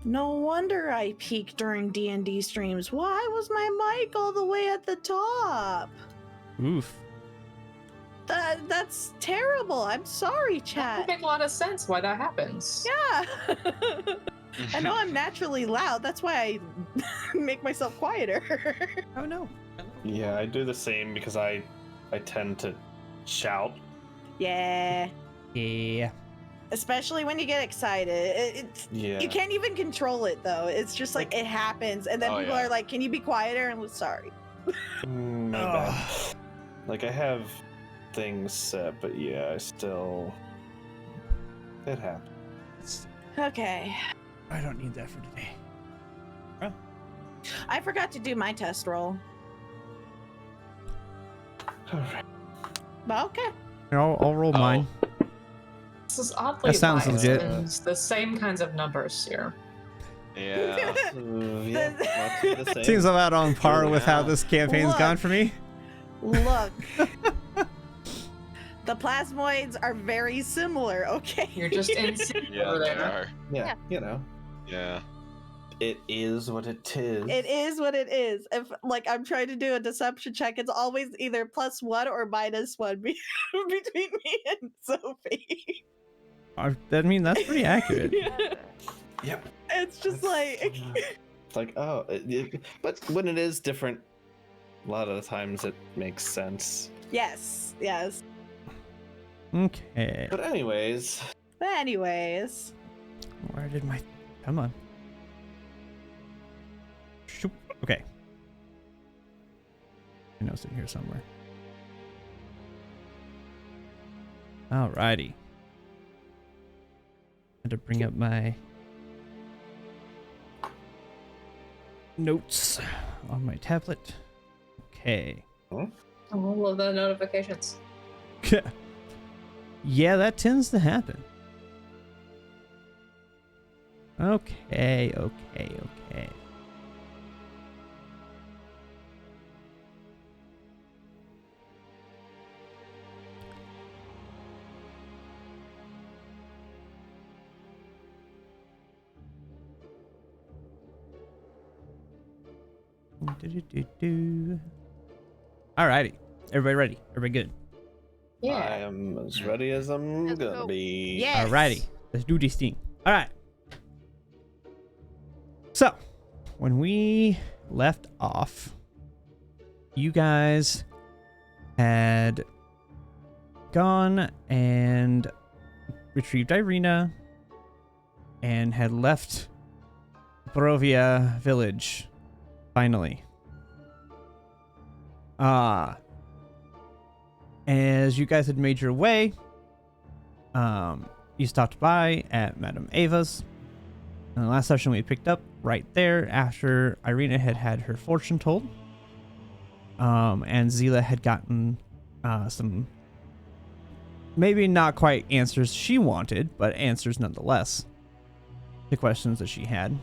No wonder I peak during D&D streams. Why was my mic all the way at the top? Oof. That's terrible. I'm sorry, That chat. would make a lot of sense why that happens. Yeah. I know I'm naturally loud. That's why I make myself quieter. Oh no. Yeah, I do the same because I tend to shout. Yeah. Yeah. Especially when you get excited. Yeah. You can't even control it, though. It's just like it happens. And then people are like, can you be quieter? And I'm sorry. My bad. Like, I have things set, but yeah, I still... It happens. Okay. I don't need that for today. I forgot to do my test roll. Alright. But okay. Here, I'll roll mine. This is oddly That sounds biased, legit. and the same kinds of numbers here. Yeah. Yeah, lots of the same. Seems about on par with how this campaign's Look. gone for me. Look. The plasmoids are very similar, okay? You're just in sync Yeah, over they there. are. Yeah, you know. Yeah. It is what it is. It is what it is. If like I'm trying to do a deception check, it's always either +1 or -1 between me and Sophie. I mean, that's pretty accurate. Yep. It's just like It's like, oh, but when it is different, a lot of the times it makes sense. yes. Okay. But anyways, But anyways, Where did my... Come on. Shoop. Okay. I know it's in here somewhere. Alrighty. Had to bring up my notes on my tablet. Okay. All of the notifications. Yeah, that tends to happen. Okay. Alrighty. Everybody ready? Everybody good? I Yeah. am as ready as I'm Let's gonna go. be. yes. Alrighty. Let's do this thing. Alright. So, when we left off, you guys had gone and retrieved Irina and had left Barovia village, finally. As you guys had made your way, you stopped by at Madame Ava's. And the last session we had picked up right there after Irina had had her fortune told. And Zila had gotten some, maybe not quite answers she wanted, but answers nonetheless to questions that she had.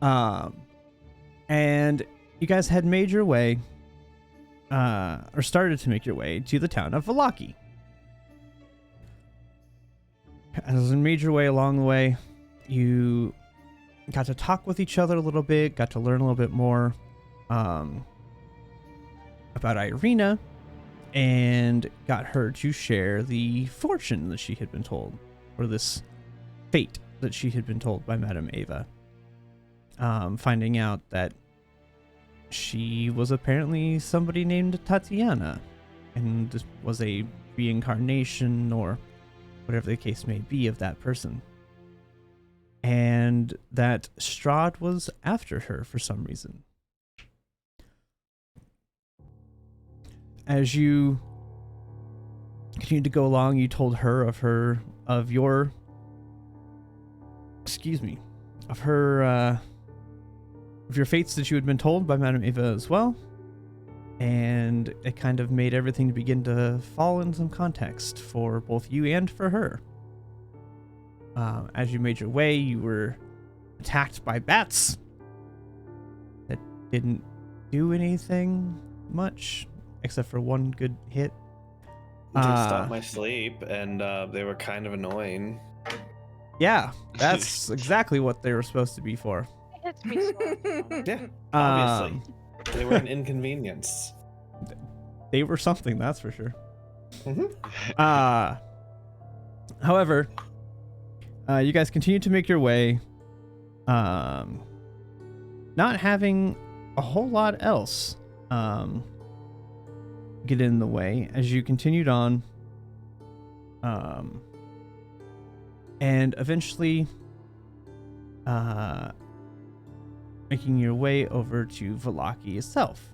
And you guys had made your way, or started to make your way to the town of Valaki. As you made your way along the way, you got to talk with each other a little bit, got to learn a little bit more about Irina, and got her to share the fortune that she had been told, or this fate that she had been told by Madame Ava. Finding out that she was apparently somebody named Tatiana, and this was a reincarnation or whatever the case may be of that person. And that Strahd was after her for some reason. As you continued to go along, you told her of your fates that you had been told by Madame Ava as well. And it kind of made everything begin to fall in some context for both you and for her. As you made your way, you were attacked by bats that didn't do anything much, except for one good hit. They stopped my sleep, and they were kind of annoying. Yeah, that's exactly what they were supposed to be for. It hits me so. Yeah, Um, obviously. They were an inconvenience. they were something, that's for sure. Mm-hmm. However, you guys continue to make your way, not having a whole lot else get in the way as you continued on, and eventually making your way over to Vallaki itself.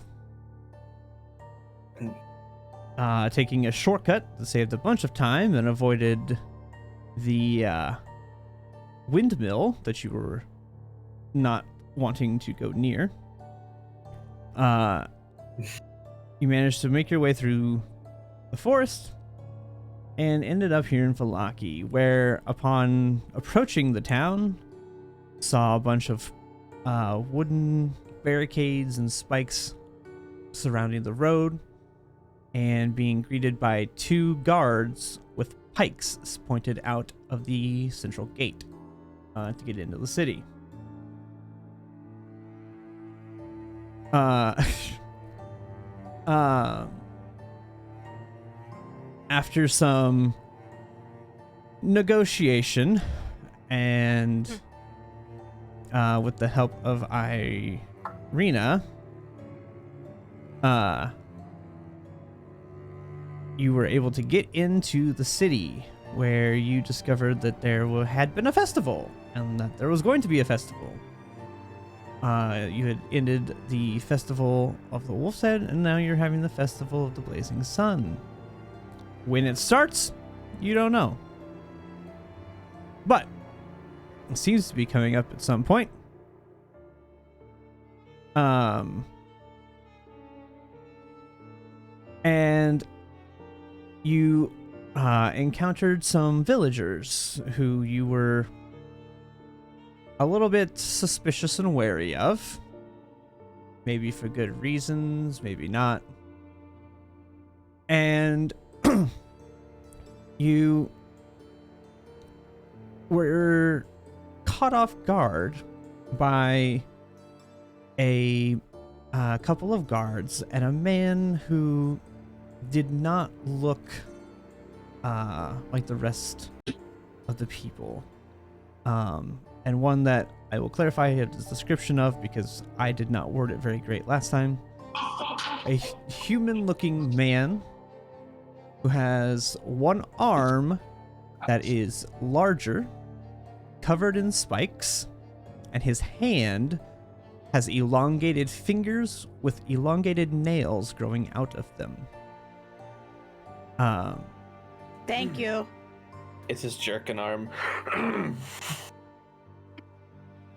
Taking a shortcut that saved a bunch of time and avoided the windmill that you were not wanting to go near. You managed to make your way through the forest and ended up here in Vallaki, where upon approaching the town, saw a bunch of wooden barricades and spikes surrounding the road, and being greeted by 2 guards with pikes pointed out of the central gate to get into the city. After some negotiation and with the help of Irina, you were able to get into the city, where you discovered that there had been a festival and that there was going to be a festival. You had ended the festival of the Wolf's Head, and now you're having the festival of the Blazing Sun. When it starts, you don't know, but it seems to be coming up at some point. And you encountered some villagers who you were a little bit suspicious and wary of. Maybe for good reasons, maybe not. And you were caught off guard by a couple of guards and a man who did not look like the rest of the people. And one that I will clarify his description of, because I did not word it very great last time. A human-looking man who has one arm that is larger, covered in spikes, and his hand has elongated fingers with elongated nails growing out of them. Thank you. It's his jerkin arm.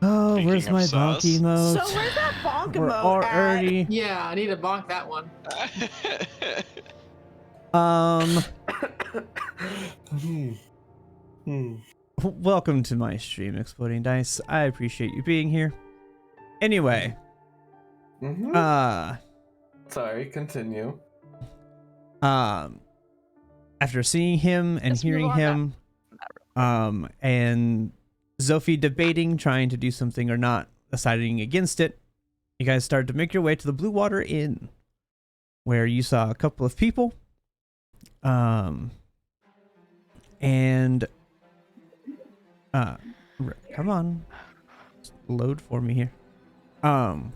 Oh, Speaking where's of my sus. bonky mode? So where's that bonk We're emote at? already. Yeah, I need to bonk that one. Welcome to my stream, Exploding Dice. I appreciate you being here. Anyway, Mm-hmm. Sorry, continue. after seeing him and Let's move hearing on him, and Zophie debating trying to do something or not, deciding against it, you guys started to make your way to the Blue Water Inn, where you saw a couple of people, and come on, load for me here. You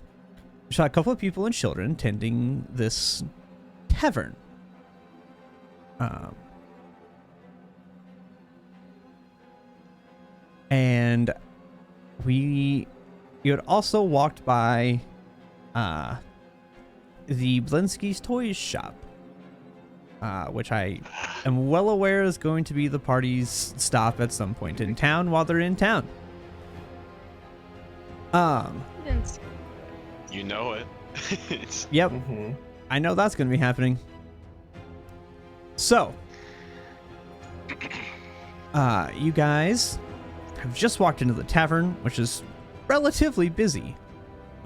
saw a couple of people and children tending this tavern. And you had also walked by the Blinsky's Toys shop, which I am well aware is going to be the party's stop at some point in town while they're in town. You know it. Yep, Mm-hmm. I know that's going to be happening. So, you guys have just walked into the tavern, which is relatively busy.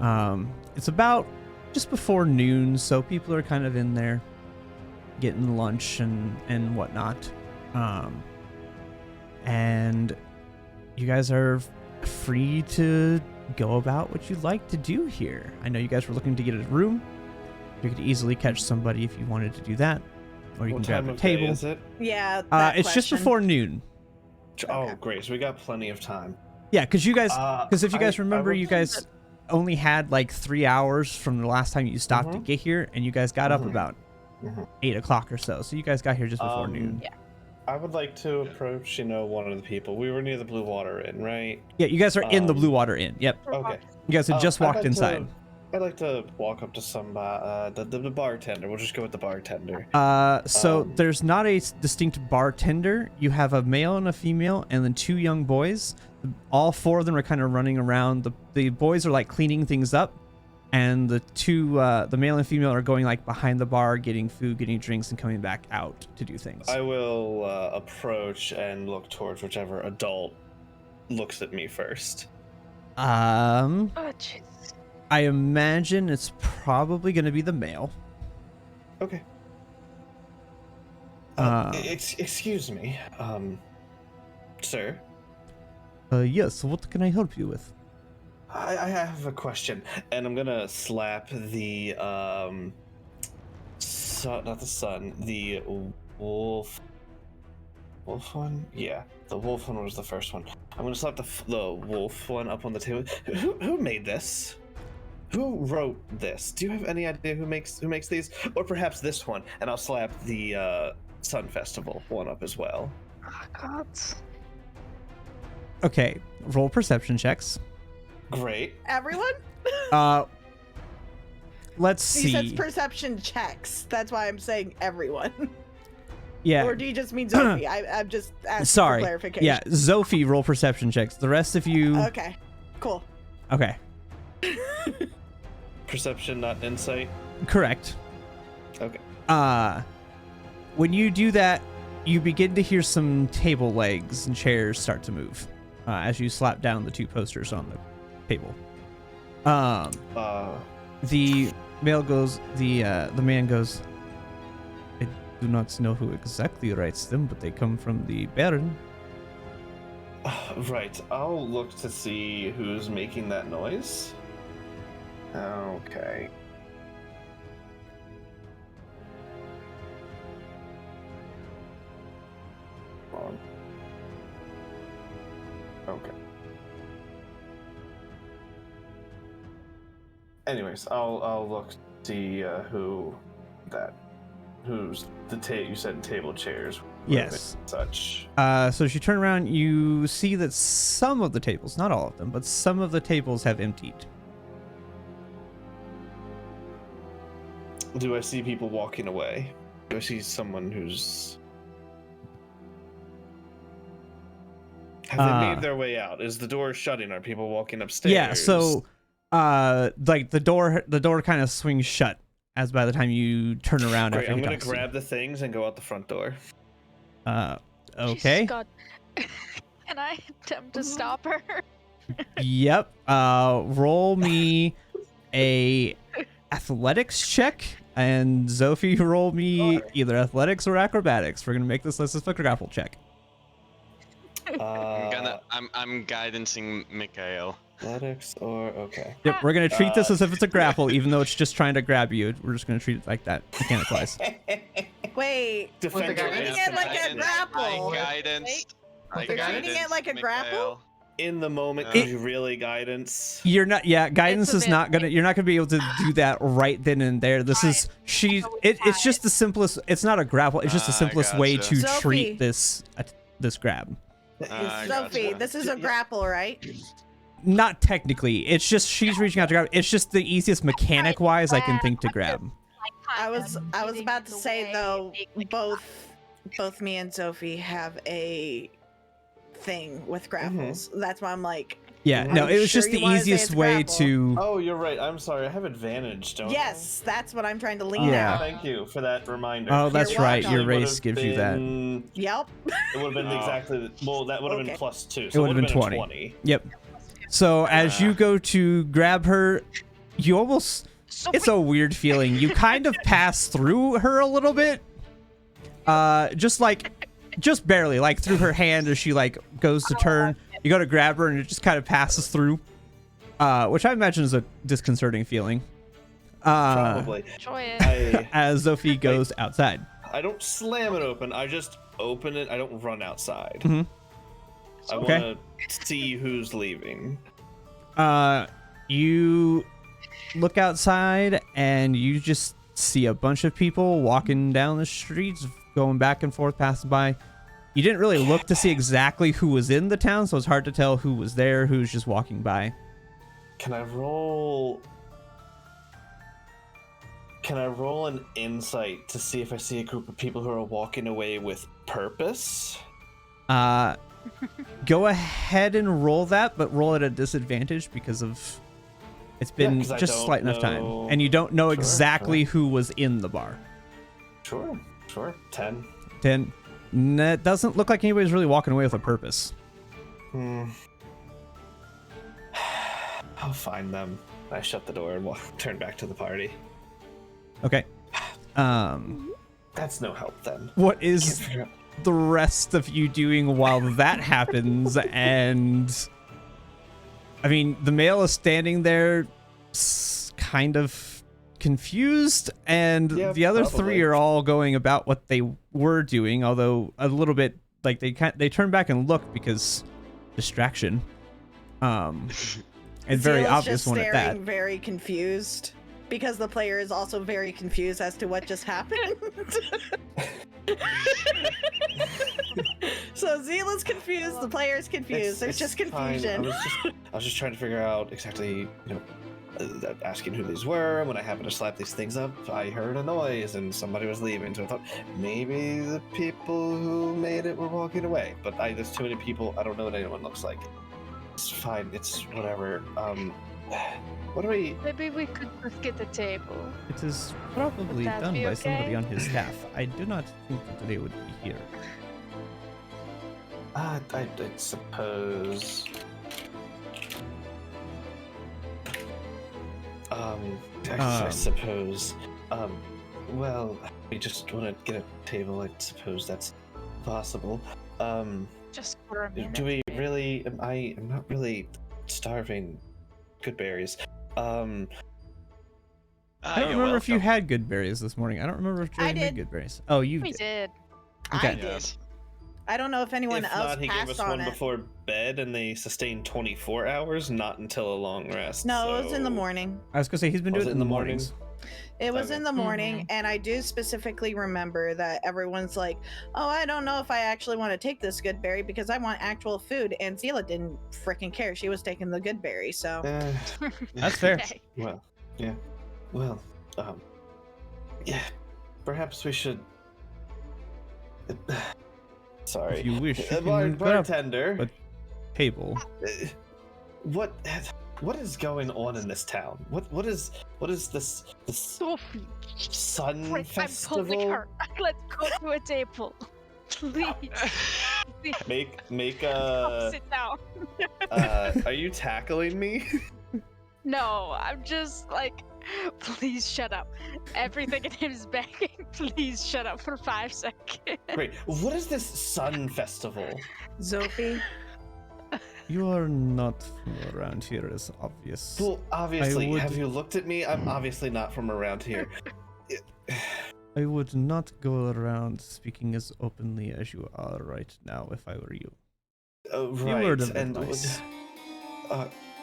It's about just before noon, so people are kind of in there getting lunch and whatnot. And you guys are free to go about what you'd like to do here. I know you guys were looking to get a room. You could easily catch somebody if you wanted to do that, or you What can grab time a of day table. is it? Yeah. that It's just question. before noon. Oh, Okay. great. So we got plenty of time. Yeah, because you guys, Uh, because if you guys I remember, would- you guys only had like 3 hours from the last time you stopped to Mhm. get here, and you guys got up Mhm. about Mhm. 8 o'clock or so. So you guys got here just before noon. Yeah. I would like to approach, one of the people. We were near the Blue Water Inn, right? Yeah, you guys are in the Um, Blue Water Inn. Yep, Okay. you guys had just I'd walked like inside. I'd like to walk up to some the bartender. We'll just go with the bartender. So Um, there's not a distinct bartender. You have a male and a female, and then 2 young boys. All 4 of them are kind of running around. The boys are like cleaning things up, and the male and female are going like behind the bar, getting food, getting drinks, and coming back out to do things. I will approach and look towards whichever adult looks at me first. Oh, jeez. I imagine it's probably going to be the male. Okay. Excuse me, sir. Yes. What can I help you with? I have a question, and I'm gonna slap the not the sun, the wolf. Wolf one? Yeah, the wolf one was the first one. I'm gonna slap the wolf one up on the table. Who made this? Who wrote this? Do you have any idea who makes these? Or perhaps this one, and I'll slap the Sun Festival one up as well. Oh, God. Okay. Roll perception checks. Great. Everyone? Let's He says see. perception checks. That's why I'm saying everyone. Yeah. Or do you just mean Sophie? I'm just asking Sorry. for clarification. Yeah. Zophie, roll perception checks. The rest of you. Okay. Cool. Okay. Perception, not insight. Correct. Okay. When you do that, you begin to hear some table legs and chairs start to move as you slap down the 2 posters on the table. The male goes. The man goes. I do not know who exactly writes them, but they come from the Baron. Right. I'll look to see who's making that noise. Okay. On. Okay. Anyways, I'll look to see who's the you said table chairs. Yes. Such. So as you turn around, you see that some of the tables, not all of them, but some of the tables have emptied. Do I see people walking away? Do I see someone who's... Have they made their way out? Is the door shutting? Are people walking upstairs? Yeah, so like the door kind of swings shut as by the time you turn around. Great, After I'm he gonna talks to you. grab the things and go out the front door. Okay. Jesus God. Can I attempt to stop her? Yep. Roll me a athletics check, and Zophie, roll me either athletics or acrobatics. We're gonna make this list as a grapple check. I'm guidancing Mikhail. Athletics or okay. Yep, we're gonna treat this as if it's a grapple, even though it's just trying to grab you. We're just gonna treat it like that, mechanic-wise. Wait. Defend the your guidance? Treating it like a Guidance. grapple. My guidance. My You're treating it like a grapple? Mikhail. In the moment, It- you really guidance. You're not, yeah. Guidance It's a is bit not gonna. You're not gonna be able to do that right then and there. This is It's just the simplest. It's not a grapple. It's just the I simplest way gotcha. to Sophie. treat this grab. I Sophie, gotcha. this is a grapple, right? Not technically. It's just she's reaching out to grab. It's just the easiest mechanic-wise I can think to grab. I was about to say though, both me and Sophie have a thing with grapples. That's why I'm like, Yeah. No, I'm it was sure just you the wanna say easiest it's way grapple. to. Oh, you're right. I'm sorry. I have advantage, don't yes, that's what I'm trying to I? lean Yeah. at. Thank you for that reminder. Oh, that's You're right. welcome. Your It race would've gives you that. been- Yep. It would have been Oh. exactly. Well, that would have been Okay. +2. It So would've been 20. 20. Yep. So as you go to grab her, you almost. It's a weird feeling. You kind of pass through her a little bit. Just barely, like through her hand as she like goes to turn. You go to grab her, and it just kind of passes through, which I imagine is a disconcerting feeling. Probably. Enjoy it. As Sophie goes outside. I don't slam it open. I just open it. I don't run outside. Mhm. I Okay. want to see who's leaving. You look outside, and you just see a bunch of people walking down the streets, going back and forth, passing by. You didn't really look to see exactly who was in the town, so it's hard to tell who was there, who's just walking by. Can I roll an insight to see if I see a group of people who are walking away with purpose? Go ahead and roll that, but roll at a disadvantage because of it's been 'cause I just don't slight enough time, know- and you don't know Sure, exactly sure. who was in the bar. Sure. 10. 10. It doesn't look like anybody's really walking away with a purpose. I'll find them. I shut the door and turn back to the party. Okay. That's no help then. What Can't is figure out- the rest of you doing while that happens? And I mean, the male is standing there kind of confused, and Yeah, the other probably. three are all going about what they were doing, although a little bit like they turn back and look because distraction. And very Zeal's obvious just one at that. staring, very confused, because the player is also very confused as to what just happened. So Zeal's confused, the player's confused. There's just fine. confusion. I was just trying to figure out exactly, asking who these were. And when I happened to slap these things up, I heard a noise and somebody was leaving. So I thought maybe the people who made it were walking away. But there's too many people. I don't know what anyone looks like. It's fine. It's whatever. What do we? Maybe we could just get the table. It is probably that done be by somebody okay? on his staff. I do not think that they would be here. I suppose. I suppose. Well, we just want to get a table. I suppose that's possible. Just for a minute. Do we really? I'm not really starving. Good berries. I don't remember if you had good berries this morning. I don't remember if I Jerry made did. good berries. Oh, you We did. did. Okay. I did. I don't know if anyone If else not, he gave passed us on one it. before bed, and they sustained 24 hours, not until a long rest. No, it was in the so- morning. I was gonna say he's been Was doing it it in the mornings. It was Okay. in the morning, and I do specifically remember that everyone's like, "Oh, I don't know if I actually want to take this good berry because I want actual food." And Zila didn't freaking care; she was taking the good berry. So That's fair. Okay. Well, yeah. Well, yeah. Perhaps we should. Sorry. If you wish, you can grab bartender. a table. What is going on in this town? What is this Sophie, sun Frick, I'm festival? pulling her. Let's go to a table. Please. Please, Make come sit down. are you tackling me? No, I'm just like, please shut up. Everything in him is begging. Please shut up for 5 seconds. Great. What is this sun festival? Zophie, You are not from around here, as obvious. Well, obviously, would- have you looked at me? I'm obviously not from around here. I would not go around speaking as openly as you are right now if I were you. Right. were to and look nice.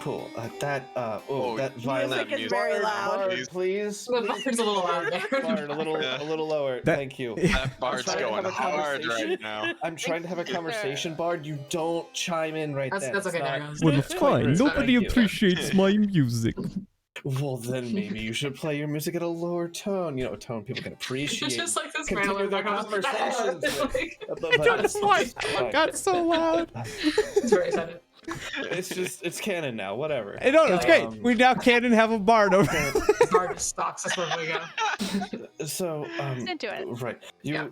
cool. That Music violent is very loud. please. please. The bar's a little loud there. Bard, a little lower. That- Thank you. That bard's trying to going have a hard conversation. right now. I'm trying to have a conversation, Bard. You don't chime in right That's then. okay, It's there not- goes. Well, it's quite rude. Nobody Thank you. appreciates my music. Well, then maybe you should play your music at a lower tone. A tone people can appreciate. It's just like this Continue random their background. conversations with- Like, It's fine. got so loud. it's very excited. It's canon now. Whatever. Hey, no, it's great. Um, We now can and have a bard over. Bar just stalks us wherever we go. So, He's into it. right. Yeah.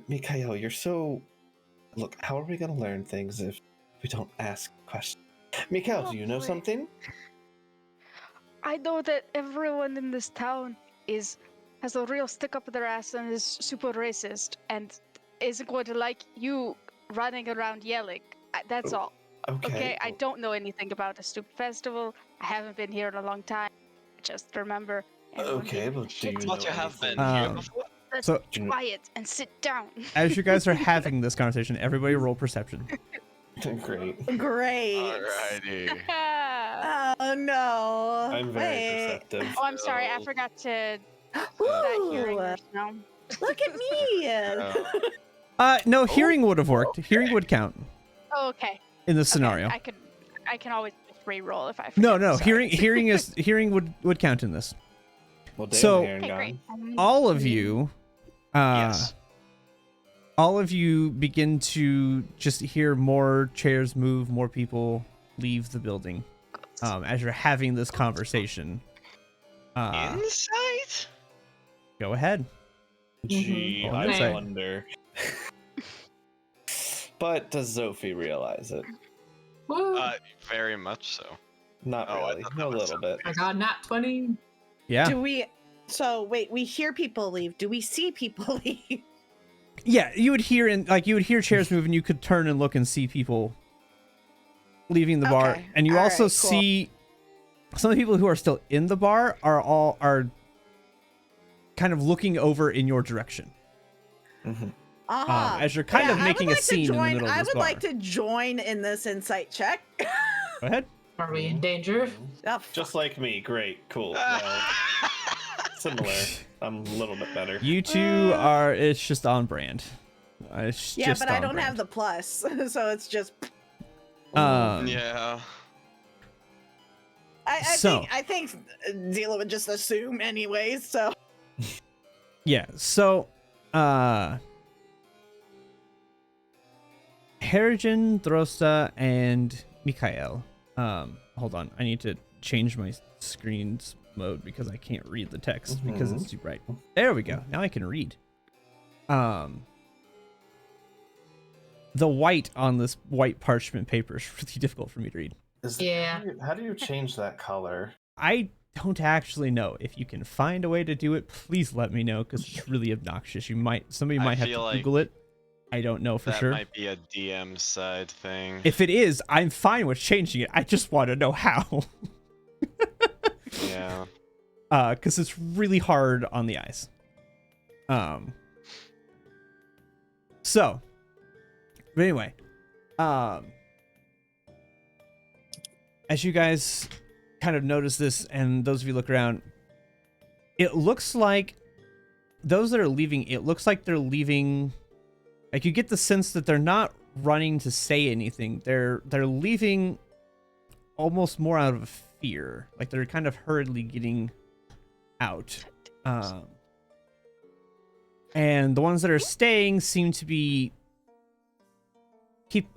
Mikhail, you're so. Look, how are we gonna learn things if we don't ask questions? Mikhail, do you know Probably. something? I know that everyone in this town has a real stick up their ass and is super racist and isn't going to like you running around yelling. That's all. Okay, I don't know anything about the Stupid Festival. I haven't been here in a long time. I just remember everyone Okay, being but do you I know thought you have been anything? here Um, before. Let's So- be quiet and sit down. As you guys are having this conversation, everybody roll perception. Great. Great. Alrighty. Oh no. I'm very Wait. perceptive. Oh, I'm sorry. I forgot to that hearing Ooh, nurse now. look at me. No, hearing would have worked. Hearing would count Oh, okay. in this Okay, scenario. I can always just re-roll if I forget. No, Sorry. hearing would count in this. Well, damn, So- Heron Okay, gone. great. All of you, Yes. all of you begin to just hear more chairs move, more people leave the building. As you're having this conversation. Insight? Go ahead. Gee, Roll I insight. wonder. But does Zophie realize it? Woo. Very much so. Not Oh, I really. thought A that was little bit. I got nat 20. Yeah. Do we? So wait, we hear people leave. Do we see people leave? Yeah, you would hear chairs move, and you could turn and look and see people leaving the bar, Okay. and you All also right, cool. see some of the people who are still in the bar are kind of looking over in your direction. As you're kind of I would making a like to scene in the join- middle of I this would bar. like to join in this insight check. Go ahead. Are we in danger? Oh, Just like me. Great. Cool. Well, similar. I'm a little bit better. You two are. It's just on brand. It's yeah, just but I on don't have brand. the plus, so it's just. Yeah. I think Zila would just assume anyways. So Yeah, so Harrigan, Drosta, and Mikhail. Hold on, I need to change my screen's mode because I can't read the text because it's too bright. There we go. Now I can read. The white on this white parchment paper is really difficult for me to read. Yeah. How do you change that color? I don't actually know. If you can find a way to do it, please let me know because it's really obnoxious. Somebody I might have to feel like Google it. I don't know for That sure. might be a DM side thing. If it is, I'm fine with changing it. I just want to know how. Yeah. Because it's really hard on the eyes. So, but anyway, as you guys kind of notice this, and those of you look around, it looks like those that are leaving, it looks like they're leaving. Like you get the sense that they're not running to say anything. They're leaving almost more out of fear. Like they're kind of hurriedly getting out. And the ones that are staying seem to be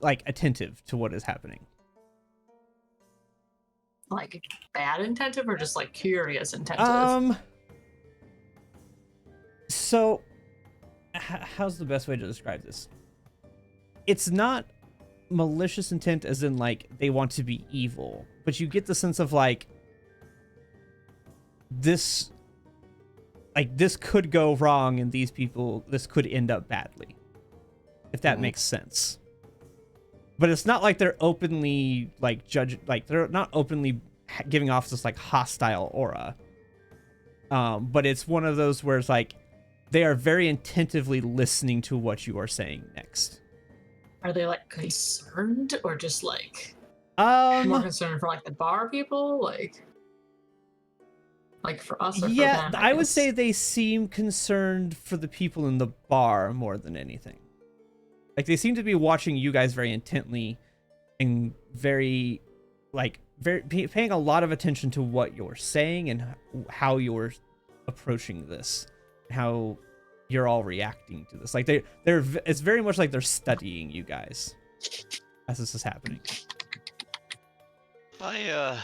attentive to what is happening. Like bad intentive or just like curious intentive? So how's the best way to describe this? It's not malicious intent as in like they want to be evil, but you get the sense of like this could go wrong and this could end up badly, if that makes sense. But it's not like they're openly they're not openly giving off this like hostile aura. But it's one of those where it's like they are very attentively listening to what you are saying next. Are they like concerned or just like more concerned for like the bar people? Like for us or yeah, for them? I would guess? say they seem concerned for the people in the bar more than anything. Like they seem to be watching you guys very intently and very paying a lot of attention to what you're saying and how you're approaching this, how you're all reacting to this. Like it's very much like they're studying you guys as this is happening. Zila,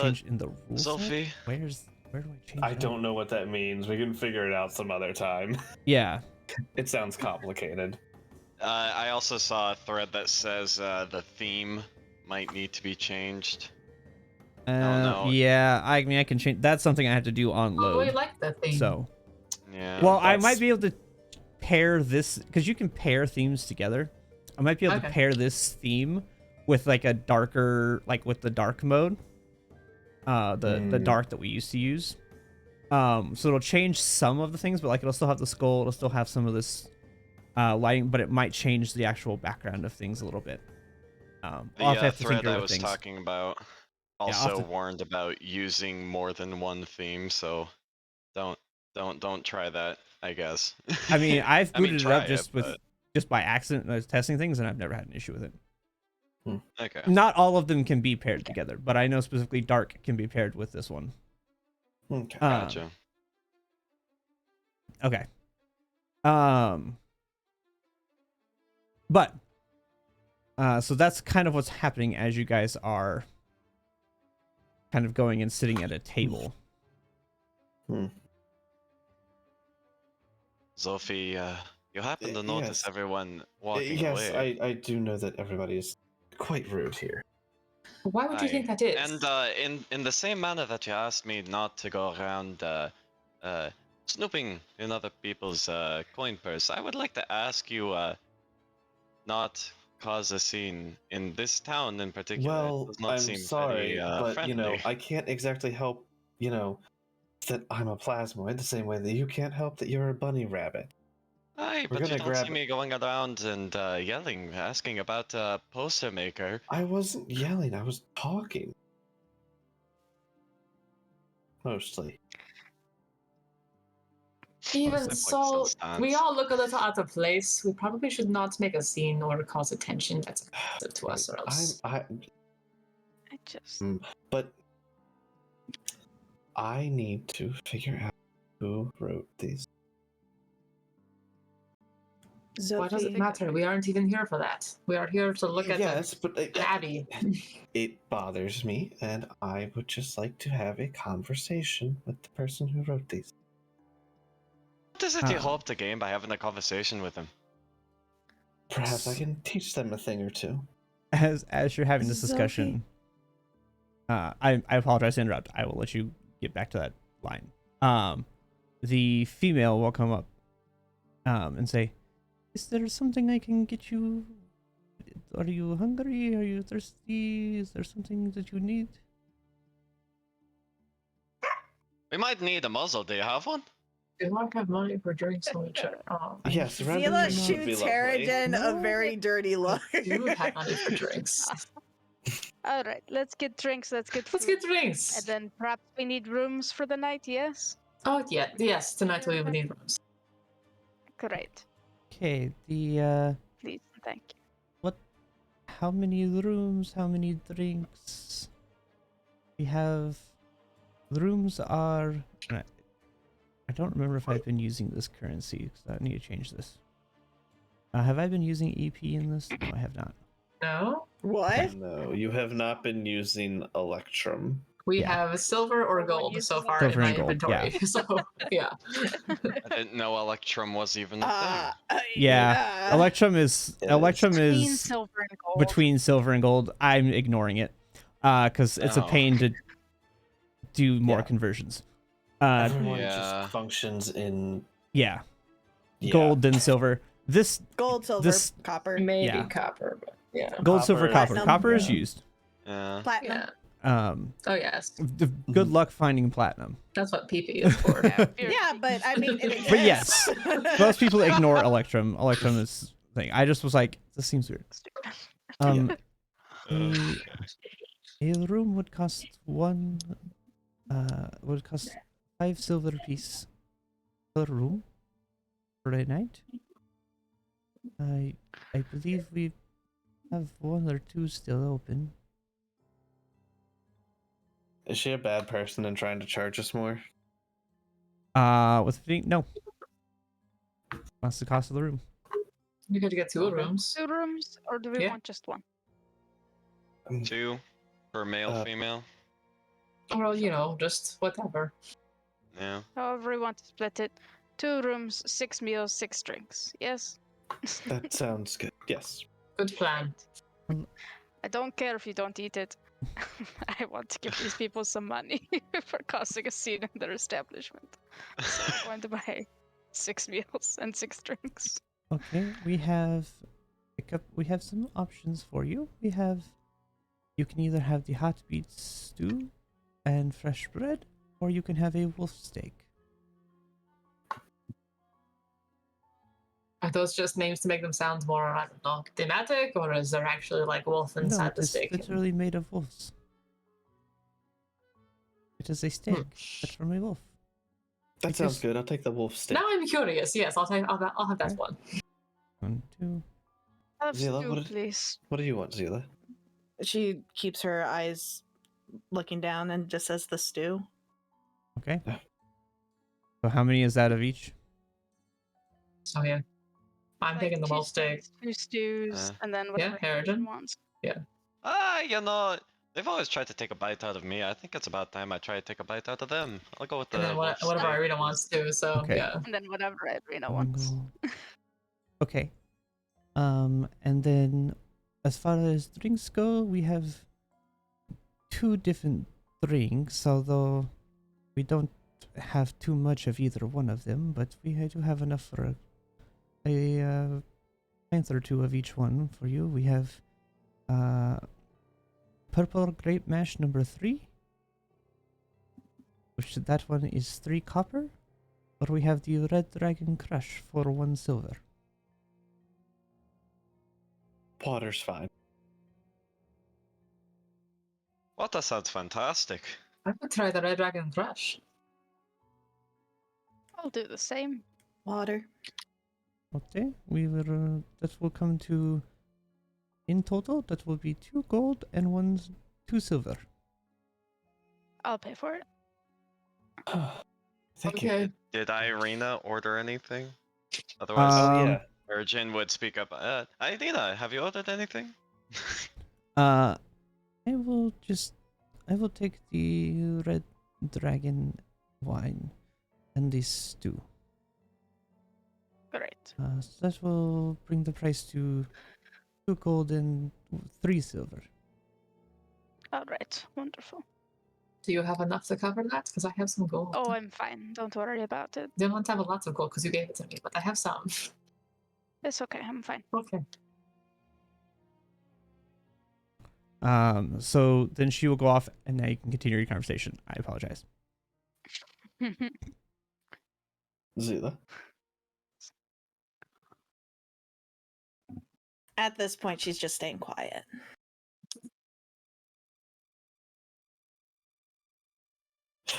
Change in the rules. Sophie. Where do I change? I that? don't know what that means. We can figure it out some other time. Yeah. It sounds complicated. I also saw a thread that says the theme might need to be changed. no. Yeah, I mean I can change. That's something I have to do on Oh, we load. like the thing. So, Yeah. well, I that's- might be able to pair this because you can pair themes together. I might be able to Okay. pair this theme with like a darker, like with the dark mode, the dark that we used to use. So it'll change some of the things, but like it'll still have the skull, it'll still have some of this lighting, but it might change the actual background of things a little bit. The thread I was talking about also warned about using more than one theme, so don't try that, I guess. I mean, I've booted it up just but... just by accident. I was testing things, and I've never had an issue with it. Okay. Not all of them can be paired together, but I know specifically dark can be paired with this one. Okay. Gotcha. Okay. But so that's kind of what's happening as you guys are kind of going and sitting at a table. Sophie, you happen to notice everyone walking yes, away. Yes, I do know that everybody is quite rude here. Why would you think that is? And in the same manner that you asked me not to go around snooping in other people's coin purse, I would like to ask you not cause a scene in this town in particular. Well, I'm sorry, but friendly. I can't exactly help, that I'm a plasmoid the same way that you can't help that you're a bunny rabbit. Aye, but you don't see me going around and yelling, asking about a poster maker. I wasn't yelling, I was talking. Mostly. Even so, we all look a little out of place. We probably should not make a scene or cause attention that's offensive to us, or else. But I need to figure out who wrote these. Why does it matter? We aren't even here for that. We are here to look at the Abbey. It bothers me, and I would just like to have a conversation with the person who wrote these. What is it you hope to gain by having a conversation with him? Perhaps I can teach them a thing or two. As you're having this discussion, I apologize to interrupt. I will let you get back to that line. The female will come up and say, "Is there something I can get you? Are you hungry? Are you thirsty? Is there something that you need?" We might need a muzzle. Do you have one? We might have money for drinks on each other. Yes, Zila shoots Harrigan a very dirty look. You would have money for drinks. All right, let's get drinks. Let's get drinks. And then perhaps we need rooms for the night. Yes. Oh yeah, yes. Tonight we will need rooms. Great. Okay. Please, thank you. What? How many rooms? How many drinks? We have. The rooms are. I don't remember if I've been using this currency, because I need to change this. Have I been using EP in this? No, I have not. No? What? No, you have not been using Electrum. We have silver or gold so far in my inventory. Yeah. So, yeah. I didn't know Electrum was even a thing. Yeah. Electrum is between silver and gold. Between silver and gold. I'm ignoring it because it's a pain to do more conversions. Everyone just functions in gold then silver. This gold, silver, copper, maybe copper, but gold, silver, copper. Copper is used. Platinum. Oh yes. Good luck finding platinum. That's what PP is for. Yeah, but I mean, it exists. But yes, most people ignore Electrum. Electrum is thing. I just was like, this seems weird. A room would cost 5 silver piece per room for a night. I believe we have 1 or 2 still open. Is she a bad person and trying to charge us more? No. That's the cost of the room. You could get 2 rooms. 2 rooms, or do we want just 1? 2 for male, female. Well, just whatever. Yeah. However we want to split it. 2 rooms, 6 meals, 6 drinks. Yes. That sounds good. Yes. Good plan. I don't care if you don't eat it. I want to give these people some money for causing a scene in their establishment. So I'm going to buy 6 meals and 6 drinks. Okay, we have some options for you. We have You can either have the hot beet stew and fresh bread, or you can have a wolf steak. Are those just names to make them sound more, I don't know, thematic, or is there actually like wolf No, inside it the is steak? literally made of wolves. It is a steak cut from a wolf. That Because- sounds good. I'll take the wolf steak. Now I'm curious. Yes, I'll have that Okay. one. 1, 2. I'll have Zila, stew, please. What do you want, Zila? She keeps her eyes looking down and just says the stew. Okay. So how many is that of each? So yeah, I'm Like taking the 2 wolf steak. steaks, 2 stews, and then whatever Harrigan? wants. You know, they've always tried to take a bite out of me. I think it's about time I try to take a bite out of them. I'll go with the And then wolf whatever steak. Irina wants to. So Okay. yeah. And then whatever Edwina wants. Okay. And then as far as drinks go, we have 2 different drinks, although we don't have too much of either one of them, but we do have enough for a pint or 2 of each one for you. We have purple grape mash number 3, which that one is 3 copper, or we have the red dragon crush for 1 silver. Water's fine. What, that sounds fantastic. I could try the Red Dragon Crush. I'll do the same. Water. Okay, we will. That will come to. In total, that will be 2 gold and 2 silver. I'll pay for it. Thank you. Okay. Did Irina order anything? Otherwise, Oh yeah. Virgin would speak up. Irina, have you ordered anything? I will take the red dragon wine and this stew. Great. So that will bring the price to 2 gold and 3 silver. Alright, wonderful. Do you have enough to cover that? Because I have some gold. Oh, I'm fine. Don't worry about it. Don't have a lot of gold because you gave it to me, but I have some. It's okay, I'm fine. Okay. So then she will go off, and now you can continue your conversation. I apologize. Zila. At this point, she's just staying quiet.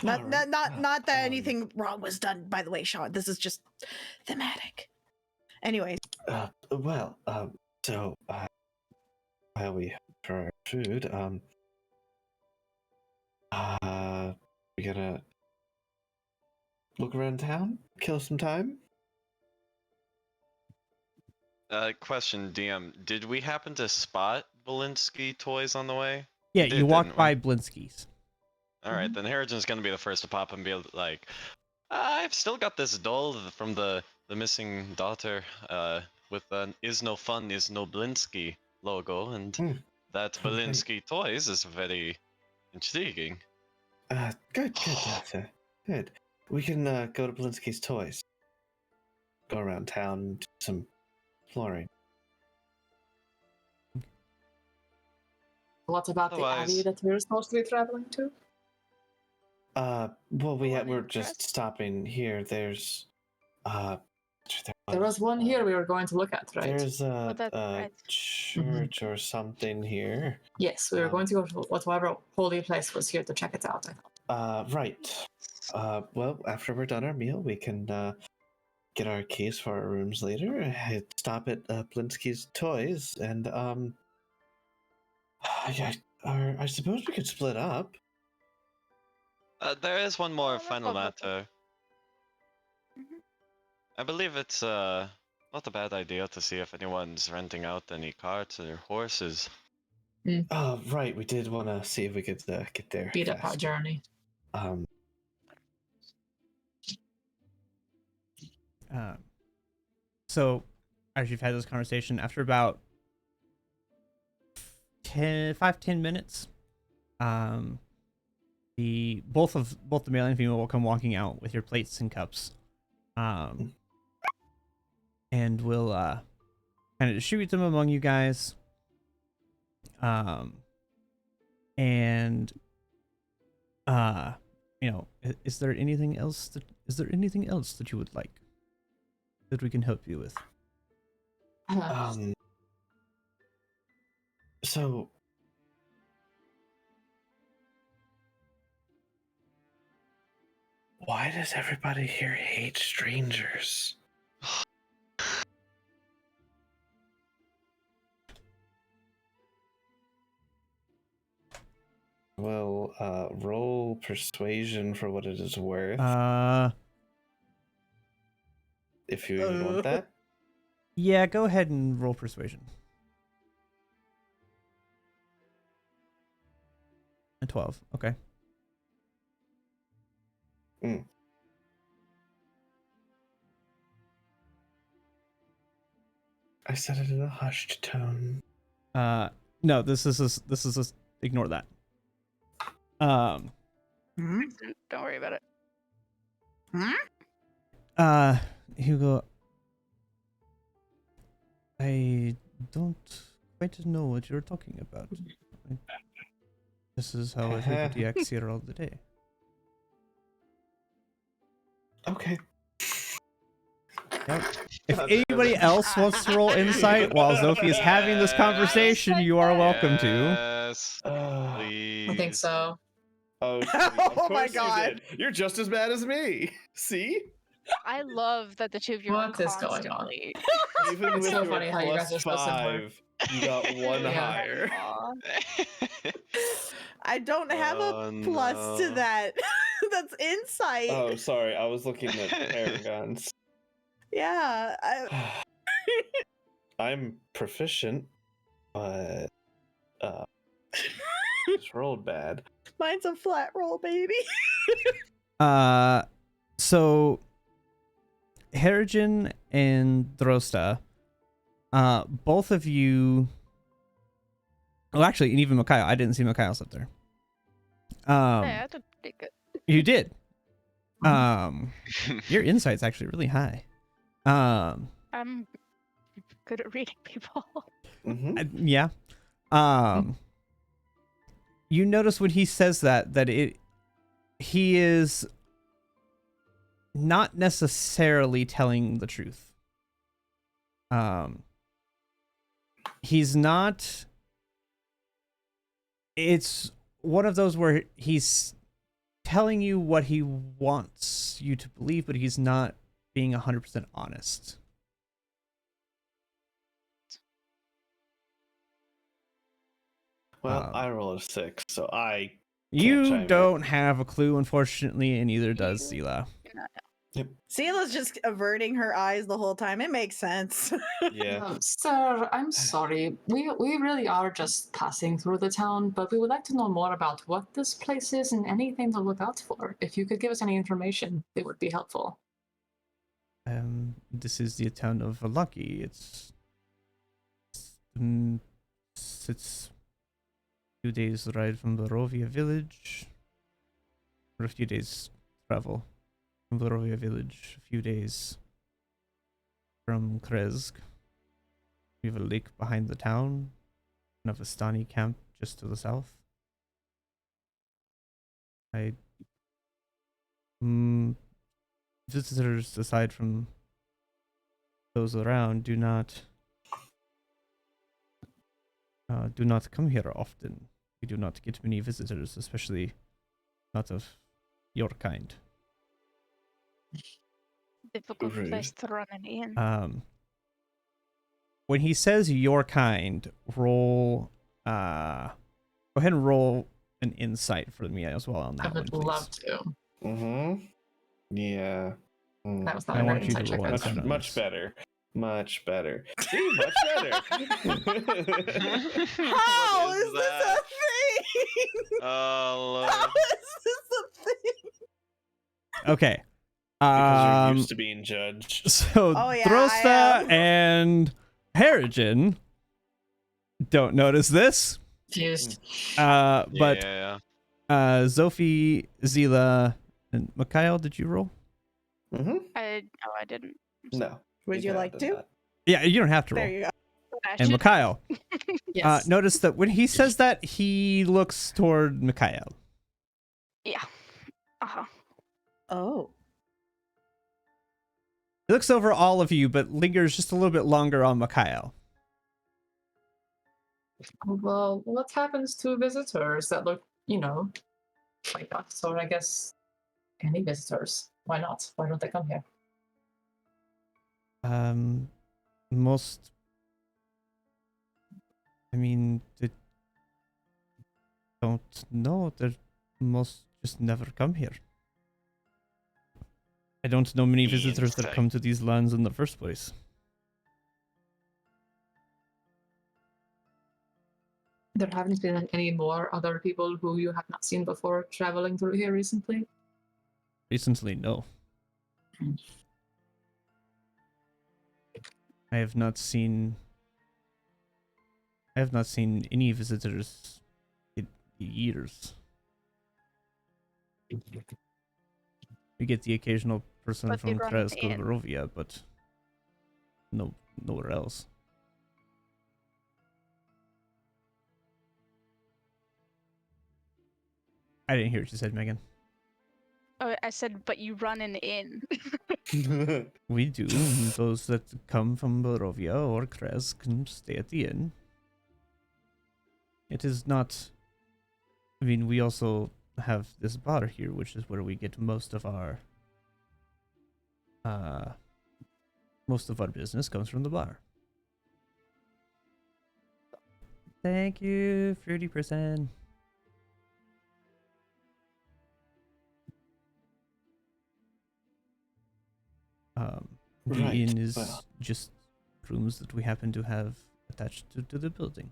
Not Alright, that anything wrong was done, by the way, Sean. This is just thematic. Anyways, So while we for our food, we gotta look around town, kill some time. Question, DM. Did we happen to spot Belinsky toys on the way? Yeah, We did, you walked didn't by we? Blinsky's. Alright, then Harrigan's gonna be the first to pop and be like, I've still got this doll from the missing daughter, with an "Is no fun, is no Blinsky" logo, and that Okay. Belinsky toys is very intriguing. Good, Doctor. Good. We can go to Blinsky's Toys. Go around town, do some exploring. What about the Otherwise- alley that we're supposed to be traveling to? Well, one we're in just Crest? stopping here. There's There was one here we were going to look at, right? There's a, that's right. church or something here. Yes, we were going to go to whatever holy place was here to check it out. Right. Well, after we're done our meal, we can get our keys for our rooms later. Stop at Blinsky's Toys, and I suppose we could split up. There is one more that's final not bad. matter. Mhm. I believe it's not a bad idea to see if anyone's renting out any carts or horses. Oh, right. We did want to see if we could get there. Beat up our fast. journey. So, as you've had this conversation, after about 5-10 minutes, both the male and female will come walking out with your plates and cups, and we'll kind of distribute them among you guys. And you know, is there anything else that you would like that we can help you with? So why does everybody here hate strangers? Well, roll persuasion for what it is worth. If you even want that. Yeah, go ahead and roll persuasion. A 12. Okay. I said it in a hushed tone. No, this is ignore that. Don't worry about it. Hugo, I don't quite know what you're talking about. This is how everybody acts here all the day. Okay. Yep. If anybody else wants to roll insight while Zophie is having this conversation, you are welcome to. Yes, please. I think so. Oh, Oh my God. You're just as bad as me. See? I love that the two of you are What is going on? constantly. Even It's with so your funny how you guys plus are so similar. 5, you got one Yeah. higher. Aw. I don't have a plus to no. that. That's insight. Oh, sorry. I was looking at Paragons. Yeah. I'm proficient, but just rolled bad. Mine's a flat roll, baby. So Harrigan and Drosta, both of you. Well, actually, and even Mikhail. I didn't see Mikhail's up there. Yeah, I did pretty good. You did. Your insight's actually really high. I'm good at reading people. Yeah. You notice when he says that he is not necessarily telling the truth. He's not. It's one of those where he's telling you what he wants you to believe, but he's not being 100% honest. Well, I rolled a 6, so I You chime don't have a clue, unfortunately, and neither does Zila. Sila's just averting her eyes the whole time. It makes sense. Yeah. Sir, I'm sorry. We really are just passing through the town, but we would like to know more about what this place is and anything to look out for. If you could give us any information, it would be helpful. This is the town of Valaki. It's a few days ride from Barovia village, or a few days travel from Barovia village, a few days from Krezg. We have a lake behind the town, and a Vistani camp just to the south. Visitors, aside from those around, do not come here often. We do not get many visitors, especially not of your kind. Difficult Rude. place to run in. When he says your kind, roll. Go ahead and roll an insight for me as well on that I would one, please. love to. Yeah. That was I not a want very you to insight check. roll That's insight on Much this. better. Much better. See, much better. How What is this a that? thing? Oh, How Lord. is this a thing? Okay. Because you're used to being judged. So Oh, yeah, I Drosta am. and Harrigan don't notice this. confused. But Yeah. Zophie, Zila, and Mikhail, did you roll? I didn't. No. Would you like to? Yeah, you don't have to roll. There you go. Smash and it. Mikhail. Yes. Notice that when he says that, he looks toward Mikhail. Yeah. Uh-huh. Oh. He looks over all of you, but lingers just a little bit longer on Mikhail. Well, what happens to visitors that look, like us? Or I guess any visitors. Why not? Why don't they come here? Most. I mean, they don't know. They most just never come here. I don't know many visitors that come to these lands in the first place. There haven't been any more other people who you have not seen before traveling through here recently? Recently, no. I have not seen any visitors in years. We get the occasional person But they from run Kresk or in. Barovia, but nowhere else. I didn't hear what you said, Megan. Oh, I said, but you run an inn. We do. And those that come from Barovia or Kresk can stay at the inn. It is not. I mean, we also have this bar here, which is where we get most of our business comes from the bar. Thank you, fruity person. The Right, inn is well. just rooms that we happen to have attached to the building.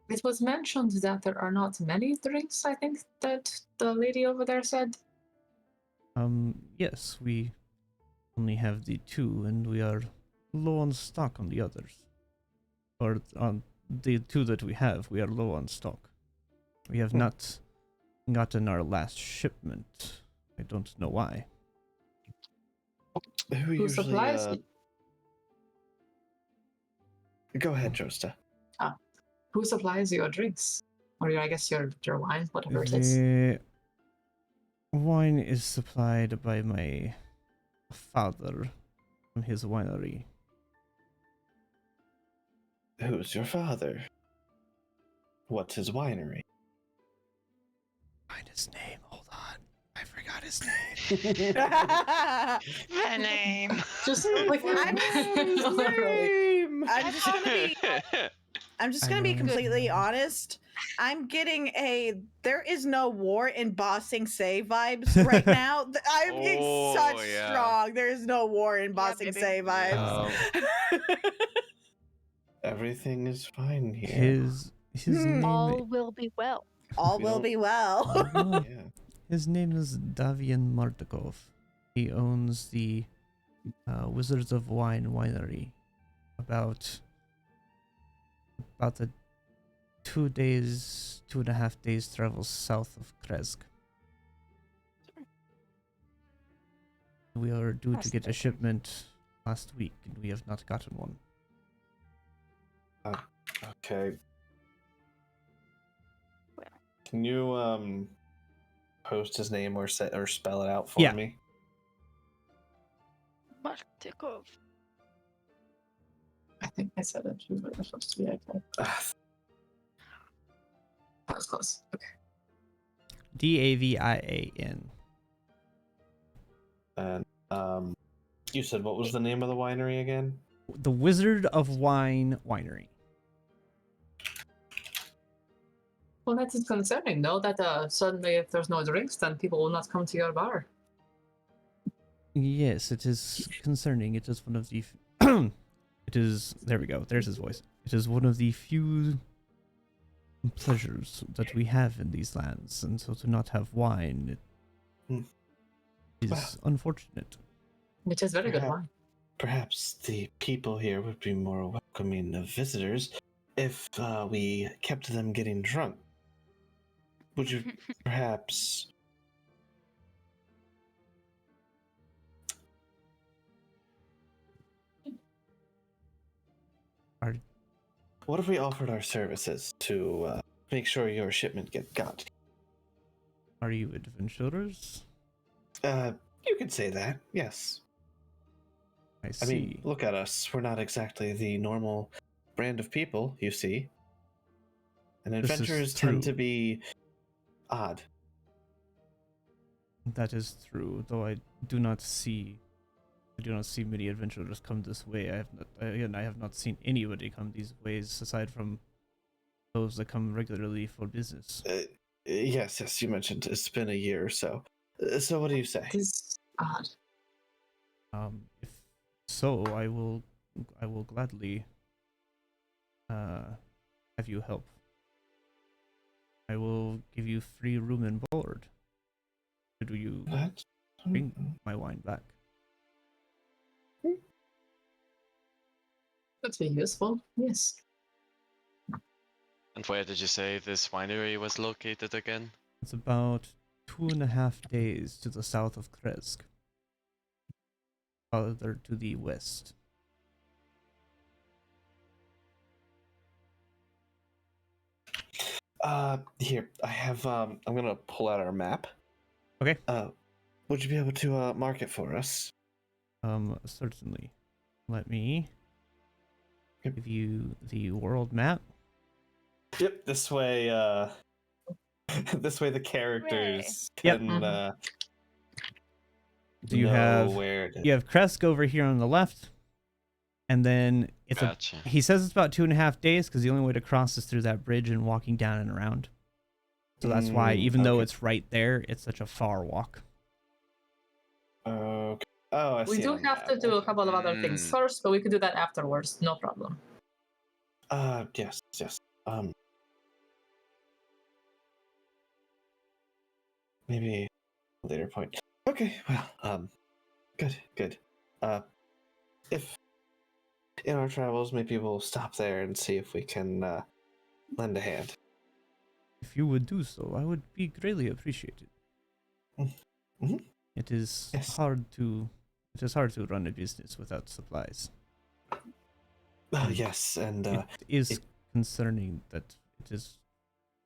It was mentioned that there are not many drinks, I think, that the lady over there said. Yes, we only have the two, and we are low on stock on the others. Or on the two that we have, we are low on stock. We have not gotten our last shipment. I don't know why. Who Who usually? supplies? Go ahead, Josta. Who supplies your drinks? Or I guess your wine, whatever it is. The wine is supplied by my father from his winery. Who's your father? What's his winery? Find his name. Hold on. I forgot his name. The name. Just like I'm just I gonna be know his completely name. honest. I'm getting there is no war in Bossing Say vibes right now. I'm getting Oh, such yeah. strong. There is no war in Bossing baby. Say vibes. Everything is fine here. His name. All will be well. All We will don't- be well. Oh, Yeah. his name is Davian Martikov. He owns the Wizards of Wine winery. About a 2.5 days travel south of Kresk. We are due to get a shipment last week, and we have not gotten one. Okay. Well. Can you post his name or spell it out for Yeah. me? Martikov. I think I said it. But it's supposed to be okay. That was close. Okay. Davian. And you said what was the name of the winery again? The Wizard of Wine winery. Well, that is concerning, though, that suddenly if there's no drinks, then people will not come to your bar. Yes, it is concerning. It is one of the. It is. There we go. There's his voice. It is one of the few pleasures that we have in these lands, and so to not have wine is Well. unfortunate. It is very good Perhaps- wine. Perhaps the people here would be more welcoming of visitors if we kept them getting drunk. Would you perhaps Are What if we offered our services to make sure your shipment got? are you adventurers? You could say that, yes. I I see. mean, look at us. We're not exactly the normal brand of people, you see. And This is adventurers tend true. to be odd. That is true, though I do not see many adventurers come this way. I have not seen anybody come these ways aside from those that come regularly for business. Yes, you mentioned it's been a year or so. So what do you say? It is odd. If so, I will gladly have you help. I will give you free room and board. Do you What? bring my wine back? That'd be useful. Yes. And where did you say this winery was located again? It's about 2.5 days to the south of Kresk. Farther to the west. Here, I have, I'm gonna pull out our map. Okay. Would you be able to, mark it for us? Certainly. Let me Yep. give you the world map. Yep, this way, this way the characters Yep. can, So you know have where to... you have Kresk over here on the left, and then Gotcha. he says it's about 2.5 days because the only way to cross is through that bridge and walking down and around. So that's why, even though okay. it's right there, it's such a far walk. Okay. Oh, I We see it do on the have to map. do a Okay. couple of other things first, but we could do that afterwards. No problem. Yes. Maybe a later point. Okay, well, good. If in our travels, maybe we'll stop there and see if we can, lend a hand. If you would do so, I would be greatly appreciated. Mm-hmm. It is Yes. hard to run a business without supplies. Yes, and, It is concerning that it is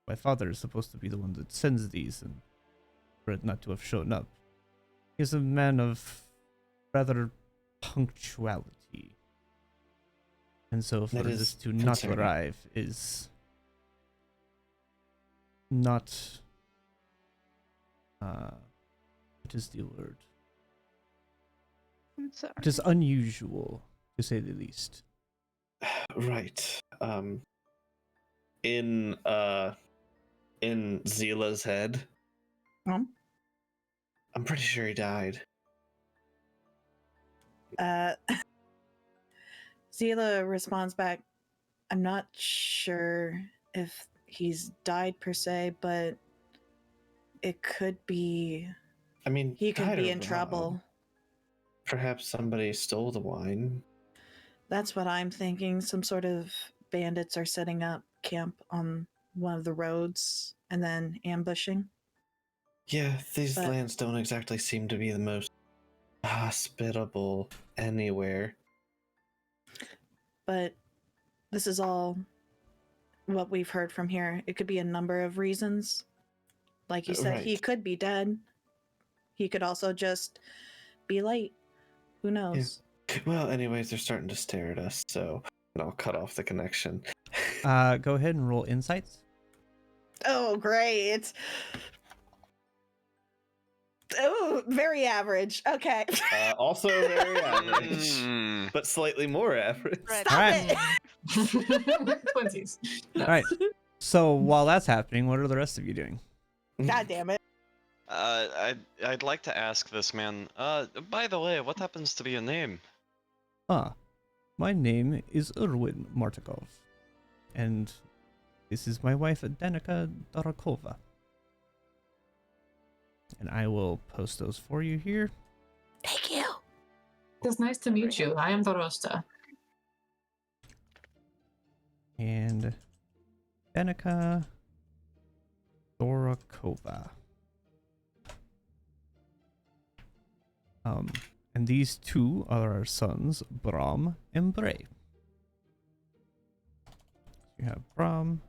my father is supposed to be the one that sends these, and for it not to have shown up. He is a man of rather punctuality, and so for That this is to not concerning. arrive is not what is the word? I'm sorry. It is unusual, to say the least. right. In Zila's head, Um, I'm pretty sure he died. Zila responds back, I'm not sure if he's died per se, but it could be I mean, he could died be or in robbed. trouble. Perhaps somebody stole the wine. That's what I'm thinking. Some sort of bandits are setting up camp on one of the roads and then ambushing. Yeah, these But- lands don't exactly seem to be the most hospitable anywhere. But this is all what we've heard from here. It could be a number of reasons. Like you said, he Right. could be dead. He could also just be late. Who knows? Well, anyways, they're starting to stare at us, so I'll cut off the connection. Go ahead and roll insights. Oh, great. Oh, very average. Okay. Also very average, Mm. but slightly more average. Right. Stop Alright. it. 20s. All right. So while that's happening, what are the rest of you doing? God damn it. I'd like to ask this man. By the way, what happens to be your name? My name is Erwin Martikov, and this is my wife, Danica Dorakova. And I will post those for you here. Thank you. It's nice to meet you. I am Dorosta. And Danica Dorakova. And these two are our sons, Bram and Bray. We have Brom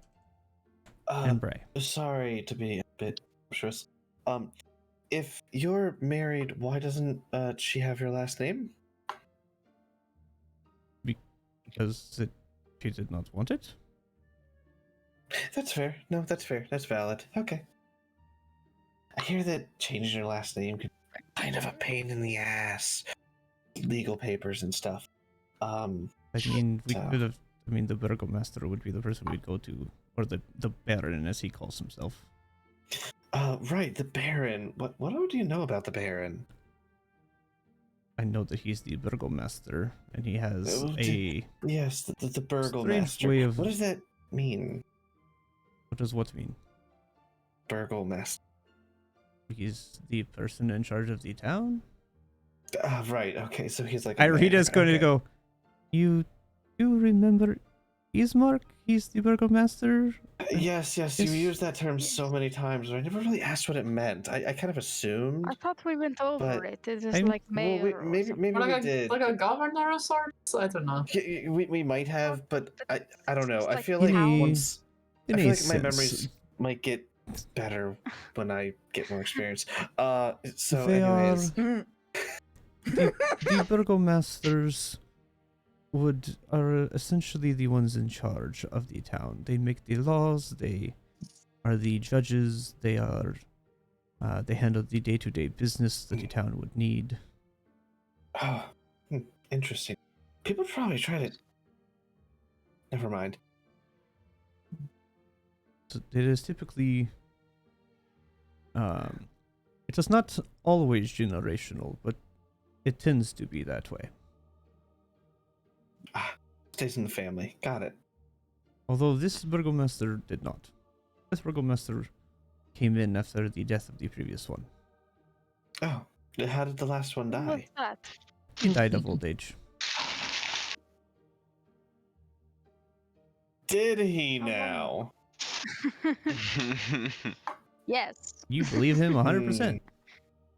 and Bray. Sorry to be a bit presumptuous. If you're married, why doesn't she have your last name? Because she did not want it. That's fair. No, that's fair. That's valid. Okay. I hear that changing your last name can be kind of a pain in the ass. Legal papers and stuff. I mean, we So- could have. I mean, the Burgomaster would be the person we'd go to, or the Baron, as he calls himself. Right, the Baron. What do you know about the Baron? I know that he's the Burgomaster, and he has Oh, a. Yes, the strange Burgomaster. way of. What does that mean? What does what mean? Burgomaster. He's the person in charge of the town. Right. Okay, so he's like. Irita's going to go. You remember Ismark? He's the Burgomaster. Yes. You Yes. used that term so many times, but I never really asked what it meant. I kind of assumed. I thought we went over But it. It is I'm- like Well, mayor or maybe something. we Like did. a governor of sorts? I don't know. Yeah, we might have, but I don't know. It's I like feel In like a- once I in feel a like my sense, memories might get better when I get more experience. So they anyways, Mm. the Burgomasters are essentially the ones in charge of the town. They make the laws. They are the judges. They handle the day-to-day business that the town would need. oh, interesting. People probably try to. Never mind. So it is typically, it is not always generational, but it tends to be that way. Stays in the family. Got it. Although this Burgomaster did not. This Burgomaster came in after the death of the previous one. Oh, how did the last one die? What's that? He died of old age. Did he now? Yes. You believe him 100%.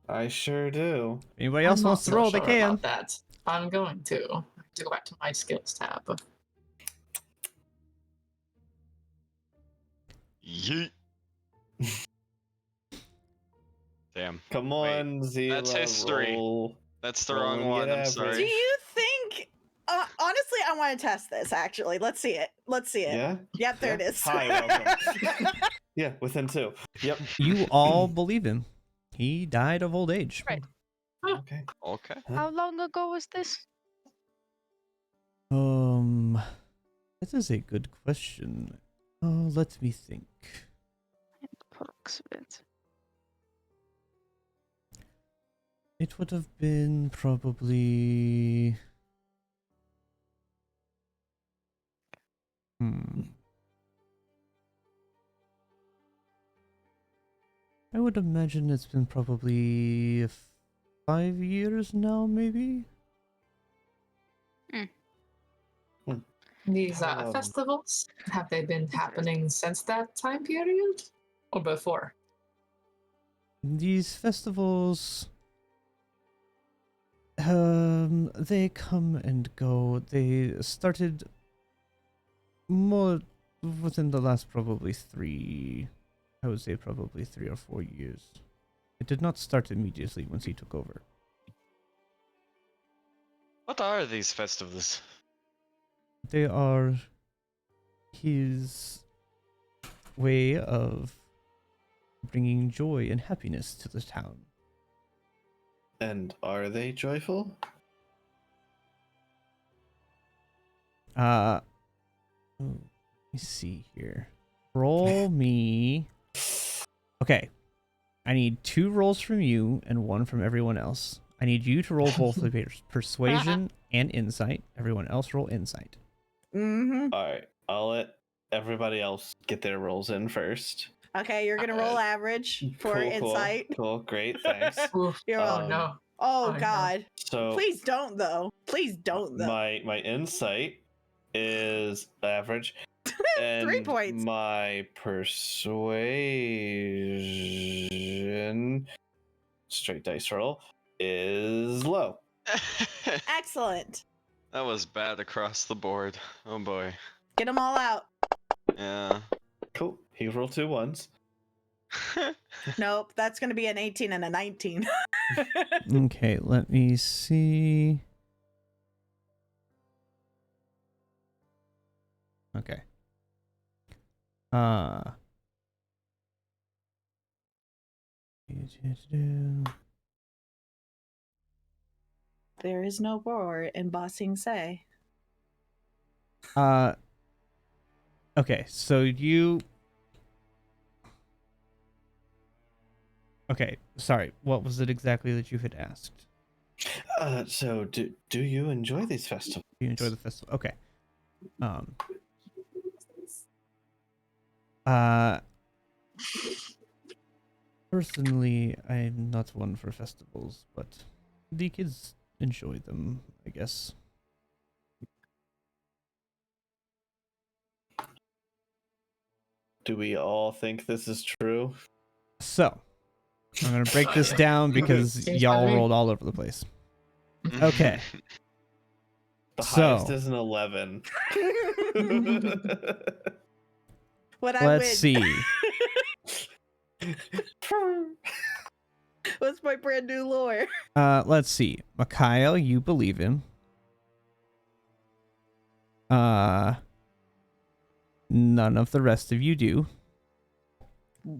I sure do. Anybody I'm else not wants to so roll, they sure can. about that. I'm going to. I have to go back to my skills tab. Yeet. Damn. Come Wait, on, Zila. that's history. Roll. That's the Roll wrong and one. get I'm average. Do sorry. you think? Honestly, I want to test this. Actually, let's see it. Let's see it. Yeah. Yep, there Yeah. it is. Hi, welcome. Yeah, within 2. Yep. You all believe him. He died of old age. Right. Okay. Okay. How long ago was this? That is a good question. Let me think. Approximate. It would have been probably. I would imagine it's been probably 5 years now, maybe? These Um, festivals, have they been happening since that time period? Or before? These festivals. They come and go. They started more within the last probably 3 or 4 years. It did not start immediately once he took over. What are these festivals? They are his way of bringing joy and happiness to the town. And are they joyful? Let me see here. Roll me. Okay. I need 2 rolls from you and 1 from everyone else. I need you to roll both the persuasion and insight. Everyone else roll insight. Mm-hmm. All right. I'll let everybody else get their rolls in first. Okay, you're gonna roll average for Cool, insight. Cool. Great. Thanks. Oof. You're Oh welcome. no. Oh I know. God! So Please don't though. Please don't though. my insight is average. And 3 points. my persuasion straight dice roll is low. Excellent. That was bad across the board. Oh boy. Get them all out. Yeah. Cool. He rolled 2 ones. Nope, that's going to be an 18 and a 19. Okay, let me see. Okay. There is no war in Bossing Say. Okay, so you... Okay, sorry. What was it exactly that you had asked? So do you enjoy these festivals? Do you enjoy the festival? Okay. Uh, Personally, I'm not one for festivals, but the kids enjoy them, I guess. Do we all think this is true? So, I'm going to break this down because Seems y'all fine to me. rolled all over the place. Okay. The So- highest is an 11. What I Let's win. see. What's my brand new lore? Let's see. Mikhail, you believe him. None of the rest of you do.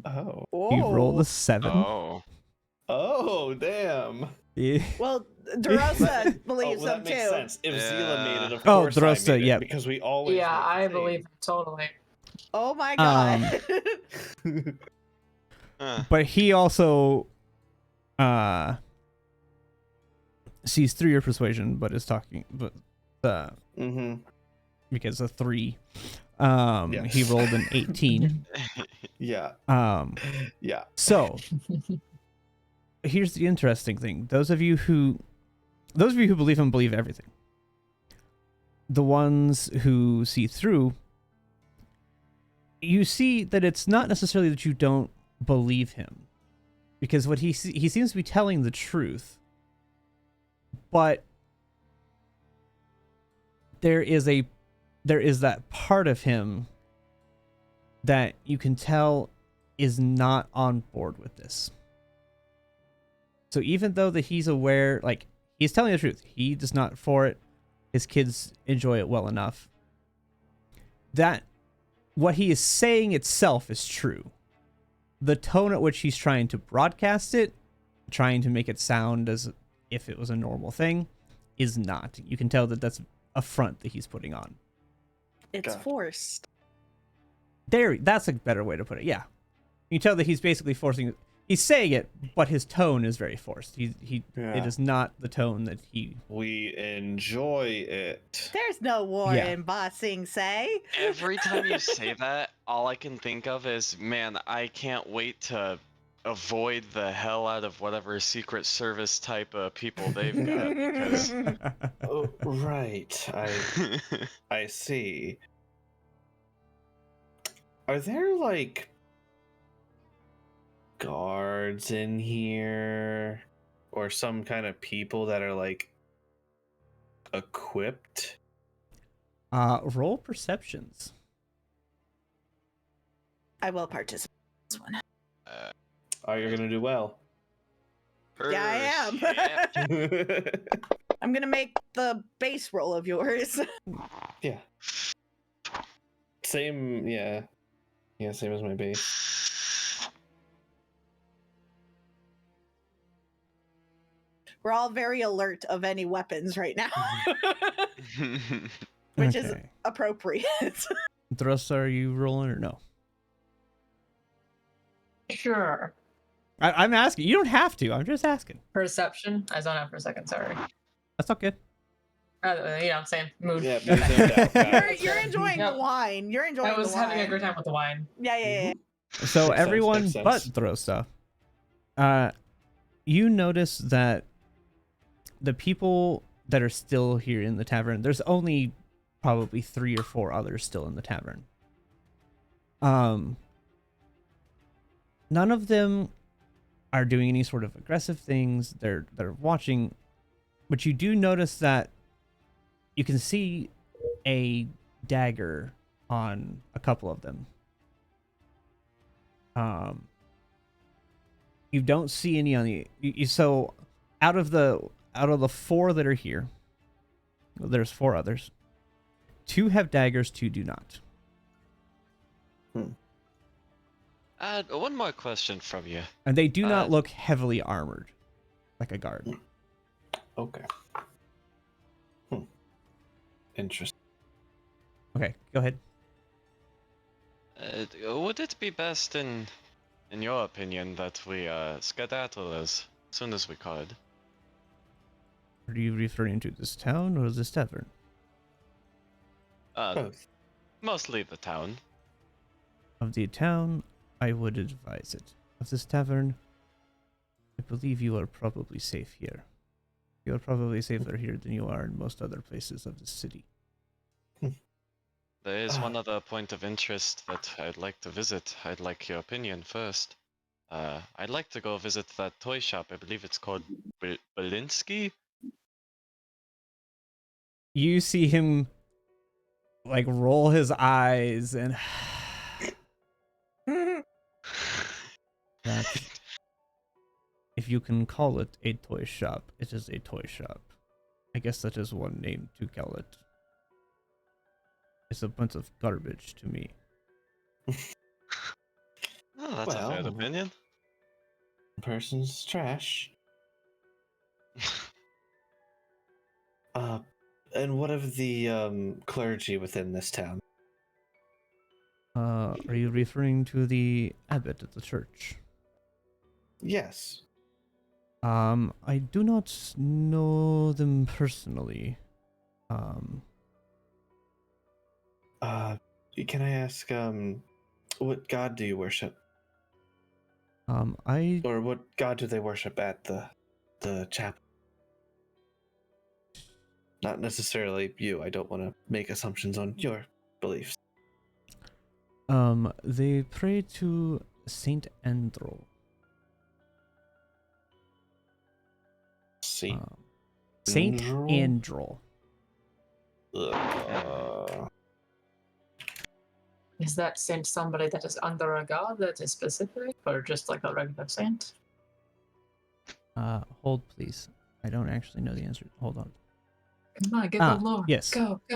Oh. You rolled a 7. Oh. Oh, damn. Yeah. Well, DeRosa Oh, believes well, them that makes too. sense. If Zila made it, of Oh, course I Drosta, made it, yeah. because we always Yeah, make the I same. believe it, totally. Oh my god. But he also sees through your persuasion, but is talking Mm-hmm. because of 3. Yes. He rolled an 18. Yeah. Yeah. So here's the interesting thing. Those of you who believe him believe everything. The ones who see through, you see that it's not necessarily that you don't believe him, because what he seems to be telling the truth, but there is that part of him that you can tell is not on board with this. So even though that he's aware, like, he's telling the truth, he is not for it, his kids enjoy it well enough, that what he is saying itself is true. The tone at which he's trying to broadcast it, trying to make it sound as if it was a normal thing, is not. You can tell that that's a front that he's putting on. It's God. forced. That's a better way to put it. Yeah, you can tell that he's basically forcing. He's saying it, but his tone is very forced. It Yeah. is not the tone that he. We enjoy it. There's no war Yeah. in Bossing Say. Every time you say that, all I can think of is, man, I can't wait to avoid the hell out of whatever Secret Service type of people they've got, because Oh, right. I see. Are there like guards in here or some kind of people that are like equipped? Roll perceptions. I will participate in this one. Oh, you're gonna do well. Yeah, I am. I'm gonna make the base roll of yours. Yeah. Same, yeah. Yeah, same as my base. We're all very alert of any weapons right now, which is Okay. appropriate. Drosta, are you rolling or no? Sure. I'm asking. You don't have to. I'm just asking. Perception? I zoned out for a second, sorry. That's not good. You know, same mood. Yeah, Got please that. don't doubt. Got it. You're enjoying Yep. the wine. You're enjoying I was the wine. having a great time with the wine. Yeah. So Makes everyone sense, makes but sense. Drosta, you notice that the people that are still here in the tavern, there's only probably 3 or 4 others still in the tavern. None of them are doing any sort of aggressive things. They're watching, but you do notice that you can see a dagger on a couple of them. You don't see any on so out of the 4 that are here, well, there's 4 others. 2 have daggers, 2 do not. One more question from you. And they do not look heavily armored like a guard. Okay. Interesting. Okay, go ahead. Would it be best, in your opinion, that we skedaddle as soon as we could? Are you referring to this town or this tavern? Both. Mostly the town. Of the town, I would advise it. Of this tavern, I believe you are probably safe here. You are probably safer here than you are in most other places of the city. There is one other point of interest that I'd like to visit. I'd like your opinion first. I'd like to go visit that toy shop. I believe it's called Belinsky. You see him like roll his eyes and that, if you can call it a toy shop, it is a toy shop. I guess that is one name to call it. It's a bunch of garbage to me. Oh, that's a fair opinion. Person's trash. And what of the clergy within this town? Are you referring to the abbot at the church? Yes. I do not know them personally. Can I ask, what god do you worship? Or what god do they worship at the chapel? Not necessarily you. I don't want to make assumptions on your beliefs. They pray to Saint Andro. Saint Saint Andro? Andro. Is that saint somebody that is under a god that is specific, or just like a regular saint? Hold please. I don't actually know the answer. Hold on. Come on, get the lore. Yes. Go. I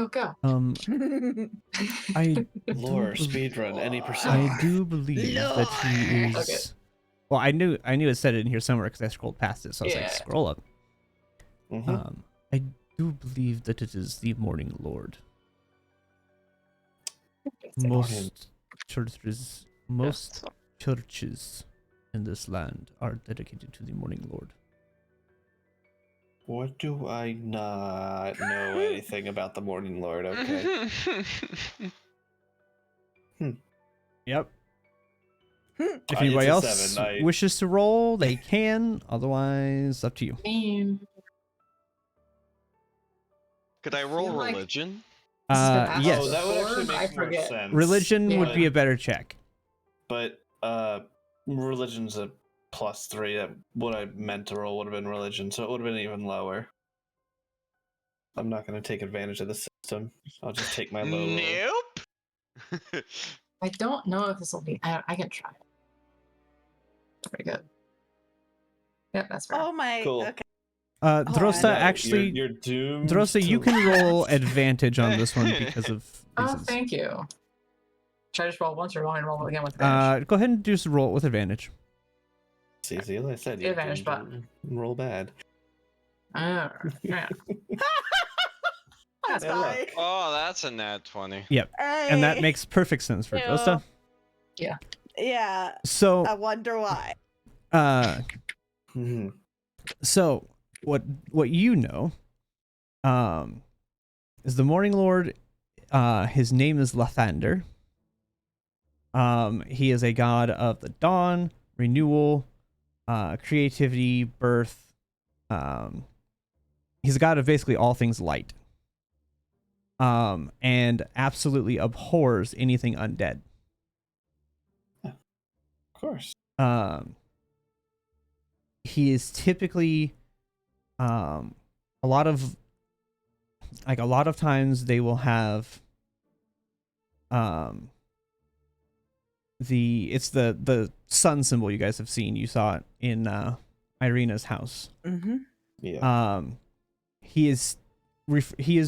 Lore, speedrun, any percent. I do believe that he is. Okay. Well, I knew it said it in here somewhere because I scrolled past it, so I was like, Yeah. scroll up. Mm-hmm. I do believe that it is the Morning Lord. Most churches in this land are dedicated to the Morning Lord. What do I not know anything about the Morning Lord? Okay. Yep. If It's anybody a else 7. wishes to roll, they can. Otherwise, up to you. Could I roll religion? Yes. Oh, that would actually I make more forget. sense. Religion would be a better check. But religion's a +3. That what I meant to roll would have been religion, so it would have been even lower. I'm not going to take advantage of the system. I'll just take my low roll. Nope. I don't know if this will be. I can try. Pretty good. Yep, that's fair. Oh my. Cool. Okay. Drosta, No, actually, you're doomed. Drosta, you can roll advantage on this one because of Oh, reasons. thank you. Should I just roll once or want to roll again with advantage? Go ahead and just roll it with advantage. See, as I said, you're Advantage, doomed to roll bad. Yeah. That's Yeah, fine. look. Oh, that's a nat 20. Yep. Hey. And that makes perfect sense for Yeah. Drosta. Yeah. So, I wonder why. Mhm. so what you know, is the Morning Lord. His name is Lathander. He is a god of the dawn, renewal, creativity, birth. He's a god of basically all things light. And absolutely abhors anything undead. Of course. He is typically, a lot of times they will have, it's the sun symbol you guys have seen. You saw it in Irina's house. Mm-hmm. Yeah. He is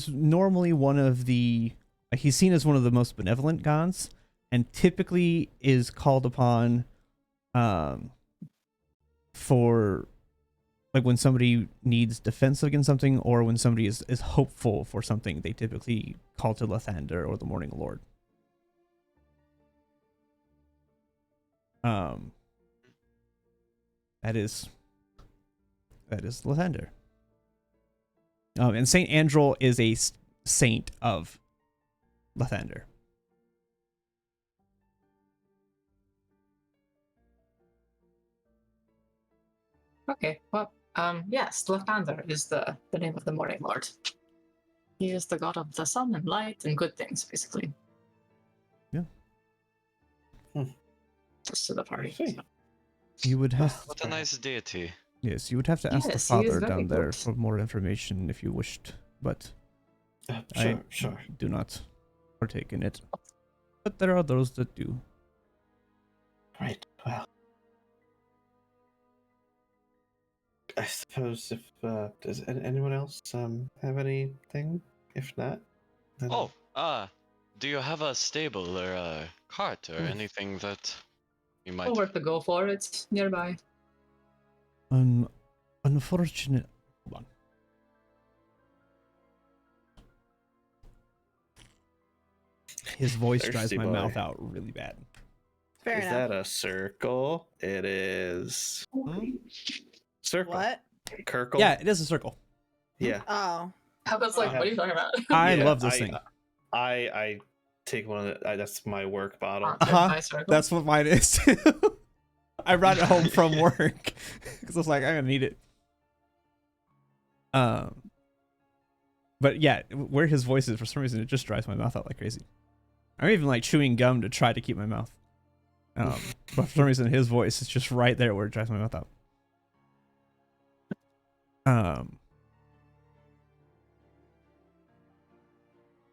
normally one of the he's seen as one of the most benevolent gods, and typically is called upon for like when somebody needs defense against something, or when somebody is hopeful for something, they typically call to Lathander or the Morning Lord. That is Lathander. And Saint Andrel is a saint of Lathander. Okay, well, yes, Lathander is the name of the Morning Lord. He is the god of the sun and light and good things, basically. Yeah. Just to the party. see. So. You would have What a nice deity. yes, you would have to ask the Yes, he is father very down there good. for more information if you wished, but Sure. do not partake in it. But there are those that do. Right. Well, I suppose if does anyone else have anything? If not, then... Oh, do you have a stable or a cart or Hmm. anything that you might? Or where to go for it nearby. Unfortunate. Hold on. His voice dries Thirsty my boy. mouth out really bad. Fair Is enough. that a circle? It is. Circle. What? Kirkle. Yeah, it is a circle. Yeah. Oh. I was like, what are you talking about? I Yeah, love this thing. I take one of the. That's my work bottle. Nice circle. That's what mine is too. I brought it home from work because I was like, I'm gonna need it. But yeah, where his voice is, for some reason, it just dries my mouth out like crazy. I'm even like chewing gum to try to keep my mouth. But for some reason, his voice is just right there where it dries my mouth out.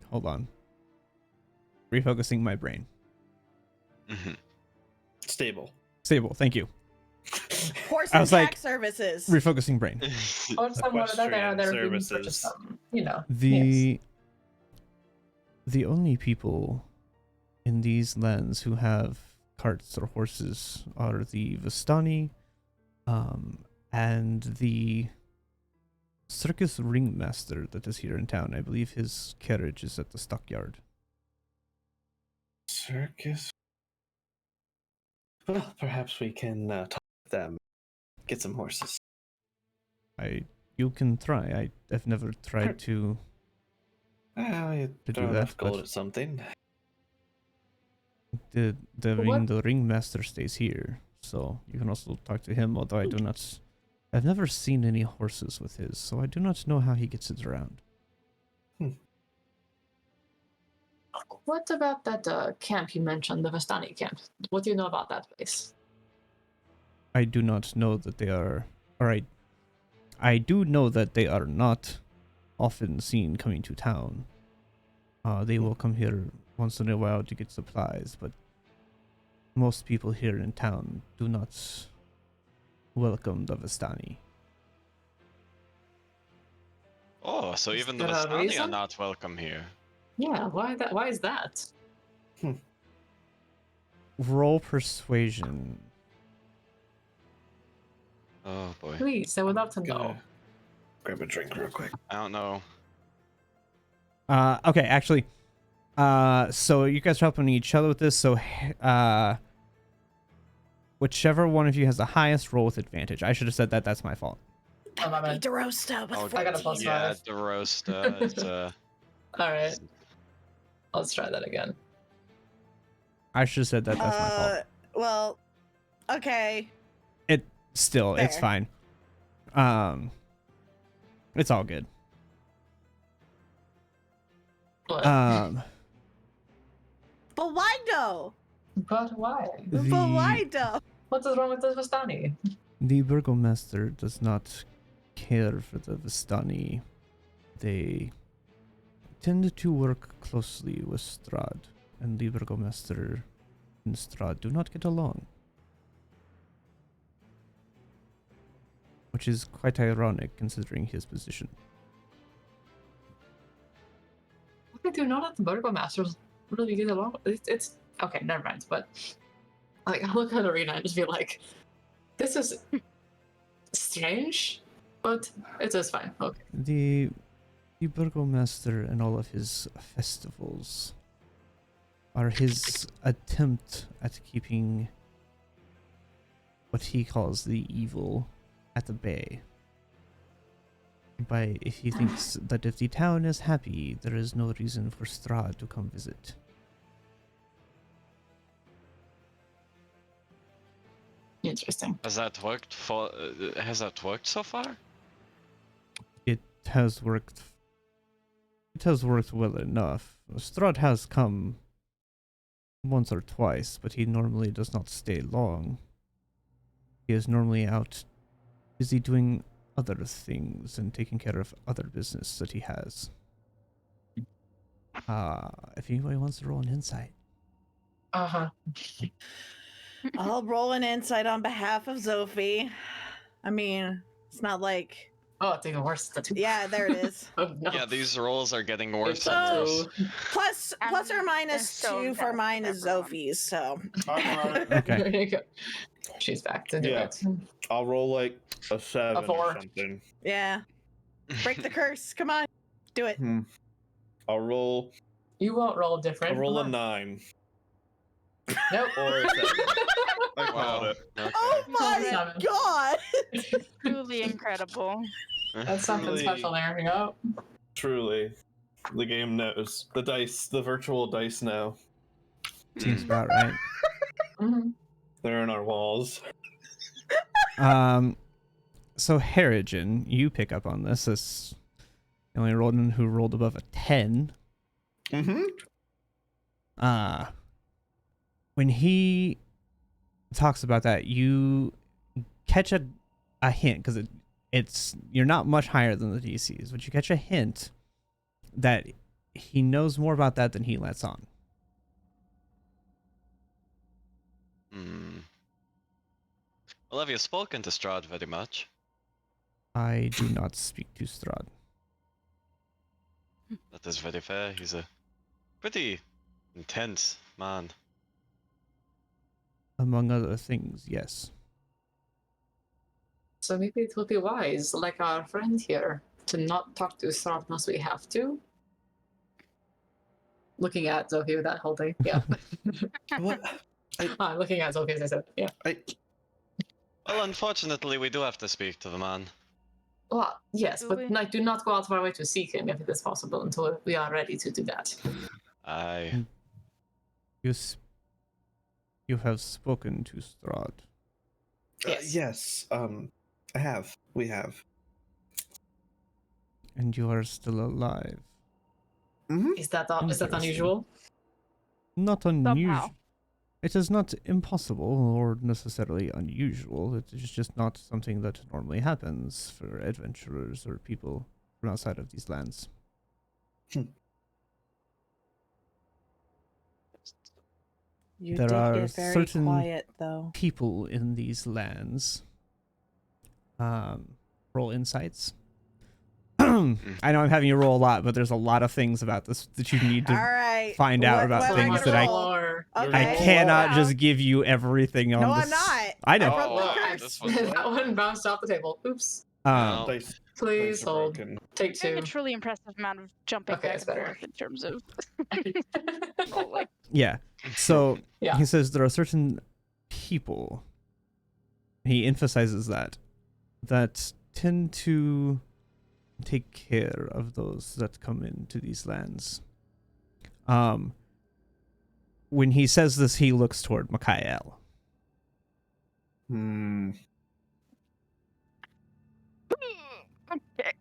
Hold on. Refocusing my brain. Mhm. Stable. Stable. Thank you. Horse I and was tack like, services. Refocusing brain. Or someone that Equestrian they're services. for just you know. The only people in these lands who have carts or horses are the Vistani, and the circus ringmaster that is here in town. I believe his carriage is at the stockyard. Circus. Well, perhaps we can talk to them. Get some horses. You can try. I've never tried to Well, you To throw do enough that, gold but- at something. the What? the ringmaster stays here, so you can also talk to him. Although I've never seen any horses with his, so I do not know how he gets it around. What about that camp you mentioned, the Vistani camp? What do you know about that place? I do not know that they are. Alright. I do know that they are not often seen coming to town. They will come here once in a while to get supplies, but most people here in town do not welcome the Vistani. Oh, so Is even the there a Vistani are reason? not welcome here. Yeah, why that? Why is that? Roll persuasion. Oh boy. Please, I would love to know. Gonna grab a drink real quick. I don't know. Okay, actually, so you guys are helping each other with this. So, whichever one of you has the highest, roll with advantage. I should have said that. That's my fault. Oh, my That'd be bad. DeRosta with Oh, 14. I got a plus Yeah, five. the roast is All right, let's try that again. I should have said that. That's my fault. Well, okay. Still, it's fair. fine. It's all good. But, But why though? but why? But why though? What is wrong with the Vistani? The burgomaster does not care for the Vistani. They tend to work closely with Strahd, and the Burgomaster in Strahd do not get along. Which is quite ironic considering his position. I do not let the burgomasters really get along. It's okay, never mind. But like, I look at Arena and just be like, this is strange, but it is fine. Okay. The Burgomaster and all of his festivals are his attempt at keeping what he calls the evil at the bay. By if he thinks that if the town is happy, there is no reason for Strahd to come visit. Interesting. Has that worked so far? It has worked. It has worked well enough. Strahd has come once or twice, but he normally does not stay long. He is normally out busy doing other things and taking care of other business that he has. If anybody wants to roll an insight. Uh-huh. I'll roll an insight on behalf of Zophie. I mean, it's not like... Oh, it's even worse. Yeah, there it is. Oh, no. Yeah, these rolls are getting worse So- and worse. Plus or minus so 2 for bad, mine is everyone. Zophie's, so... Okay. There you go. She's back to do Yeah. it. I'll roll like a 7 4. or something. Yeah. Break the curse. Come on. Do it. I'll roll. You won't roll different. I'll roll a 9 Nope. or a 7. I called Wow. it. Okay. Oh my Seven. god! Truly incredible. That's something Really- special there. Yep. Truly, the game knows. The dice, the virtual dice know. Seems about right. Mhm. They're in our walls. So Harrigan, you pick up on this as the only rodent who rolled above a 10. Mm-hmm. When he talks about that, you catch a hint, because it's you're not much higher than the DCs, but you catch a hint that he knows more about that than he lets on. Well, have you spoken to Strahd very much? I do not speak to Strahd. That is very fair. He's a pretty intense man. Among other things, yes. So maybe it would be wise, like our friend here, to not talk to Strahd unless we have to. Looking at Zophie with that whole thing. Yeah. What? I'm looking at Zophie as I said. Yeah. Well, unfortunately, we do have to speak to the man. Well, yes, Do but we? like, do not go out of our way to seek him if it is possible until we are ready to do that. Aye. You have spoken to Strahd. Yes. Yes. I have. We have. And you are still alive. Mm-hmm. Is that Interesting. unusual? Not Somehow. unusual. It is not impossible or necessarily unusual. It is just not something that normally happens for adventurers or people from outside of these lands. You There did are get very certain- quiet, though. People in these lands. Roll insights. I know I'm having you roll a lot, but there's a lot of things about this that you need All to right. find out about what am things gonna that roll? Or... Okay. I cannot Wow. just give you everything on No, this. I'm not. I know. broke the Oh, curse. this was that one bounced off the table. Oops. No. Dice. Please dice are hold. broken. Take Doing a 2. truly impressive amount of jumping Okay, back it's and better. forth in terms of rolling. Yeah. So Yeah. he says there are certain people, he emphasizes that tend to take care of those that come into these lands. When he says this, he looks toward Mikael. Hmm. Okay.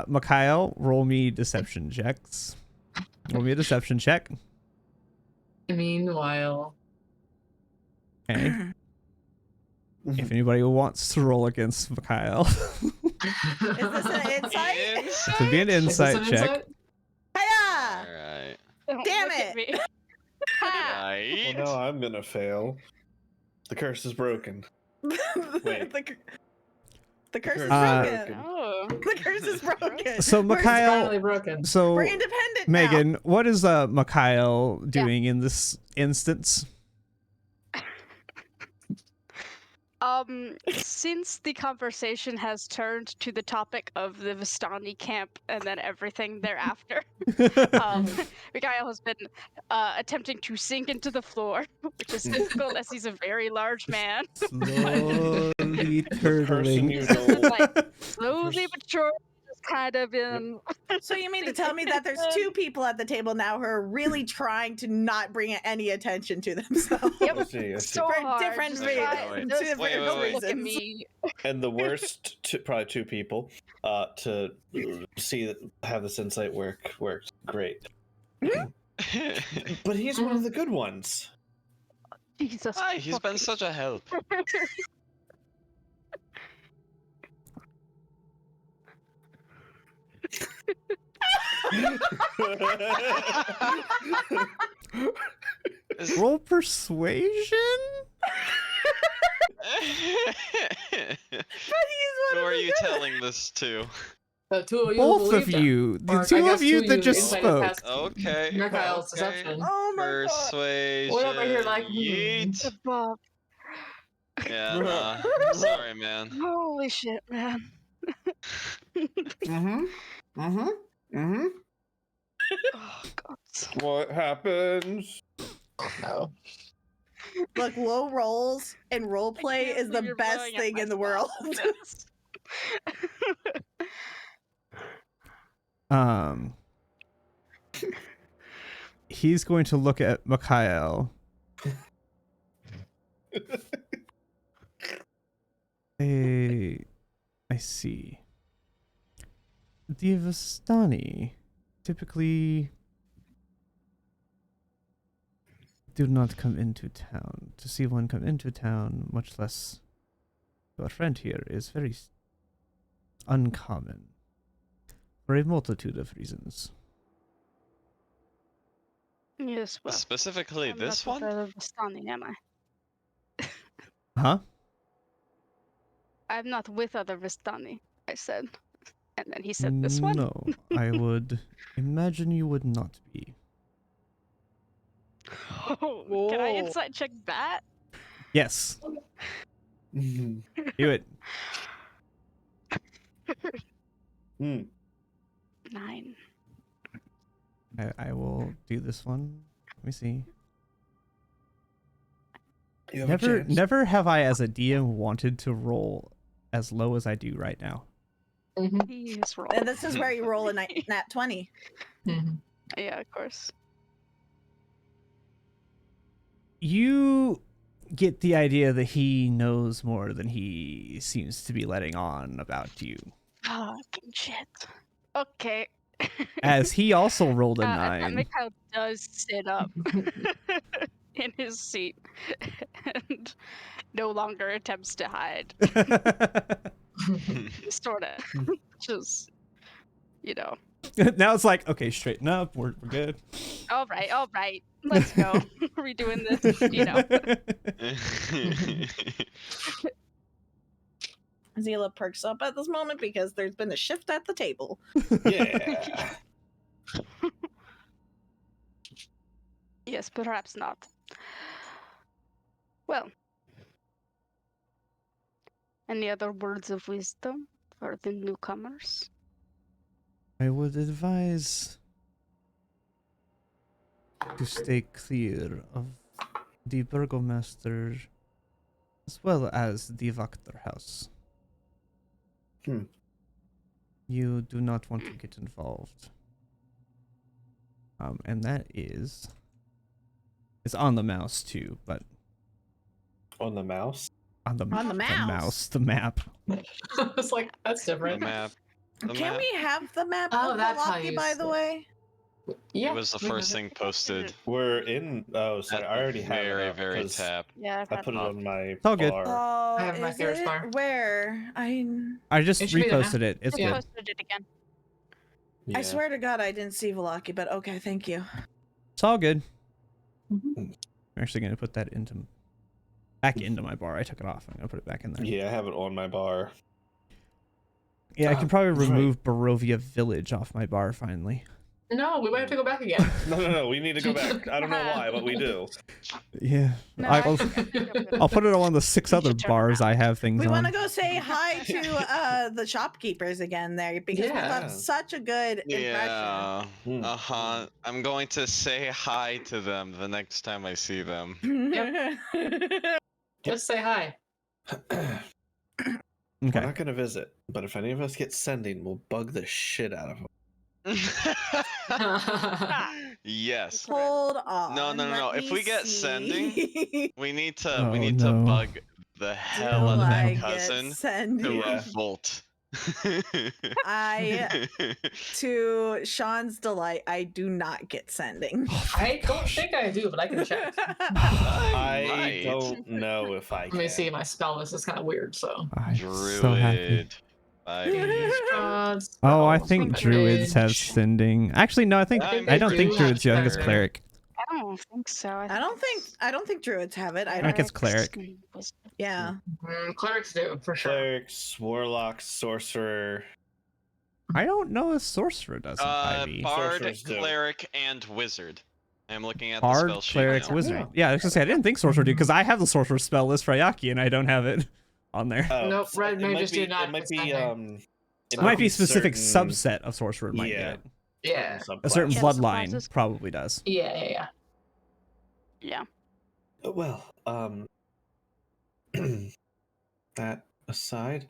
Mikael, roll me deception checks. Roll me a deception check. Meanwhile, Okay. If anybody wants to roll against Mikael, Is this an insight? it would be an is this insight an check. insight? Don't Damn look at it. me. Ha! Right. Well, now I'm gonna fail. The curse is broken. Wait. The curse is Uh, broken. Oh. The curse is broken. So, We're- It's Mikhail, finally broken. so we're independent now. Megan, what is Mikhail doing in this instance? Since the conversation has turned to the topic of the Vistani camp and then everything thereafter, Mikhail has been attempting to sink into the floor, which is difficult as he's a very large man. Slowly The person turtling. you He's just been know. like slowly but surely just kind of been. So you mean to tell me that there's two people at the table now who are really trying to not bring any attention to themselves? Yep. I see. So For hard. different Just reasons. try- Wait, just wait, don't wait. look at reasons. me. And the worst, probably two people, to see that have this insight worked great. But he's one of the good ones. Jesus. Hi, he's been fucking- such a help. Is- Roll persuasion? Who are you telling this to? The two of you Both of believed him. you. The Or, I two guess of you that just insight spoke. past Okay. Mikhail's okay. deception. Oh my god. Persuasion. We're over here like, yeet. Above. Yeah, nah. Sorry, man. Holy shit, man. Mm-hmm. Mm-hmm. Mm-hmm. Oh god. What happens? No. Look, low rolls and role play can't is the believe you're best blowing up thing my in the world. spells. He's going to look at Mikhail. I see. The Vistani typically do not come into town. To see one come into town, much less your friend here, is very uncommon for a multitude of reasons. Yes, well. Specifically, I'm this not one? with Vistani, am I? Huh? I'm not with other Vistani, I said. And then he said this one. No, I would imagine you would not be. Oh, can I Whoa. insight check that? Yes, Mm-hmm. do it. 9. I will do this one. Let me see. You have a Never, chance. never have I, as a DM, wanted to roll as low as I do right now. Mm-hmm. He's wrong. And this is where you roll a nat 20. Mm-hmm. Yeah, of course. You get the idea that he knows more than he seems to be letting on about you, Fucking shit. Okay. as he also rolled a And 9. Mikhail does sit up in his seat and no longer attempts to hide. Sort of. Just, you know. Now it's like, okay, straighten up. We're good. All right. Let's go. We're doing this, you know. Zila perks up at this moment because there's been a shift at the table. Yeah. Yes, perhaps not. Well. Any other words of wisdom for the newcomers? I would advise to stay clear of the Burgomaster as well as the Wachter house. You do not want to get involved. And that is... It's on the mouse too, but... On the mouse. On the On the mouse? the map. I was like, that's The different. map. The Can map. we have the map Oh, of that's how Valaki, you by say the it. way? Yeah. It was the we first have thing it. posted. We're in. Oh, sorry. At I the already have very, it up very 'cause Yeah, tap. I've I had put it on my all good. bar. Oh, I have my is favorite it? bar. Where? I just It should be there now. reposted it. It's I Yeah. good. posted it again. Yeah. I swear to God, I didn't see Valaki, but okay, thank you. It's all good. Mhm. I'm actually gonna put that back into my bar. I took it off. I'm gonna put it back in there. Yeah, I have it on my bar. Yeah, I can probably right. remove Barovia Village off my bar finally. No, we might have to go back again. No, we need to go back. I don't know why, but we do. Yeah, No, I'll think I'm good. I'll put it on the 6 We other should turn bars I around. have things We on. want to go say hi to the shopkeepers again there because we Yeah. left such a good impression. Yeah. Hmm. I'm going to say hi to them the next time I see them. Just say hi. We're Okay. not gonna visit, but if any of us get sending, we'll bug the shit out of them. Yes. Hold on. No. let If me we get see. sending, we need to Oh, no. bug the hell Do out of I that get cousin sending? to Yeah. revolt. To Sean's delight, I do not get sending. I don't think I do, but I can check. I might. don't know if I Let can. me see. My spell list is kind of weird, so. I'm so happy. Druid. Buddies. Oh, I Spell, think Thank mage. druids have sending. Actually, no, I think I'm I don't pretty think druids do. I think it's sure. cleric. I don't think so. I don't think druids have it. I think it's cleric. Yeah. Clerics do, for sure. Clerics, warlocks, sorcerer. I don't know if sorcerer does in 5e. Bard, Sorcerers do. cleric, and wizard. I'm looking at Bard, the spell sheet cleric, now. wizard. Yeah. Yeah, I was gonna say I didn't think sorcerer do because I have the sorcerer spell list for Ayaki and I don't have it on there. Oh, Nope, so red it might mages do be. not It might get be. sending. It might be a specific certain- subset of sorcerer might Yeah. get it. Yeah. A certain Yeah, bloodline subclasses. probably does. Yeah. Yeah. Well, that aside,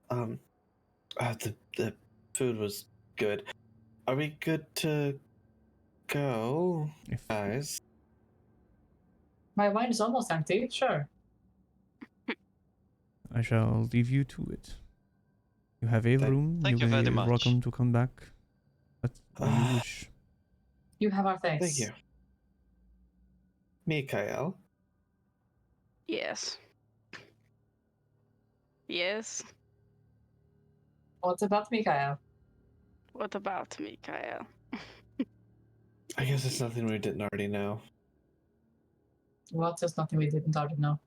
the food was good. Are we good to go, If guys? My wine is almost empty. Sure. I shall leave you to it. You have a room. Thank you very much. Welcome to come back. But when you wish. You have our thanks. Thank you, Mikael. Yes. Yes. What's about Mikael? What about me, Kyle? I guess it's nothing we didn't already know. Well, there's nothing we didn't already know.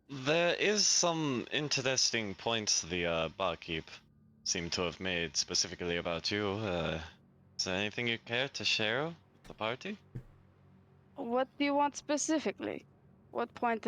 There is some interesting points the barkeep seemed to have made specifically about you. Is there anything you care to share with the party? What do you want specifically? What point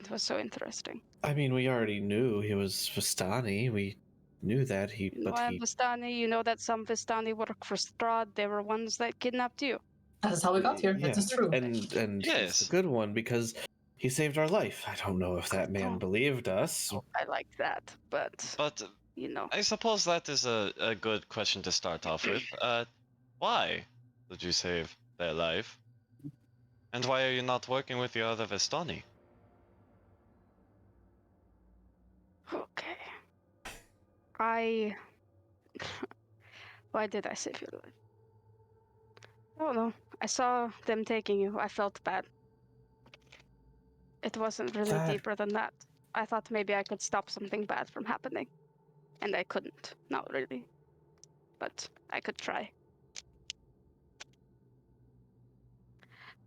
was so interesting? I mean, we already knew he was Vistani. We knew that You know but I'm he. Vistani, you know that some Vistani work for Strahd, they were ones that kidnapped you. That's how we got here. Yeah, That is true. and he's Yes. the good one because he saved our life. I don't know if that man Oh. believed us. I like that, but But you know. I suppose that is a good question to start off with. Why did you save their life? And why are you not working with the other Vistani? Okay. Why did I save your life? I don't know. I saw them taking you. I felt bad. It wasn't really That- deeper than that. I thought maybe I could stop something bad from happening. And I couldn't. Not really. But I could try.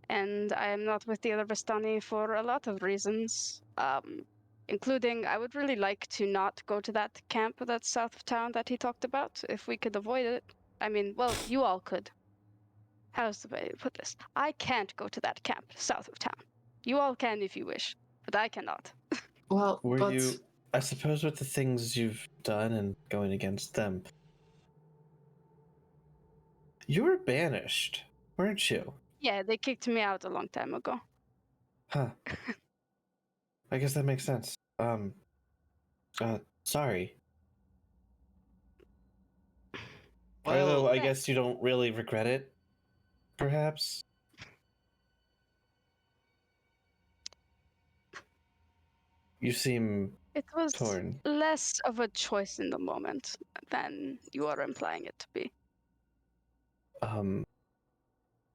And I am not with the other Vistani for a lot of reasons. Including, I would really like to not go to that camp that's south of town that he talked about, if we could avoid it. I mean, well, you all could. How's the way to put this? I can't go to that camp south of town. You all can if you wish, but I cannot. Well, Were but you? I suppose with the things you've done and going against them, you were banished, weren't you? Yeah, they kicked me out a long time ago. Huh. I guess that makes sense. Sorry. Although I yeah. guess you don't really regret it, perhaps? You seem It was torn. less of a choice in the moment than you are implying it to be,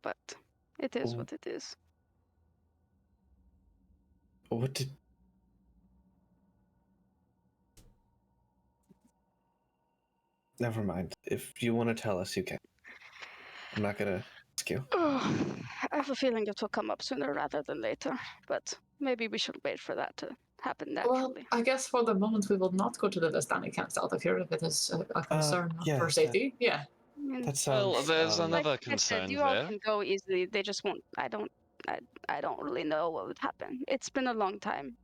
but it is Oh. what it is. What did... Never mind. If you want to tell us, you can. I'm not gonna ask you. I have a feeling it will come up sooner rather than later, but maybe we should wait for that to happen Well, naturally. I guess for the moment we will not go to the Vestani camps out of here if it is a concern yeah, for safety. Yeah. I mean, That Well, sounds. there's like another I said, concern you all there. can go easily. They just won't. I don't really know what would happen. It's been a long time.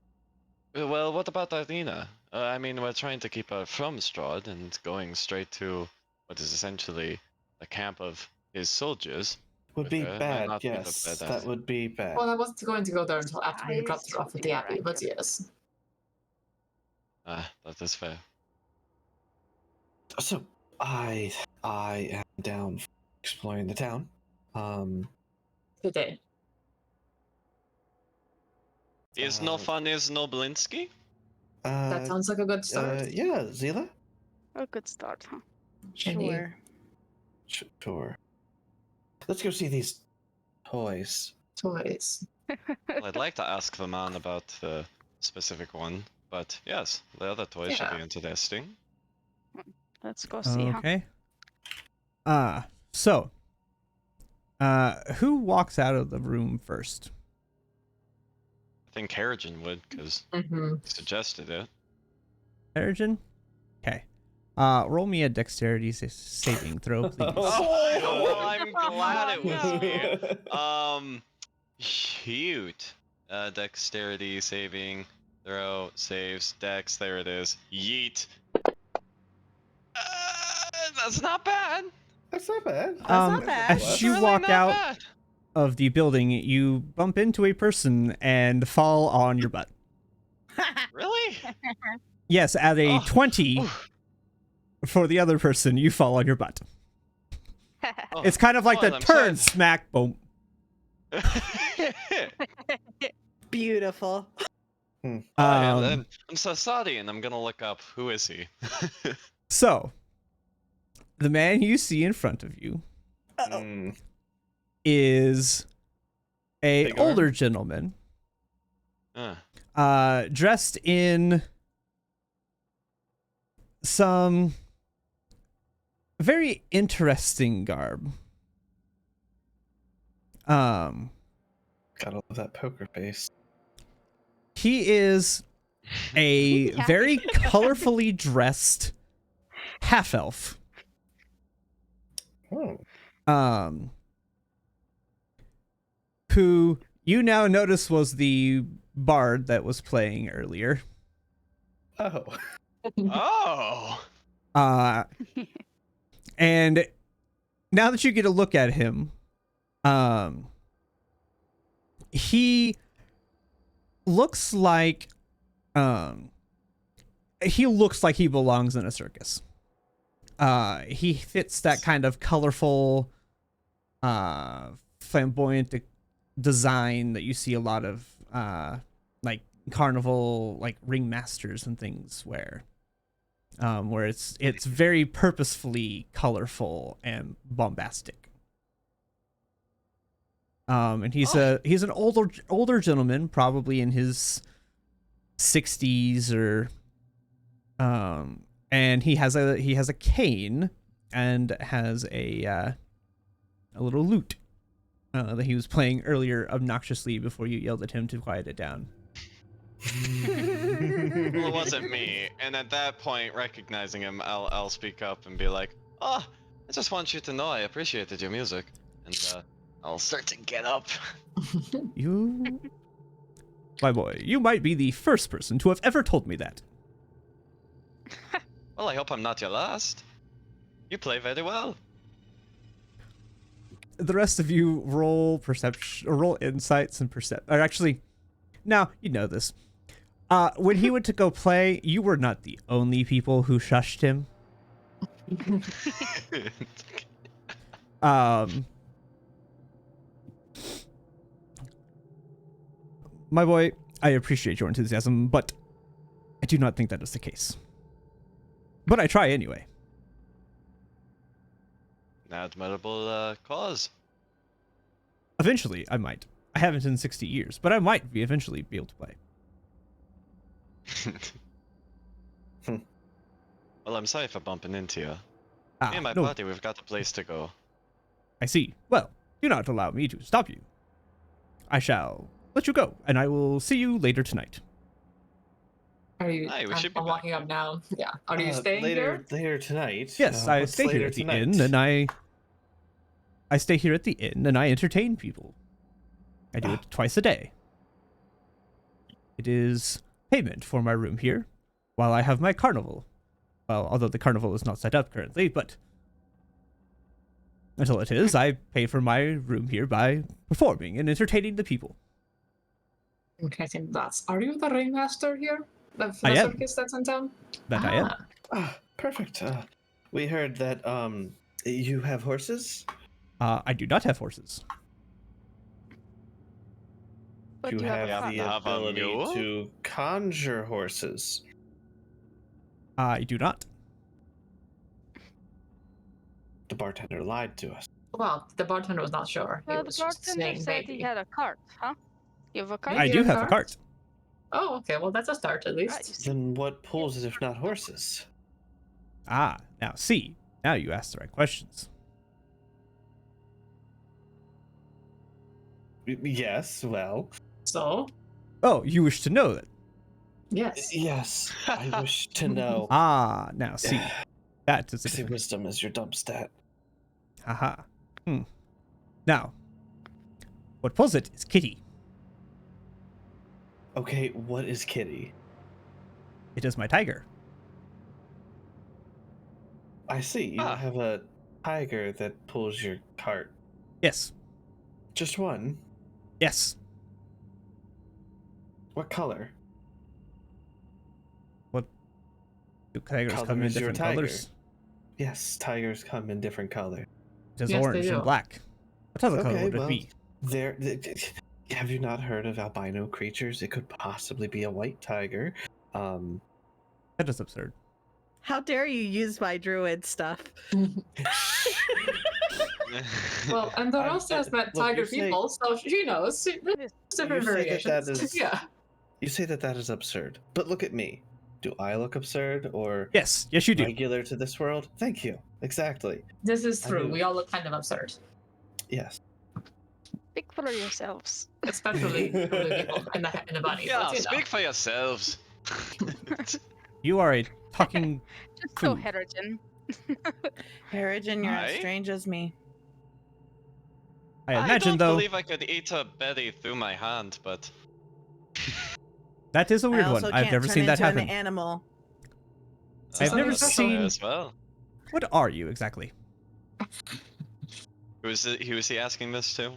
Well, what about Arena? I mean, we're trying to keep her from Strahd and going straight to what is essentially the camp of his soldiers. Would with be her might bad. not be the Yes, best. that would be bad. Well, I wasn't going to go there until after we Eyes dropped her off at would the be Abbey, but accurate. yes. That is fair. So I am down for exploring the town. Today. Is no fun is no Blinsky? That sounds like a good start. Yeah, Zila. A good start, huh? Indeed. Sure. Sure. Let's go see these toys. Toys. Well, I'd like to ask the man about the specific one, but yes, the other toys should Yeah. be interesting. Let's go see, huh? Okay. So, who walks out of the room first? I think Harrigan would, because Mm-hmm. he suggested it. Harrigan? Okay. Roll me a dexterity saving throw, please. Oh, well, I'm glad it was you. Shoot. Dexterity saving throw saves dex. There it is. Yeet. That's not bad. That's not bad. That's not bad. As That's you really walk not out bad. of the building, you bump into a person and fall on your butt. Really? Yes, at a Oh. 20 Oof. for the other person, you fall on your butt. Oh, It's kind of like the I'm turn sorry. smack boom. Beautiful. I'm so sorry, and I'm gonna look up who is he. So, the man you see in front of you Mm. is a Big arm? older gentleman, Uh, dressed in some very interesting garb. Gotta love that poker face. He is a Yeah. very colorfully dressed half elf. Oh. Who you now notice was the bard that was playing earlier. Oh. oh. And now that you get a look at him, he looks like he belongs in a circus. He fits that kind of colorful, flamboyant design that you see a lot of like carnival, like ringmasters and things wear. Where it's very purposefully colorful and bombastic. And he's an older gentleman, probably in his 60s or and he has a cane and has a little lute that he was playing earlier obnoxiously before you yelled at him to quiet it down. Well, it wasn't me, and at that point, recognizing him, I'll speak up and be like, "Oh, I just want you to know I appreciated your music," and I'll start to get up. You, my boy, you might be the first person to have ever told me that. Well, I hope I'm not your last. You play very well. The rest of you roll perception or roll insights and or actually, no, you know this. When he went to go play, you were not the only people who shushed him. My boy, I appreciate your enthusiasm, but I do not think that is the case. But I try anyway. An admirable cause. Eventually, I might. I haven't in 60 years, but I might eventually be able to play. Well, I'm sorry for bumping into you. Ah, Me and my no, party, we've got a place to go. I see. Well, do not allow me to stop you. I shall let you go, and I will see you later tonight. Are you? Aye, we I'm, should be I'm back. walking up now. Yeah. Are you staying later, here? Later tonight. Yes, I What's stay here later at the tonight? inn, and I stay here at the inn, and I entertain people. I do it twice a day. It is payment for my room here, while I have my carnival. Well, although the carnival is not set up currently, but until it is, I pay for my room here by performing and entertaining the people. Okay, I think that's. Are you the ringmaster here? The I am. circus that's in town? That I am. Perfect. We heard that you have horses. I do not have horses. But You you have a have cart. the Have a ability mule? to conjure horses. I do not. The bartender lied to us. Well, the bartender was not sure. He The was just bartender saying said maybe. he had a cart, huh? You have a cart? I Maybe do a have a cart? cart. Oh, okay. Well, that's a start at Right, least. you see. Then what pulls it if not horses? Ah, now see. Now you ask the right questions. Yes, well. So, Oh, you wish to know that? yes. Yes, I wish to know. Ah, now see. That is a See, different... wisdom is your dump stat. Aha. Now, what pulls it is Kitty. Okay, what is Kitty? It is my tiger. I see. You have a tiger that pulls your cart. Yes. Just one? Yes. What color? Do tigers Color come in is your different tiger. colors? Yes, tigers come in different colors. It is Yes, they orange and do. black. What other color Okay, would it well, be? Have you not heard of albino creatures? It could possibly be a white tiger. That is absurd. How dare you use my druid stuff? Well, and the I'm- Rose has met look, tiger you say- people, so she knows. Yes. Different You say variations. that is- Yeah. You say that is absurd, but look at me. Do I look absurd or Yes, yes you do. regular to this world? Thank you. Exactly. This is I true. do. We all look kind of absurd. Yes. Speak for yourselves. Especially for the people in the body. Yeah, but, you speak know. for yourselves. You are a talking Just so food. Herigen. Harrigan, you're as Aye. strange as me. I imagine, don't though, believe I could eat a berry through my hand, but that is a weird I also one. can't I've never turn seen that into happen. an animal. I've never that's fair seen- as well. What are you exactly? Who is he asking this to?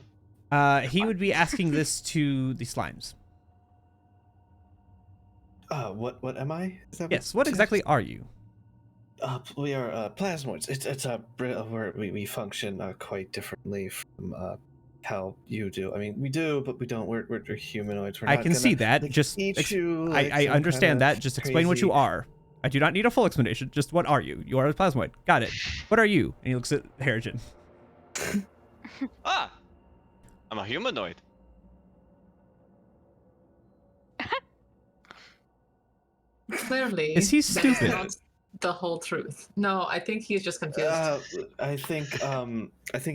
He would be asking this to the slimes. What am I? Is that Yes, what exactly are you? We are plasmoids. It's we function quite differently from how you do. I mean, we do, but we don't. We're humanoids. We're I not can gonna, see that. like, Just eat you. Like I some understand kind of that. Just explain what you crazy- are. I do not need a full explanation. Just what are you? You are a plasmoid. Got it. What are you? And he looks at Harrigan. Ah, I'm a humanoid. Clearly, Is he that stupid? not the whole truth. No, I think he's just confused. I think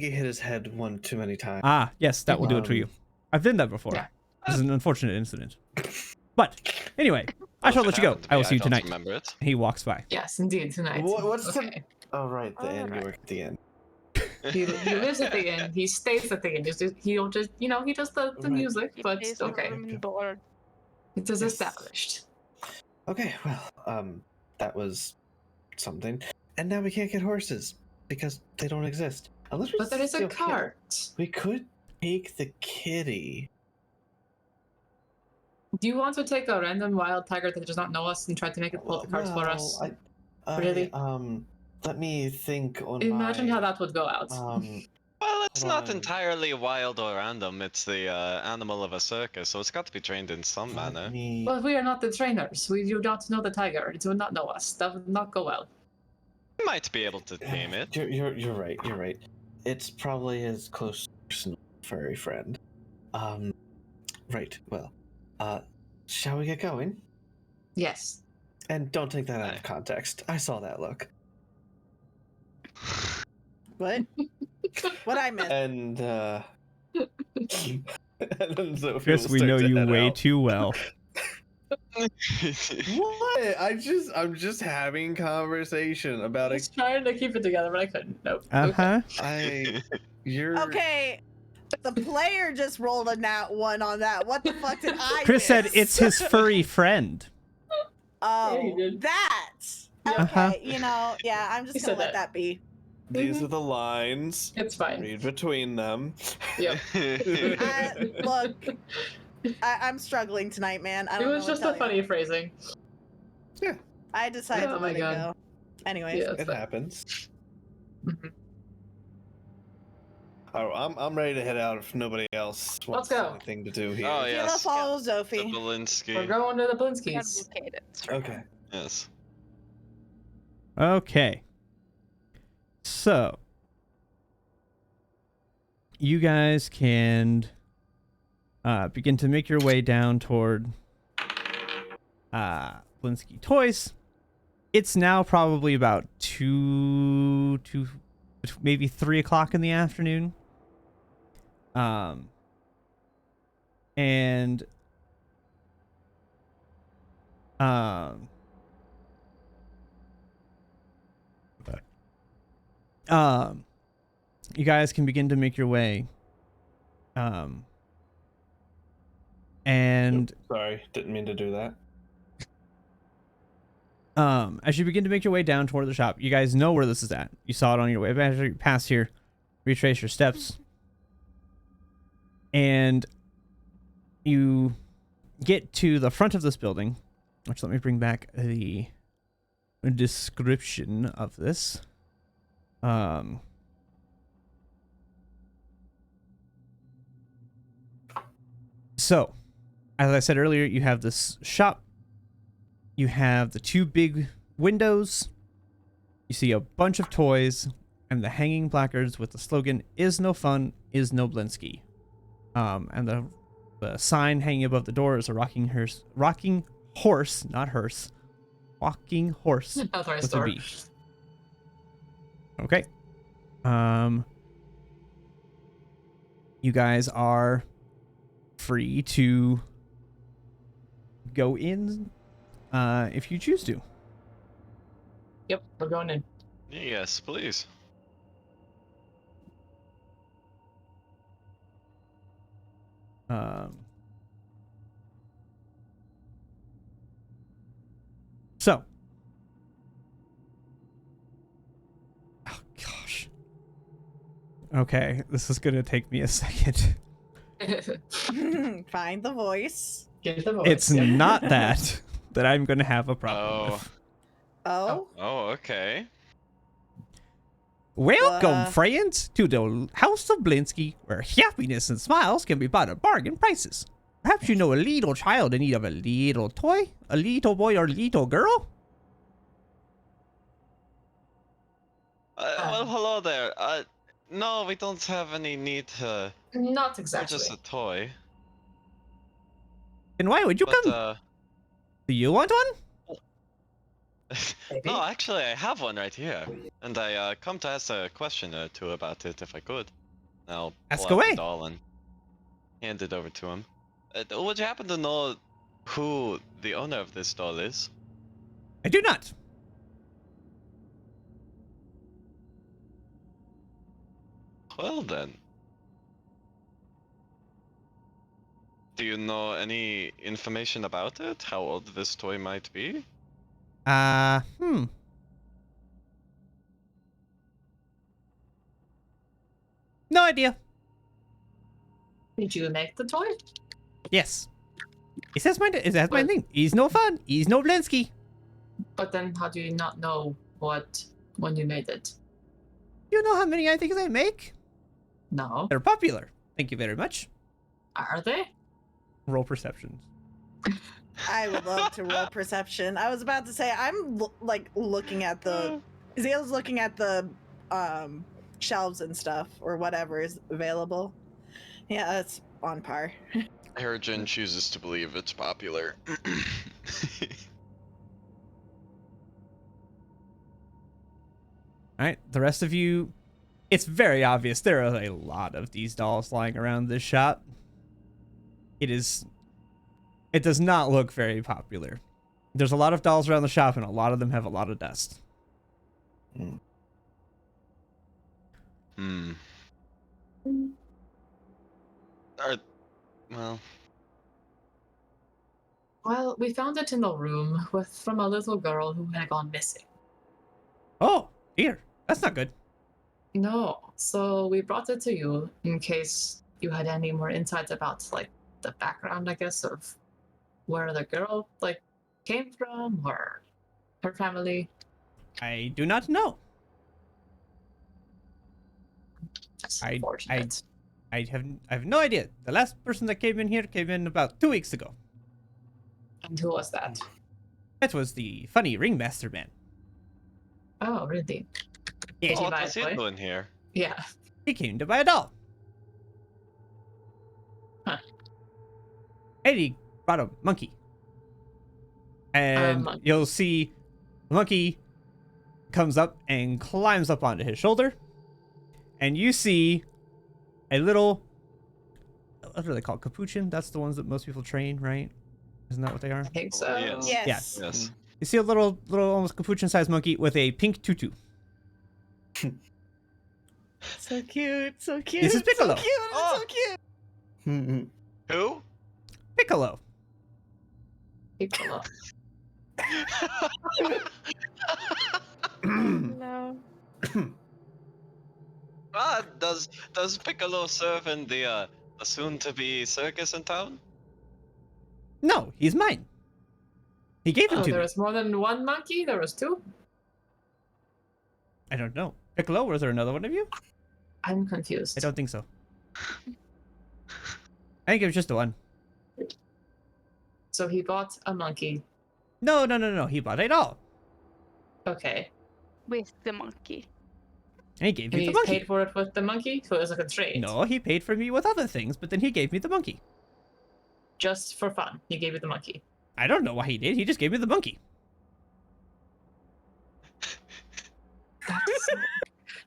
he hit his head one too many times. Ah, yes, that will do it for you. I've been there before. Yeah. This is an unfortunate incident. But anyway, I shall Well, let if you it go. happened to I me, will see you don't tonight. Remember it. He walks by. Yes, indeed, tonight. What's the- okay. Oh right, the inn. You Alright. work at the inn. He lives at the inn. He stays at the inn. He'll just, he does the Right. music, He but pays for okay, room and board. it is Yes. established. Okay, well, that was something. And now we can't get horses because they don't exist. Unless we But there is a steal kit- cart. We could take the kitty. Do you want to take a random wild tiger that does not know us and try to make it pull the carts for us? Really? Let me think on Imagine my, how that would go out. Well, it's Hold not on. entirely wild or random. It's the animal of a circus, so it's got to be trained in some let manner. me- But we are not the trainers. We do not know the tiger. It would not know us. That would not go well. You might be able to tame it. You're right. You're right. It's probably his close personal furry friend. Right. Well, shall we get going? Yes. And don't take that out Aye. of context. I saw that look. What? What I missed? And And then Sophie Chris, will we start know to you head way out. too well. What? I'm just having conversation I about was trying to keep it together, but I couldn't. Nope. Uh-huh. you're Okay, the player just rolled a nat 1 on that. What the fuck did I Chris said miss? it's his furry friend. Yeah, he Oh, did. that. Yeah. Okay, Uh-huh. you know, yeah, I'm just He gonna said let that. that be. these are the lines. It's fine. Read between them. Yep. Look, I'm struggling tonight, man. I It don't know was what just to a tell funny you. phrasing. Yeah, I decided Oh to my let it God. go. Anyways, Yeah, it's it fine. happens. Mhm. Oh, I'm ready to head out if nobody else wants go. anything to do here. Oh, Zila yes. follows The Zophie. We're Belinsky. going to the And Blinskys. we'll get it. Sure. Okay. Yes. Okay. So, you guys can begin to make your way down toward Blinsky Toys. It's now probably about 2 to maybe 3 o'clock in the afternoon. And you guys can begin to make your way. And Sorry, didn't mean to do that. as you begin to make your way down toward the shop, you guys know where this is at. You saw it on your way. But as you pass here, retrace your steps, and you get to the front of this building. Which, let me bring back the description of this. So, as I said earlier, you have this shop. You have the 2 big windows. You see a bunch of toys and the hanging placards with the slogan, "Is no fun, is no Blinsky." And the sign hanging above the door is a rocking horse, not hearse. Walking horse Authorized with a store. B. Okay. You guys are free to go in if you choose to. Yep, we're going in. Yes, please. So. Oh, gosh. Okay, this is going to take me a second. Find the voice. Get the voice. It's yep. not that I'm going to have a problem with. Oh, Oh, okay. Welcome, friends, to the House of Blinsky, where happiness and smiles can be bought at bargain prices. Perhaps you know a little child in need of a little toy, a little boy or little girl? Well, hello there. No, we don't have any need to Not exactly. purchase a toy. Then why would you But, come? Do you want one? Maybe. no, actually, I have one right here. And I come to ask a question or two about it if I could. I'll Ask pull out away. the doll and hand it over to him. Would you happen to know who the owner of this doll is? I do not. Well then. Do you know any information about it? How old this toy might be? No idea. Did you make the toy? Yes. It says my name. He's no fun. He's no Blinsky. But then how do you not know when you made it? You know how many I think I make? No. They're popular. Thank you very much. Are they? Roll perceptions. I would love to roll perception. I was about to say I'm looking at the. Zila's looking at the shelves and stuff or whatever is available. Yeah, that's on par. Harrigan chooses to believe it's popular. All right, the rest of you, it's very obvious there are a lot of these dolls lying around this shop. It does not look very popular. There's a lot of dolls around the shop, and a lot of them have a lot of dust. Hmm. Well, Well, we found it in the room from a little girl who had gone missing. Oh, dear. That's not good. No, so we brought it to you in case you had any more insights about like the background, I guess, of where the girl like came from or her family. I do not know. That's I unfortunate. I have no idea. The last person that came in here came in about 2 weeks ago. And who was that? That was the funny ringmaster man. Oh, really? Yeah. Did he what buy was a he toy? doing here? Yeah. He came to buy a doll. Huh. And he brought a monkey. And monkey. you'll see the monkey comes up and climbs up onto his shoulder. And you see a little, what are they called? Capuchin? That's the ones that most people train, right? Isn't that what they are? I think so. Yes. Yes. Yes. You see a little almost capuchin-sized monkey with a pink tutu. So cute. So cute. This is Piccolo. So cute. Oh. So cute. Who? Piccolo. Piccolo. No. Does Piccolo serve in the soon-to-be circus in town? No, he's mine. He gave him Oh, to there me. was more than one monkey? There was two? I don't know. Piccolo, was there another one of you? I'm confused. I don't think so. I think it was just the one. So he bought a monkey. No. He bought it all. Okay. With the monkey. And he gave And me he the monkey. paid for it with the monkey? So it was like a trade. No, he paid for me with other things, but then he gave me the monkey. Just for fun. He gave you the monkey. I don't know why he did. He just gave me the monkey.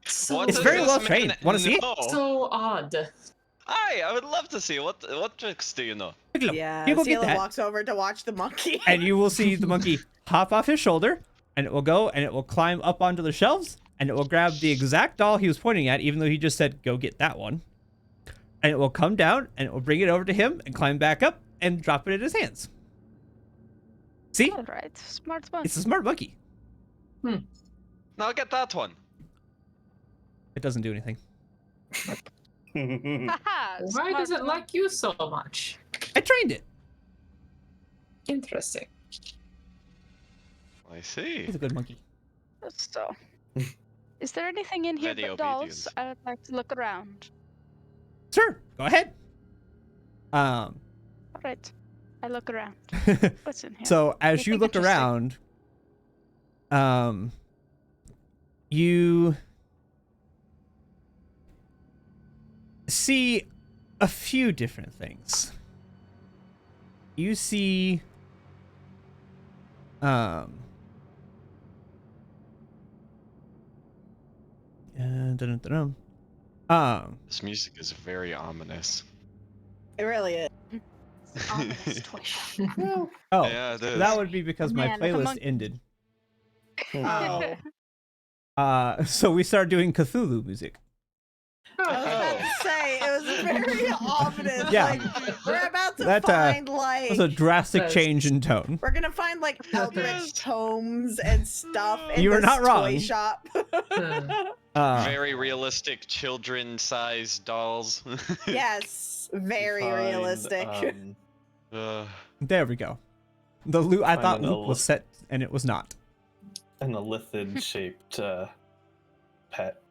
So, What It's does very this well man trained. Wanna see it? know? so odd. Hi, I would love to see. What tricks do you know? Piccolo, Yeah. you go get Ciela that. walks over to watch the monkey. And you will see the monkey hop off his shoulder, and it will go and it will climb up onto the shelves, and it will grab the exact doll he was pointing at, even though he just said, go get that one. And it will come down, and it will bring it over to him, and climb back up, and drop it in his hands. See? All right. Smart one. It's a smart monkey. Now get that one. It doesn't do anything. Haha. Why smart does it one. like you so much? I trained it. Interesting. I see. He's a good monkey. So, is there anything in here Very but dolls? obedient. I would like to look around. Sure, go ahead. All right. I look around. What's in here? So as you Anything look interesting? around, you see a few different things. You see, This music is very ominous. It really is. Ominous twist. oh, Yeah, it is. that would be because my Man with a playlist monkey. ended. Oh. So we started doing Cthulhu music. I was about to say it was very ominous. Yeah. Like, we're about to That, find That like was a drastic That's- change in tone. we're gonna find like Eldritch tomes and stuff in You were this not wrong. toy shop. Very realistic children-sized dolls. Yes, very Find, realistic. Uh, There we go. The loot I Find thought an Luke was old- set, and it was not. An Elithid-shaped pet.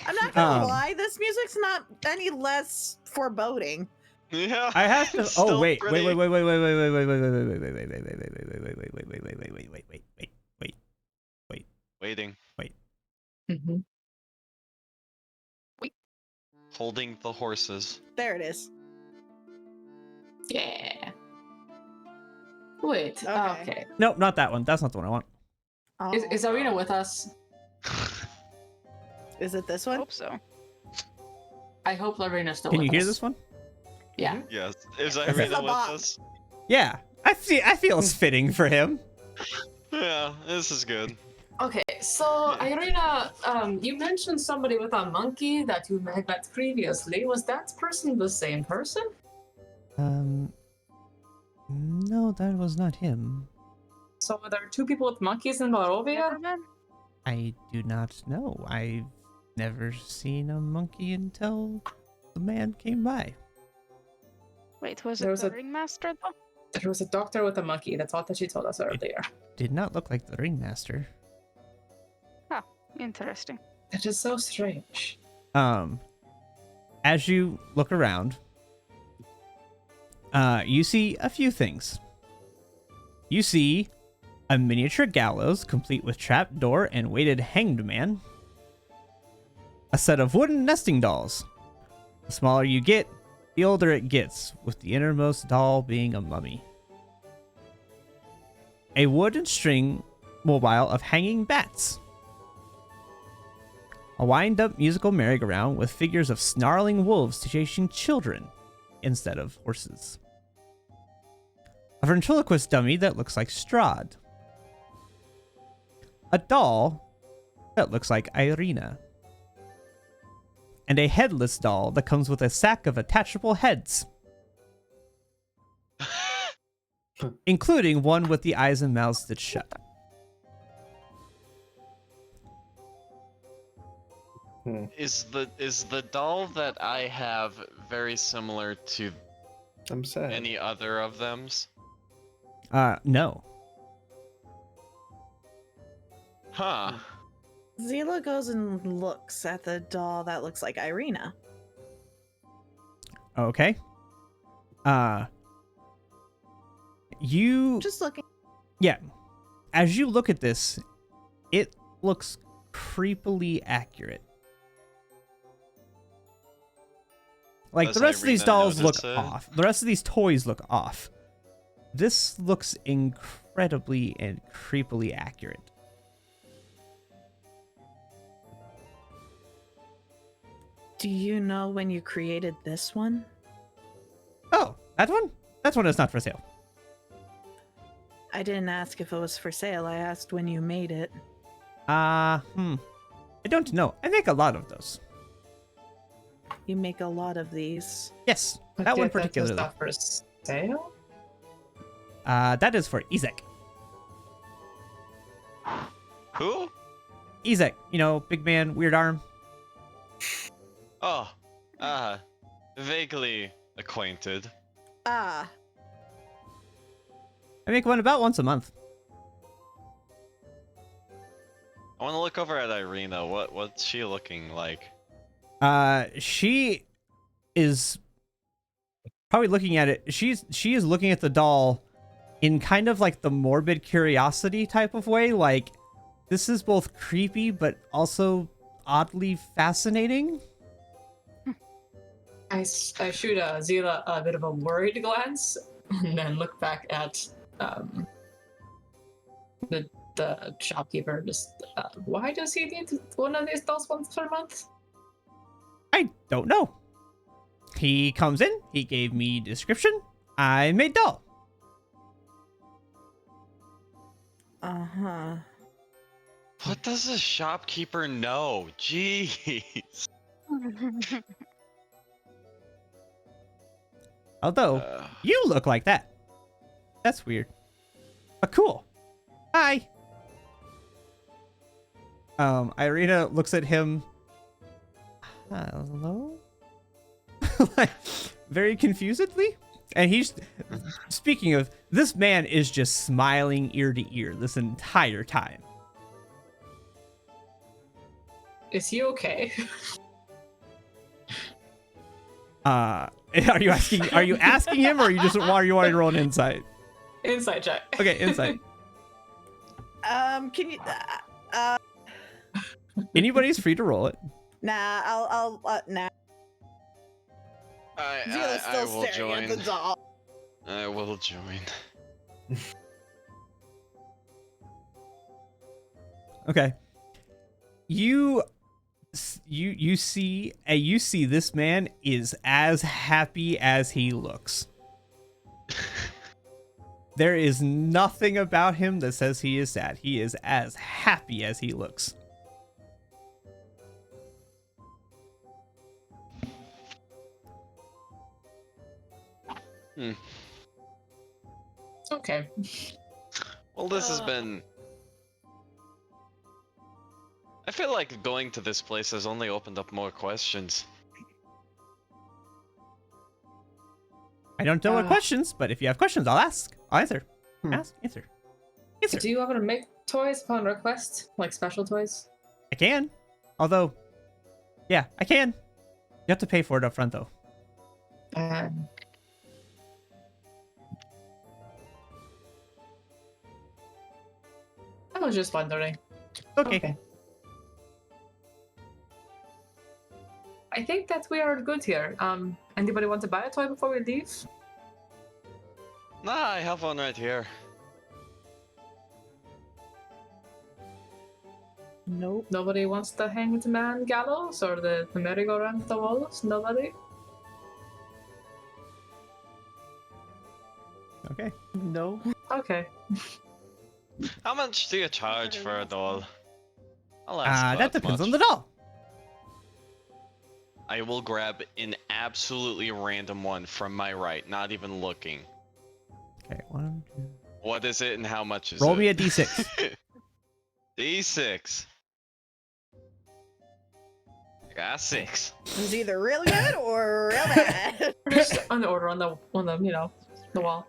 I'm not gonna Um, lie, this music's not any less foreboding. yeah. I have to. it's Oh still wait, pretty. wait. Waiting, Mm-hmm. holding the horses. There it is. Yeah. Wait. Okay. Okay. No, not that one. That's not the one I want. Is Arena with us? Is it this I one? hope so. I hope Arena's still Can with you hear us. this one? Yeah. Yes. Is This is Irina a with bot. us? Yeah, I feel it's fitting for him. Yeah, this is good. Okay, so Irina, you mentioned somebody with a monkey that you had met previously. Was that person the same person? No, that was not him. So there are two people with monkeys in Barovia? Never mind. I do not know. I've never seen a monkey until the man came by. Wait, was There it was the a- ringmaster though? There was a doctor with a monkey. That's all that she told us earlier. Did not look like the ringmaster. Interesting. That is so strange. As you look around, you see a few things. You see a miniature gallows complete with trapdoor and weighted hanged man. A set of wooden nesting dolls. The smaller you get, the older it gets, with the innermost doll being a mummy. A wood and string mobile of hanging bats. A wind-up musical merry-go-round with figures of snarling wolves chasing children instead of horses. A ventriloquist dummy that looks like Strahd. A doll that looks like Irina. And a headless doll that comes with a sack of attachable heads, including one with the eyes and mouths that shut. Is the doll that I have very similar to I'm sad. any other of them's? No. Huh. Zila goes and looks at the doll that looks like Irina. Okay. You Just looking. Yeah. As you look at this, it looks creepily accurate. Like, Does the rest of these Irina dolls look notice it? off. The rest of these toys look off. This looks incredibly and creepily accurate. Do you know when you created this one? Oh, that one? That one is not for sale. I didn't ask if it was for sale. I asked when you made it. I don't know. I make a lot of those. You make a lot of these. Yes, But that one yet was particularly. not for sale? That is for Ezek. Who? Ezek, you know, big man, weird arm. Oh, vaguely acquainted. Ah, I make one about once a month. I want to look over at Irina. What's she looking like? She is probably looking at it. She is looking at the doll in kind of like the morbid curiosity type of way. Like, this is both creepy but also oddly fascinating. I shoot Zila a bit of a worried glance and then look back at the shopkeeper. Just why does he need one of these dolls once per month? I don't know. He comes in, he gave me description, I made doll. uh-huh. What does the shopkeeper know? Jeez. Although, you look like that. That's weird. But cool. Hi. Irina looks at him. Hello? Like, very confusedly. And he's, speaking of, this man is just smiling ear to ear this entire time. Is he okay? Are you asking him, or are you wanting to roll an insight? Insight check. Okay, insight. Can you? Anybody's free to roll it. Nah, I'll nah. Zila's I still will staring join. at the doll. I will join. Okay. You you see this man is as happy as he looks. There is nothing about him that says he is sad. He is as happy as he looks. Okay. Well, this has been. I feel like going to this place has only opened up more questions. I don't know what questions, but if you have questions, I'll ask. I'll answer. Ask, answer. Answer. Do you want to make toys upon request? Like special toys? I can. Although, yeah, I can. You have to pay for it up front, though. I was just wondering. Okay. I think that we are good here. Anybody want to buy a toy before we leave? Nah, I have one right here. Nope. Nobody wants the hanged man gallows or the merry-go-round the walls? Nobody? Okay. No. Okay. How much do you charge for a doll? I'll ask That depends on the doll. I will grab an absolutely random one from my right, not even looking. Okay, 1, 2. What is it and how much is Roll it? me a d6. D6. I got 6. It's either real good or real bad. Just on the order on the the wall.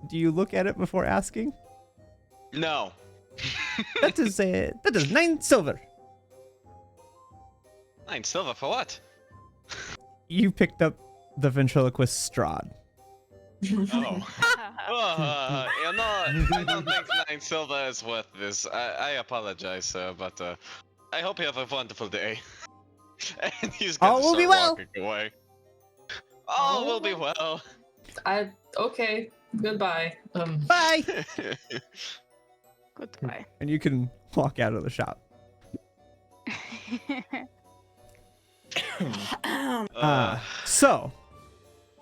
Do you look at it before asking? No. That is 9 silver. 9 silver for what? You picked up the ventriloquist Strahd. Oh. You know, I don't think 9 silver is worth this. I apologize, sir, but I hope you have a wonderful day. And he's gonna All will be start well. walking away. All will be well. Okay. Goodbye. Bye. Goodbye. And you can walk out of the shop. So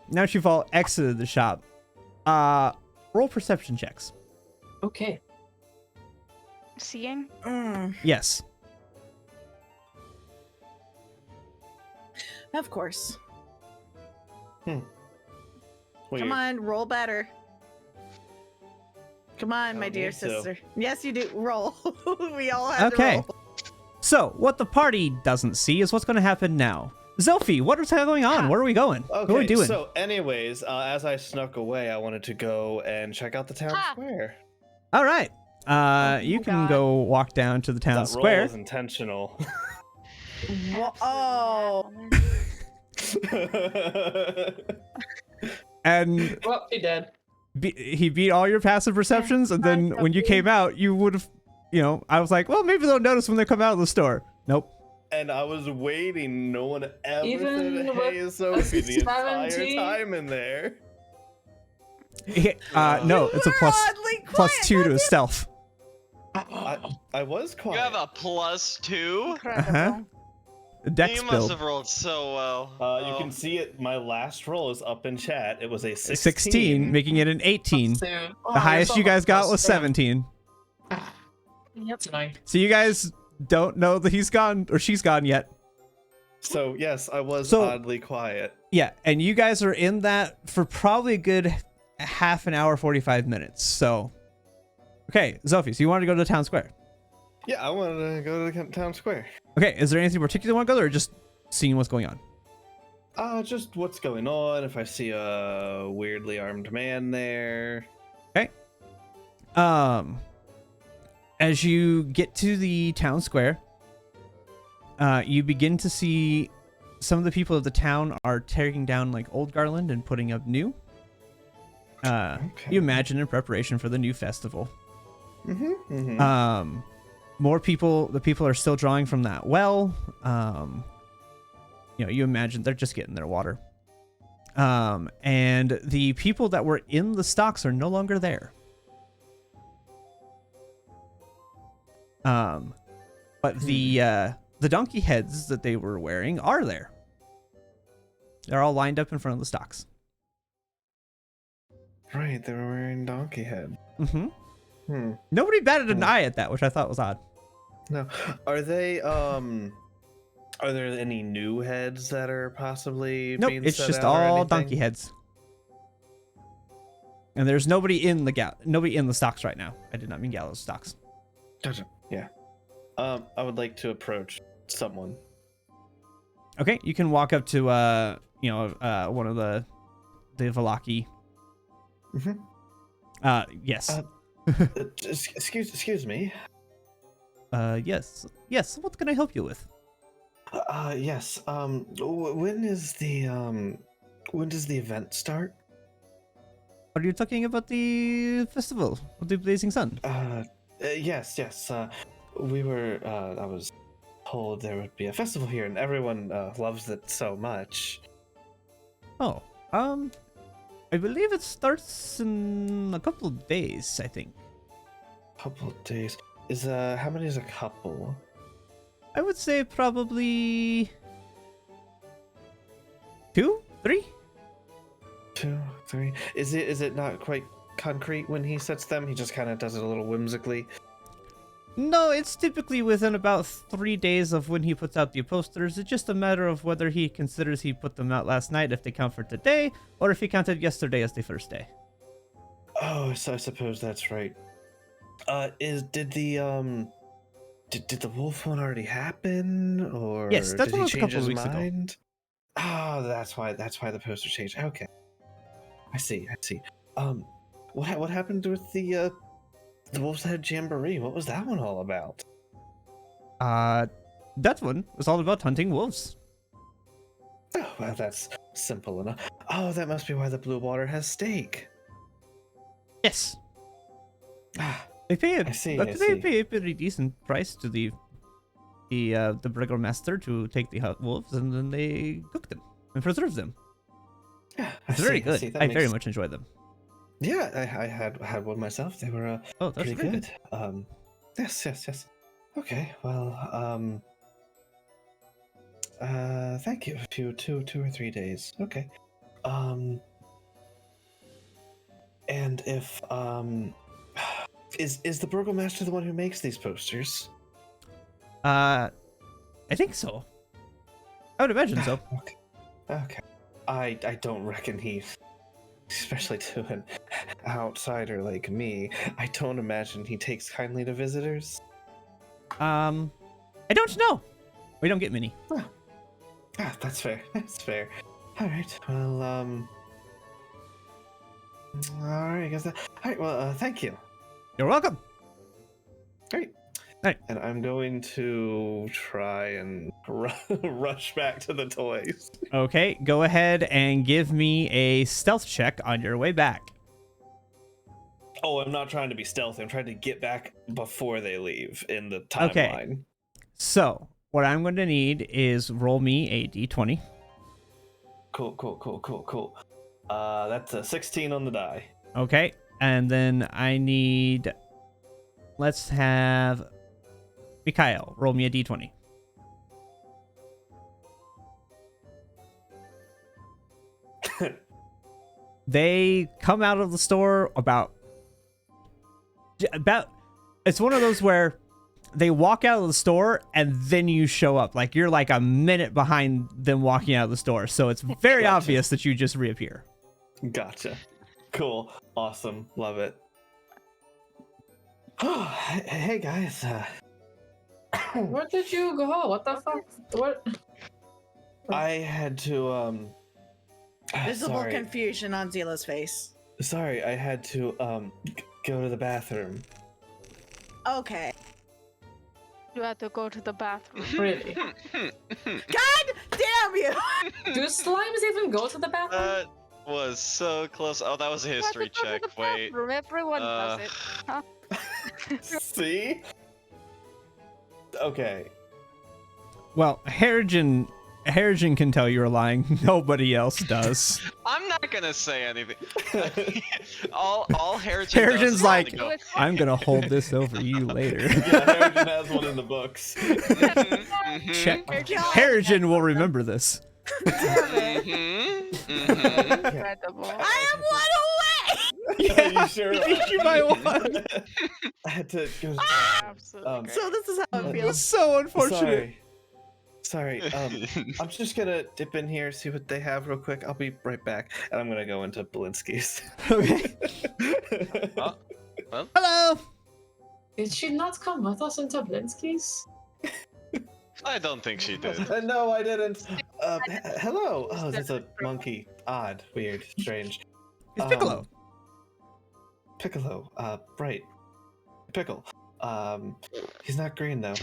now you've all exited the shop. Roll perception checks. Okay. Seeing? Yes. Of course. Weird. Come on, roll better. Come on, my don't dear need to. sister. Yes, you do. Roll. We all have Okay. to roll. So what the party doesn't see is what's going to happen now. Zophie, what is going on? Where are we going? Okay, What are we doing? so anyways, as I snuck away, I wanted to go and check out the town Ha! square. All right. You can God. go walk down to the town That square. roll was intentional. Oh. And Well, he did. he beat all your passive perceptions, and then when you came out, you would have, I was like, well, maybe they'll notice when they come out of the store. Nope. And I was waiting. No one ever Even said, with "Hey, Sophie," the entire 17? time in there. No, it's a We're plus oddly plus quiet, 2 to that's it. stealth. I was You quiet. have a +2? Incredible. Dex You must build. have rolled so well. You can see it. My last roll is up in chat. It was a 16. 16, making it an 18. So, The highest you guys got was 17. That's annoying. So you guys don't know that he's gone or she's gone yet. So yes, I was So- oddly quiet. Yeah, and you guys are in that for probably a good half an hour, 45 minutes. So, okay, Zophie, so you wanted to go to the town square. Yeah, I wanted to go to the town square. Okay, is there anything particular you want to go to, or just seeing what's going on? Just what's going on. If I see a weirdly armed man there. As you get to the town square, you begin to see some of the people of the town are tearing down like old garland and putting up new. You imagine in preparation for the new festival. More people, the people are still drawing from that well. You imagine they're just getting their water. And the people that were in the stocks are no longer there. But the the donkey heads that they were wearing are there. They're all lined up in front of the stocks. Right, they were wearing donkey head. Mm-hmm. Nobody batted an eye at that, which I thought was odd. No. Are they, are there any new heads that are possibly Nope, being it's set just out or all anything? donkey heads. And there's nobody in the stocks right now. I did not mean gallows stocks. Gotcha. Yeah. I would like to approach someone. Okay, you can walk up to one of the Valaki. Mm-hmm. Yes. Excuse me. Yes. What can I help you with? Yes. When does the event start? Are you talking about the festival of the Blazing Sun? Yes. We were. I was told there would be a festival here, and everyone loves it so much. Oh, I believe it starts in a couple of days, I think. Couple of days. How many is a couple? I would say probably 2, 3. 2, 3. Is it not quite concrete when he sets them? He just kind of does it a little whimsically. No, it's typically within about 3 days of when he puts out the posters. It's just a matter of whether he considers he put them out last night if they count for today, or if he counted yesterday as the first day. Oh, so I suppose that's right. Did the wolf one already happen, or Yes, that did one he was a change couple his of weeks ago. mind? Oh, that's why the poster changed. Okay, I see. What happened with the Wolf's Head Jamboree? What was that one all about? That one was all about hunting wolves. Oh, well, that's simple enough. Oh, that must be why the Blue Water has steak. Yes. Ah, They pay I see. They pay a pretty decent price to the burgomaster to take the wolves, and then they cook them and preserve them. yeah, It's very good. I very much enjoy them. Yeah, I had one myself. They were Oh, that's pretty very good. Yes. Okay, well, thank you. A few 2 or 3 days. Okay. And if is the burgomaster the one who makes these posters? I think so. I would imagine so. Okay. I don't reckon he's, especially to an outsider like me, I don't imagine he takes kindly to visitors. I don't know. We don't get many. That's fair. That's fair. All right. Well, all right. I guess that. All right. Well, thank you. You're welcome. Great. Right. And I'm going to try and rush back to the toys. Okay, go ahead and give me a stealth check on your way back. Oh, I'm not trying to be stealthy. I'm trying to get back before they leave in the timeline. Okay. So, what I'm going to need is roll me a d20. Cool. That's a 16 on the die. Okay, and then I need... Let's have... Mikhail, roll me a d20. They come out of the store about... It's one of those where they walk out of the store and then you show up. Like, you're like a minute behind them walking out of the store. So it's very Gotcha. obvious that you just reappear. Gotcha. Cool. Awesome. Love it. Oh, hey guys. Where did you go? What the fuck? What? I had to Visible sorry. confusion on Zila's face. Sorry, I had to go to the bathroom. Okay. You had to go to the bathroom. Really? God damn you! Do slimes even go to the bathroom? That was so close. Oh, that was a You had to history go to check. the Wait. bathroom. Everyone does it. Huh? See? Okay. Well, Harrigan can tell you're lying. Nobody else does. I'm not not gonna say anything. all Harrigan Harrigan's does is like, go, I'm gonna hold this over you later. Yeah, Harrigan has one in the books. Check. God. Harrigan will remember this. Incredible. I am one Yeah, you sure are. Thank you by one. I had to go. Absolutely Um, great. So this is how it It's feels. so unfortunate. Sorry. I'm just gonna dip in here, see what they have real quick. I'll be right back, and I'm gonna go into Belinsky's. Okay. Hello. Did she not come with us into Blinsky's? I don't think she did. No, I didn't. Hello. Oh, that's a monkey. Odd, weird, strange. It's Piccolo. Piccolo. Bright. Pickle. He's not green though.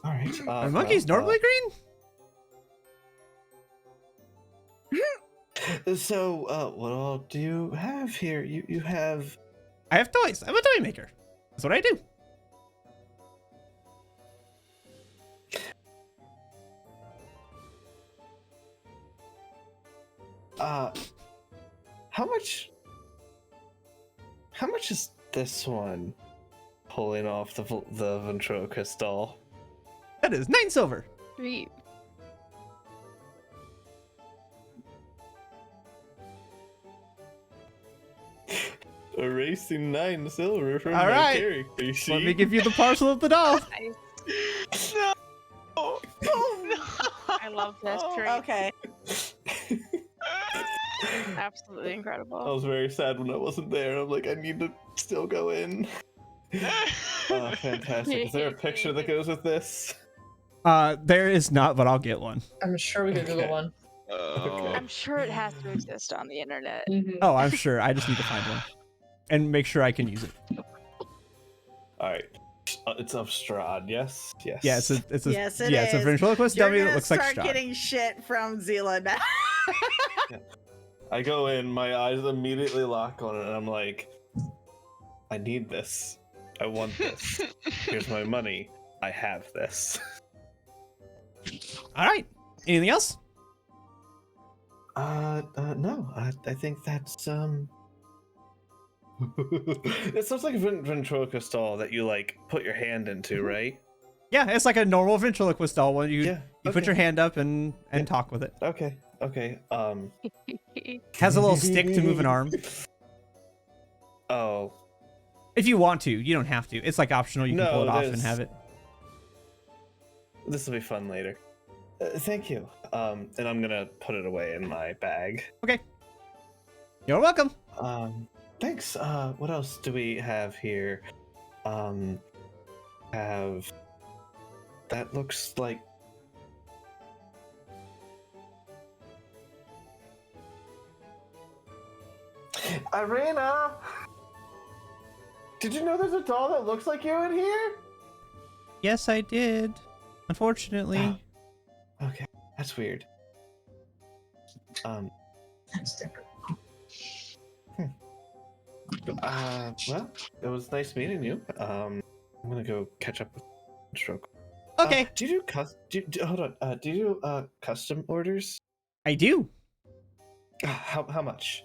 All right. Are monkeys normally green? So, what all do you have here? You have. I have toys. I'm a toy maker. That's what I do. How much? How much is this one? Pulling off the ventriloquist doll. That is 9 silver. Sweet. Erasing 9 silver from All my right. character. You see? Let me give you the parcel of the doll. I love this tree. Okay. Absolutely I incredible. was very sad when I wasn't there. I'm like, I need to still go in. Oh, fantastic. Is there a picture that goes with this? There is not, but I'll get one. I'm sure we could Google Okay. one. Oh. I'm sure it has to exist on the internet. Oh, I'm sure. I just need to find one and make sure I can use it. Alright. It's of Strahd, yes? Yes. Yeah, it's a Yes, it it's a is. ventriloquist You're dummy gonna that looks like start Strahd. getting shit from Zila now. I go in, my eyes immediately lock on it, and I'm like, I need this. I want this. Here's my money. I have this. All right. Anything else? No. I think that's, It sounds like a ventriloquist doll that you, like, put your hand into, right? Yeah, it's like a normal ventriloquist doll. When you put okay. your hand up and talk with it. Okay. Has a little stick to move an arm. Oh. If you want to, you don't have to. It's like optional. You can No, pull it off and there's- have it. This will be fun later. Thank you. And I'm gonna put it away in my bag. Okay. You're welcome. Thanks. What else do we have here? Have that looks like Irina. Did you know there's a doll that looks like you in here? Yes, I did. Unfortunately. Okay, that's weird. Well, it was nice meeting you. I'm gonna go catch up with Stroke. Okay. Do you do hold on? Do you do custom orders? I do. How much?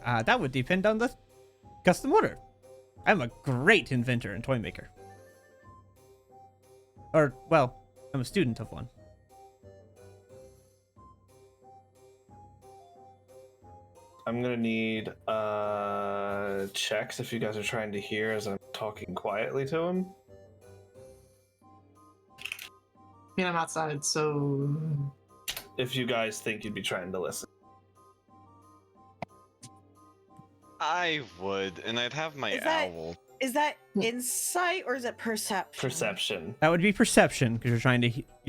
That would depend on the custom order. I'm a great inventor and toy maker. Or, well, I'm a student of one. I'm gonna need checks if you guys are trying to hear as I'm talking quietly to him. I mean, I'm outside, so If you guys think you'd be trying to listen. I would, and I'd have my Is that- owl. Is that insight or is it perception? Perception. That would be perception because you're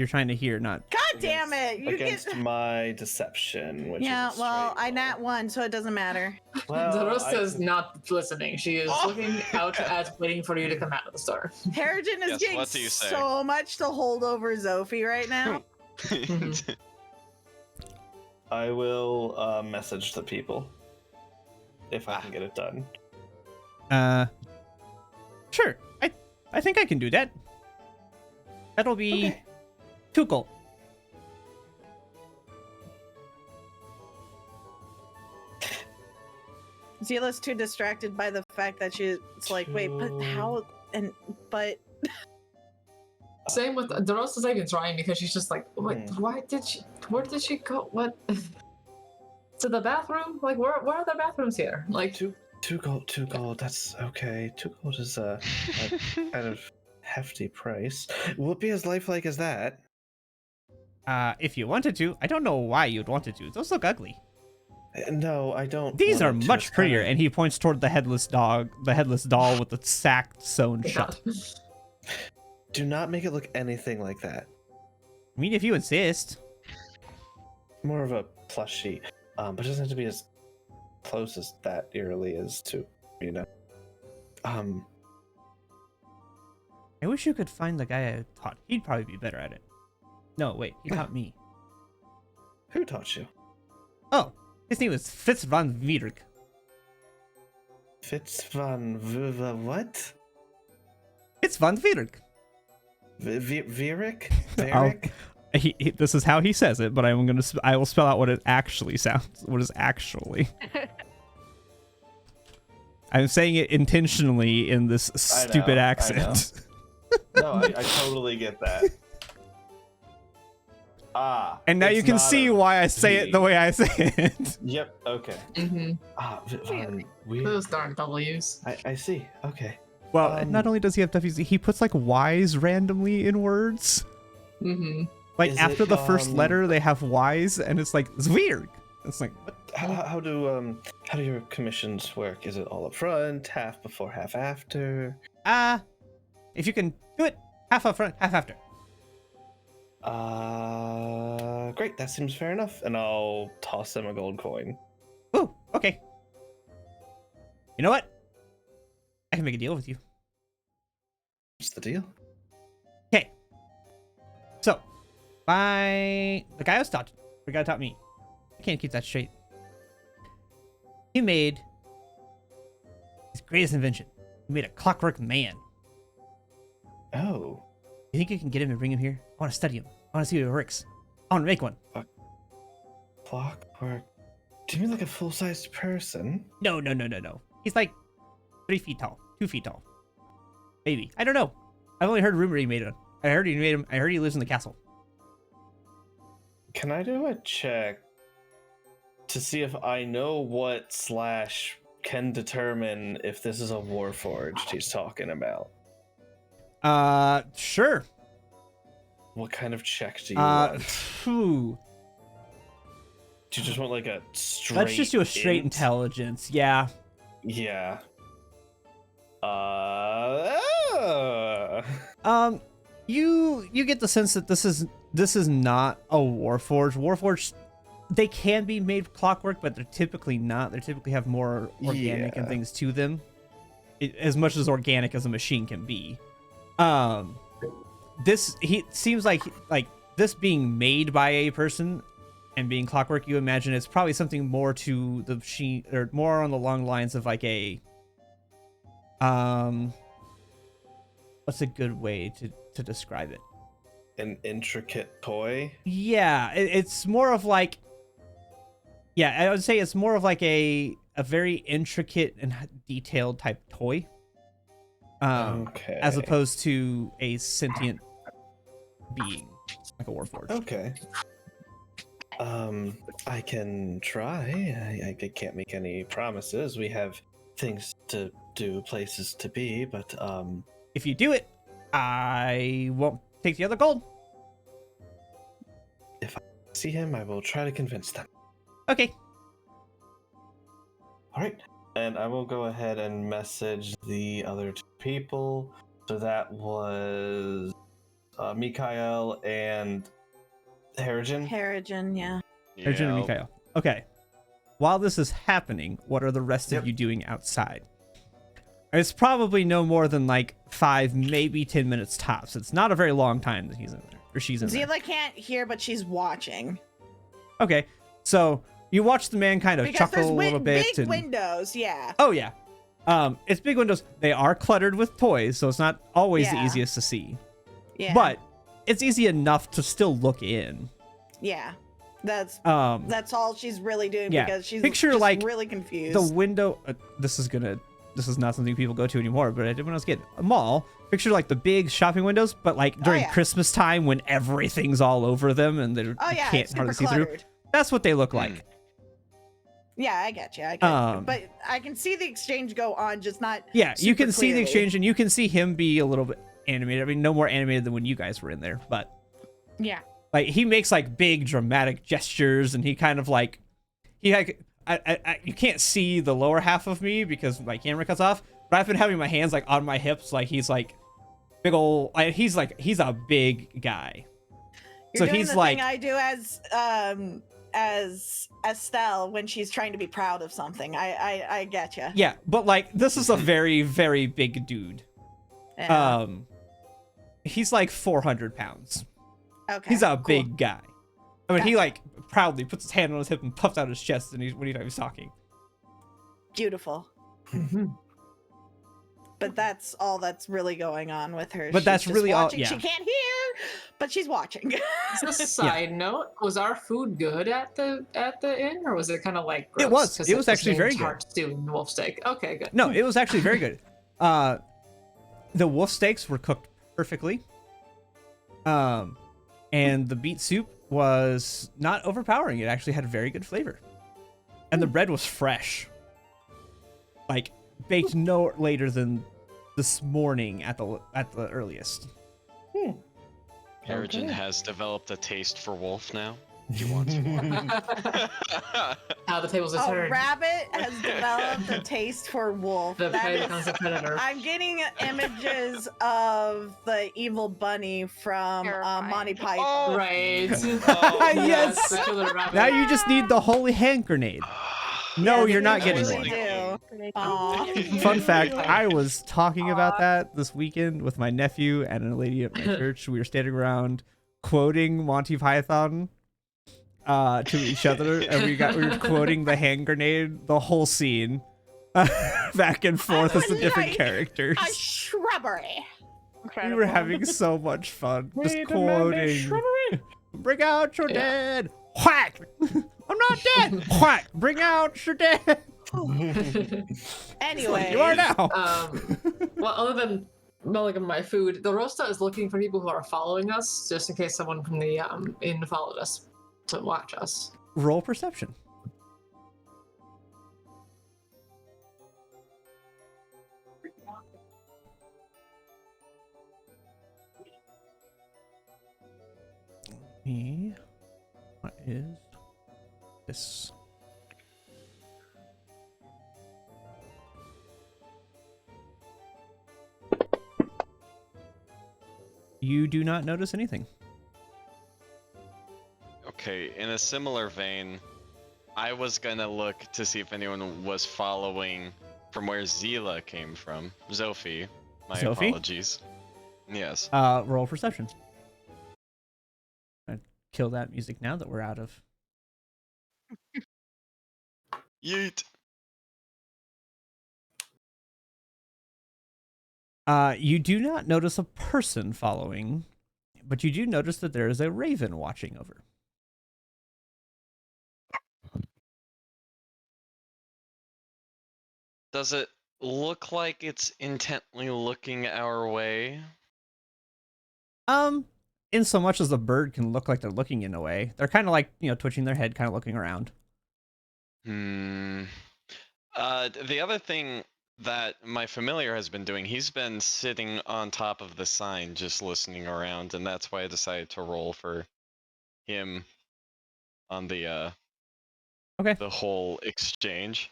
trying to hear, not. God damn it! You Against get. my deception, which Yeah, is a well, straight I roll. nat one, so it doesn't matter. Well, Darosta I is could- not listening. She is looking out at waiting for you to come out of the store. Harrigan is Yes, getting what do you say? so much to hold over Zophie right now. I will message the people if I can get it done. Sure. I think I can do that. That'll be Okay. Zila's too distracted by the fact that she's like, wait, but how? And but Same with Dorosa's even trying because she's just like, wait, why did she? Where did she go? What? To the bathroom? Like, where are the bathrooms here? Like, two gold. That's okay. 2 gold is a kind of hefty price. Will it be as lifelike as that? If you wanted to. I don't know why you'd wanted to. Those look ugly. No, I don't. These are want it to. much It's prettier. kinda- And he points toward the headless doll with the sack sewn shut. Do not make it look anything like that. I mean, if you insist. More of a plushie, but it doesn't have to be as close as that eerily is to, you know. I wish you could find the guy I taught. He'd probably be better at it. No, wait. He taught me. Who taught you? Oh, his name was Fitz van Wiederk. Fitz van what? It's van Wiederk. Vierick? I'll- this is how he says it, but I will spell out what it actually sounds. What is actually? I'm saying it intentionally in this stupid accent. No, I totally get that. And now it's you can not see a why I say it the way I say it. Yep. Okay. Those darn W's. I see. Okay. Well, not only does he have W's, he puts like Y's randomly in words. Like Is after it, the first letter, they have Y's, and it's like it's weird. It's like what? How do your commissions work? Is it all up front, half before, half after? If you can do it, half up front, half after. Great. That seems fair enough. And I'll toss him a gold coin. Ooh, okay. You know what? I can make a deal with you. What's the deal? Okay. So, the guy who taught me. I can't keep that straight. He made his greatest invention. He made a clockwork man. Oh. You think you can get him and bring him here? I want to study him. I want to see how it works. I want to make one. Clockwork. Do you mean like a full-sized person? No. He's like 3 feet tall, 2 feet tall. Maybe. I don't know. I've only heard rumor he made one. I heard he lives in the castle. Can I do a check to see if I know what / can determine if this is a Warforged he's talking about? Sure. What kind of check do you want? Phew. Do you just want like a straight? Let's just do a straight int? intelligence. Yeah. Yeah. You get the sense that this is not a Warforged. Warforged, they can be made clockwork, but they're typically not. They typically have more organic and things to them, as much as organic as a machine can be. Seems like this being made by a person and being clockwork. You imagine it's probably something more to the machine, or more on the long lines of like a what's a good way to describe it? An intricate toy? Yeah, it's more of like, yeah, I would say it's more of like a very intricate and detailed type toy. Okay. As opposed to a sentient being, like a Warforged. Okay. I can try. I can't make any promises. We have things to do, places to be, but If you do it, I won't take the other gold. if I see him, I will try to convince them. Okay. All right. And I will go ahead and message the other 2 people. So that was Mikael and Harrigan. Harrigan, yeah. Arjun and Mikhail. Okay. While this is happening, what are the rest of you doing outside? It's probably no more than like 5, maybe 10 minutes tops. It's not a very long time that he's in there, or she's in there. Zila can't hear, but she's watching. Okay. So you watch the man kind of Because chuckle there's a little bit. big windows, yeah. Oh yeah. It's big windows. They are cluttered with toys, so it's not always the Yeah. easiest to see. Yeah. But it's easy enough to still look in. Yeah. That's Um, that's all she's really doing yeah. because she's Picture, just like, really confused. the window. This is not something people go to anymore, but I did when I was a kid. A mall. Picture like the big shopping windows, but like during yeah. Christmas time when everything's all over them and you yeah, can't it's hardly super see through. cluttered. That's what they look like. Yeah, I get you. I get you. Um, But I can see the exchange go on, just not. Yeah, you super can see the clearly. exchange, and you can see him be a little bit animated. I mean, no more animated than when you guys were in there, but Yeah. like he makes like big dramatic gestures, and he kind of like you can't see the lower half of me because my camera cuts off. But I've been having my hands like on my hips, like he's like big old. He's a big guy. You're So doing he's the like thing I do as Estelle when she's trying to be proud of something. I get you. yeah, but like this is a very very big dude. Yeah. He's like 400 pounds. Okay. He's a cool. big guy. I mean, he Gotcha. like proudly puts his hand on his hip and puffs out his chest, and when he's talking. Beautiful. But that's all that's really going on with her. But She's that's just really all- watching. yeah. She can't hear, but she's watching. Just a side note: was our food good at the inn, or was it kind of like gross? It was. 'Cause It was actually very good. Tart stew and wolf steak. Okay, good. No, it was actually very good. The wolf steaks were cooked perfectly. And the beet soup was not overpowering. It actually had very good flavor. And the bread was fresh. Like baked no later than this morning at the earliest. Harrigan has developed a taste for wolf now. He wants more. How the tables are A turned. rabbit has developed a taste for wolf. The That prey is- becomes a predator. I'm getting images of the evil bunny from Terrifying. Monty Python. Oh. Right. Yes. The killer rabbit. Now you just need the holy hand grenade. No, Yes, you're not we getting really one. do. Aw. Fun fact, I was talking about that this weekend with my nephew and a lady at my church. We were standing around quoting Monty Python to each other, and we were quoting the hand grenade, the whole scene, back and forth as the would different like characters. A shrubbery. We Incredible. were having so much fun just Wait a minute, quoting. Bring out your Yeah. dead. Whack! I'm not dead. Whack! Bring out your dead. Anyway. You are now. Well, other than mulligan my food, the roaster is looking for people who are following us, just in case someone from the inn followed us to watch us. Roll perception. What is this? You do not notice anything. Okay, in a similar vein, I was gonna look to see if anyone was following from where Zila came from. Zophie. My Zophie? apologies. Yes. Roll perception. I'd kill that music now that we're out of. Yeet. You do not notice a person following, but you do notice that there is a raven watching over. Does it look like it's intently looking our way? In so much as a bird can look like they're looking in a way. They're kind of like, twitching their head, kind of looking around. The other thing that my familiar has been doing, he's been sitting on top of the sign just listening around, and that's why I decided to roll for him on the Okay. the whole exchange.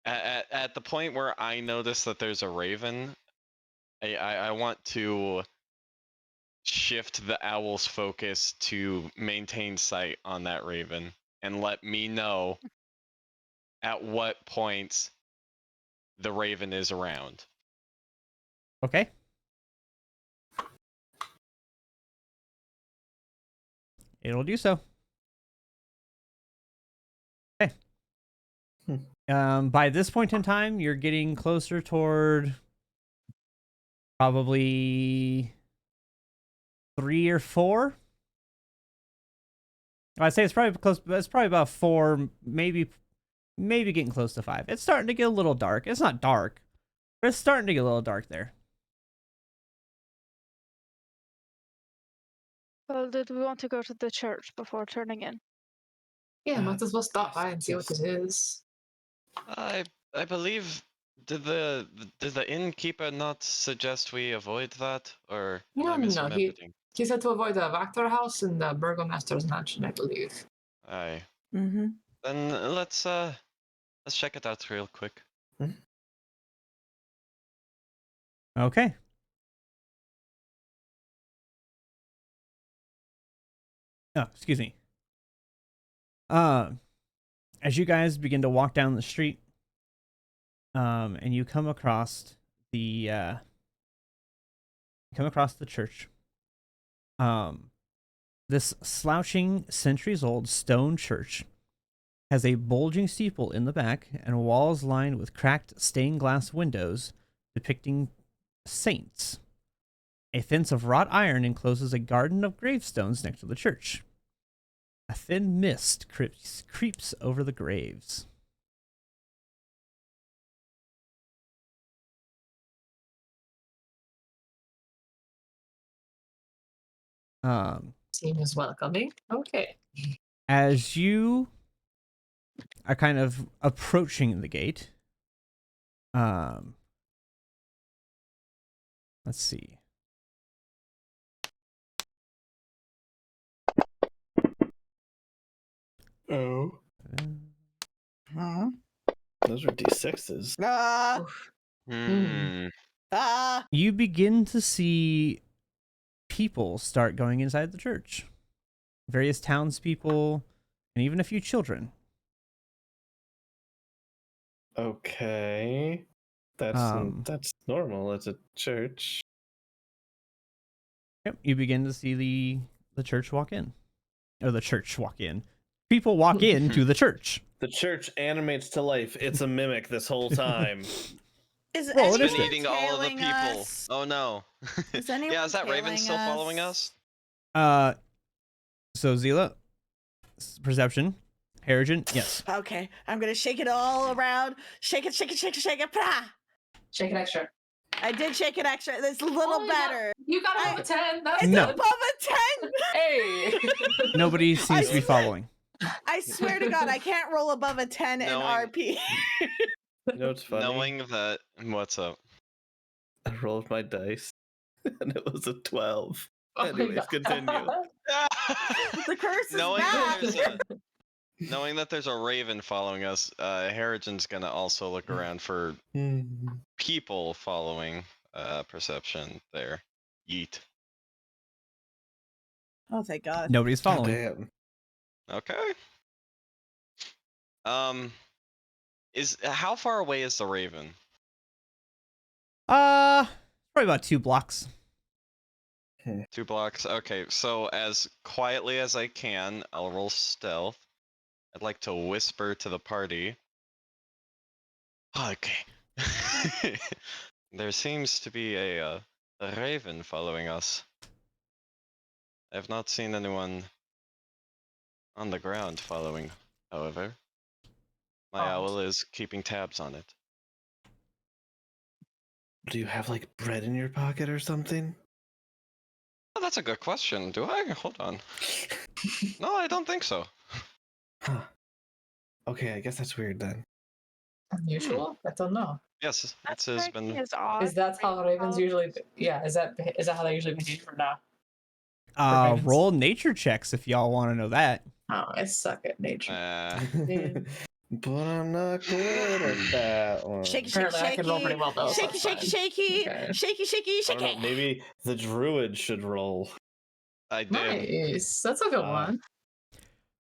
At the point where I notice that there's a raven, I want to shift the owl's focus to maintain sight on that raven and let me know at what points the raven is around. Okay. It'll do so. Okay. By this point in time, you're getting closer toward probably 3 or 4. I'd say it's probably close. It's probably about 4, maybe getting close to 5. It's starting to get a little dark. It's not dark, but it's starting to get a little dark there. Well, did we want to go to the church before turning in? Yeah, might as well stop by and see what this is. I believe did the innkeeper not suggest we avoid that, or am I No, misremembering? he said to avoid the Vactor house and the Burgomaster's mansion, I believe. Aye. Mm-hmm. Then let's check it out real quick. Okay. Oh, excuse me. As you guys begin to walk down the street, and you come across the church. This slouching, centuries-old stone church has a bulging steeple in the back and walls lined with cracked stained glass windows depicting saints. A fence of wrought iron encloses a garden of gravestones next to the church. A thin mist creeps over the graves. Seems welcoming. Okay. As you are kind of approaching the gate, let's see. Oh. Huh? Those are D6s. Ah! Oof. Hmm. Ah! You begin to see people start going inside the church. Various townspeople, and even a few children. Okay. That's normal. It's a church. Yep, you begin to see the church walk in. Or the church walk in. People walk into the church. The church animates to life. It's a mimic this whole time. Is Roll anyone It's been initiative. eating all of the tailing people. us? Oh no. Is anyone Yeah, is that Raven tailing still following us? So Zila, perception. Harrigan, yes. Okay, I'm gonna shake it all around. Shake it, shake it, shake it, shake it. Pah! Shake it extra. I did shake it extra. It's a little Oh, better. You got above a 10. That's It's No. good. above a 10. Hey. Nobody seems to be following. I swear to God, I can't roll above a 10 in Knowing- RP. You know what's funny? Knowing that, what's up? I rolled my dice, and it was a 12. Oh my Anyways, God. continue. The curse is knowing back. that knowing that there's a Raven following us, Harrigan's gonna also look around for people following. Perception there. Yeet. Oh, thank God. Nobody's God following. damn. Okay. Is how far away is the Raven? Probably about 2 blocks. 2 blocks. Okay, so as quietly as I can, I'll roll stealth. I'd like to whisper to the party. Okay. There seems to be a Raven following us. I have not seen anyone on the ground following, however. My owl is keeping tabs on it. Do you have like bread in your pocket or something? Oh, that's a good question. Do I? Hold on. No, I don't think so. Huh. Okay, I guess that's weird then. Unusual? I don't know. Yes, it That has strikes me been. as odd. Is that how Raven ravens follow- usually? Yeah. Is that how they usually behave for now? ravens? Roll nature checks if y'all want to know that. Oh, I suck at nature. But I'm not good at that one. Shake, shake, Apparently, I can roll pretty shaky. well though. so Shaky, it's shaky, fine. shaky. Okay. Shaky, shaky, I don't know, shaky. maybe the druid should roll. I did. Nice. That's a good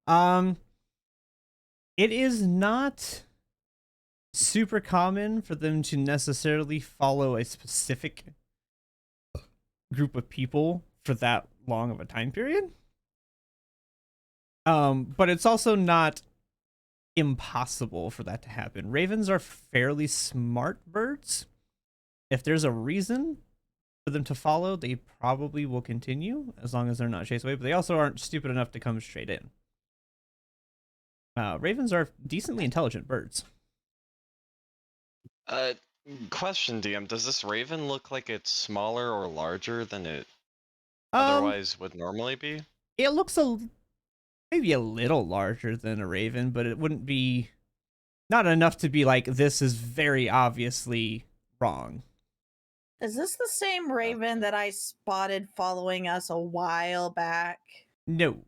one. It is not super common for them to necessarily follow a specific group of people for that long of a time period. But it's also not impossible for that to happen. Ravens are fairly smart birds. If there's a reason for them to follow, they probably will continue as long as they're not chased away, but they also aren't stupid enough to come straight in. Ravens are decently intelligent birds. Question, DM: does this raven look like it's smaller or larger than it Um, otherwise would normally be? it looks maybe a little larger than a raven, but it wouldn't be not enough to be like this is very obviously wrong. Is this the same raven that I spotted following us a while back? No,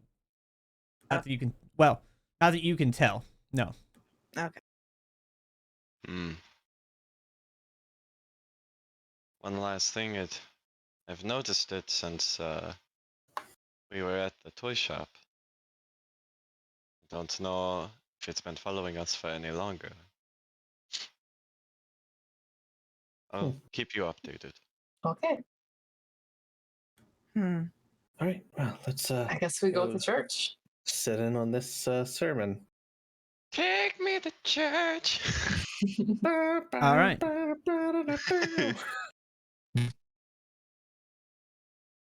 not that you can. Well, not that you can tell. No. Okay. Hmm. One last thing, I've noticed it since we were at the toy shop. Don't know if it's been following us for any longer. I'll keep you updated. Okay. Hmm. All right. Well, let's. I guess we go to church. Sit in on this sermon. Take me to church. All right.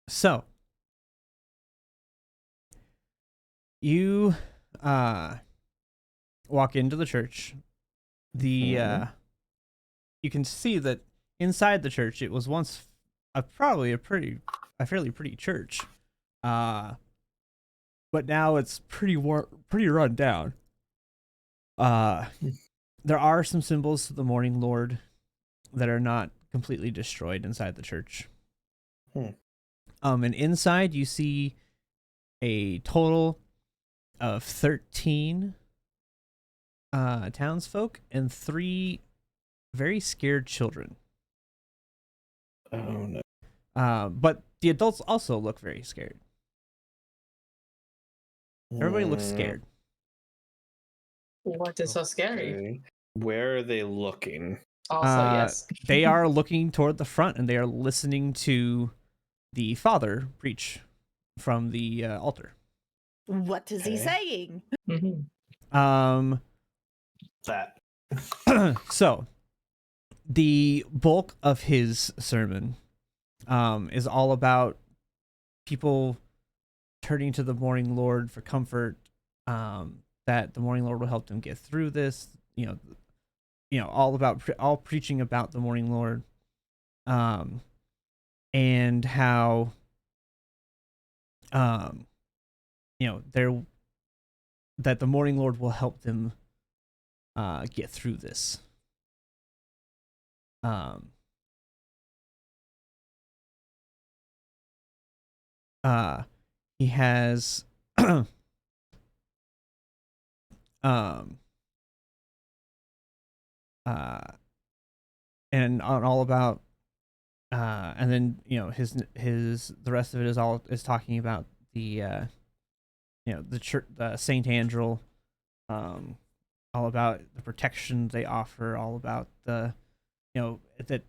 So you walk into the church. The you can see that inside the church it was once probably a fairly pretty church. But now it's pretty run down. There are some symbols of the Morning Lord that are not completely destroyed inside the church. And inside you see a total of 13 townsfolk and 3 very scared children. Oh no. But the adults also look very scared. Everybody looks scared. What is so scary? Okay. Where are they looking? Also, yes. They are looking toward the front and they are listening to the father preach from the altar. What is he Okay. saying? That. So the bulk of his sermon is all about people turning to the Morning Lord for comfort, that the Morning Lord will help them get through this, all preaching about the Morning Lord, and how that the Morning Lord will help them get through this. He has and all about and then his the rest of it is talking about the the church, the Saint Angel, all about the protection they offer, all about the that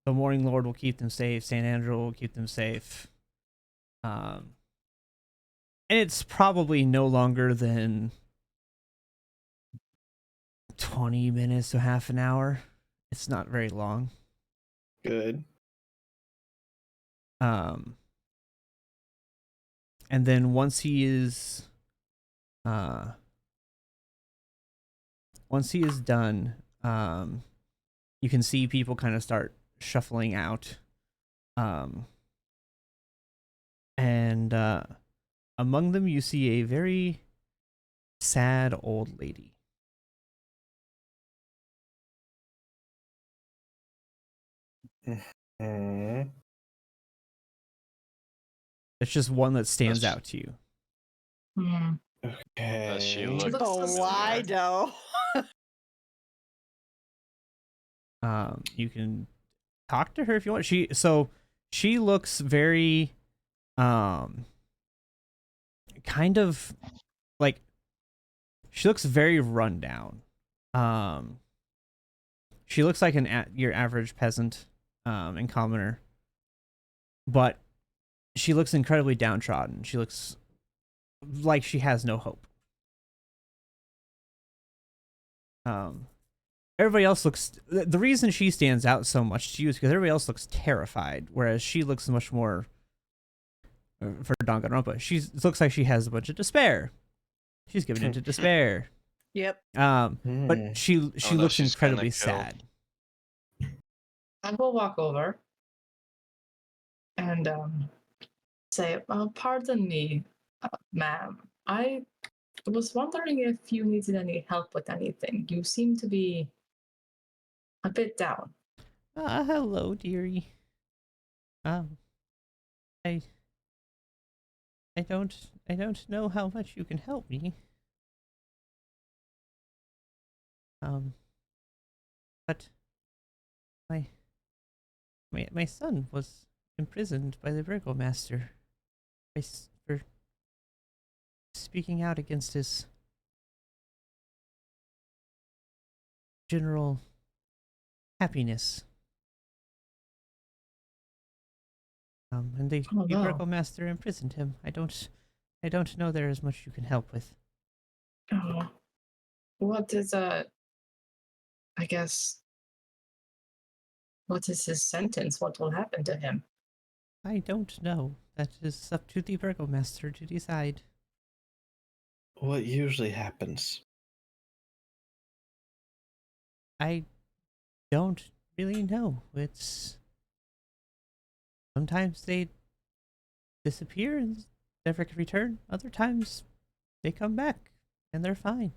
the Morning Lord will keep them safe, Saint Angel will keep them safe. And it's probably no longer than 20 minutes to half an hour. It's not very long. Good. And then once he is done, you can see people kind of start shuffling out. And among them you see a very sad old lady. Mm. It's just one that stands Does- out to you. Okay. Does she look looks Oh, familiar? Lido. You can talk to her if you want. She looks very kind of like she looks very run down. She looks like your average peasant and commoner, but she looks incredibly downtrodden. She looks like she has no hope. Everybody else looks. The reason she stands out so much to you is because everybody else looks terrified, whereas she looks much more. For Danganronpa, she looks like she has a bunch of despair. She's given into despair. Yep. But Hmm. she Oh no, looks she's gonna incredibly kill. sad. I will walk over and say, pardon me, ma'am. I was wondering if you needed any help with anything. You seem to be a bit down. Hello, dearie. Um, I don't know how much you can help me. But my son was imprisoned by the burgomaster for speaking out against his general happiness. And the Oh no. burgomaster imprisoned him. I don't know there is much you can help with. Oh, what is I guess what is his sentence? What will happen to him? I don't know. That is up to the burgomaster to decide. What usually happens? I don't really know. It's sometimes they disappear and never return. Other times they come back and they're fine.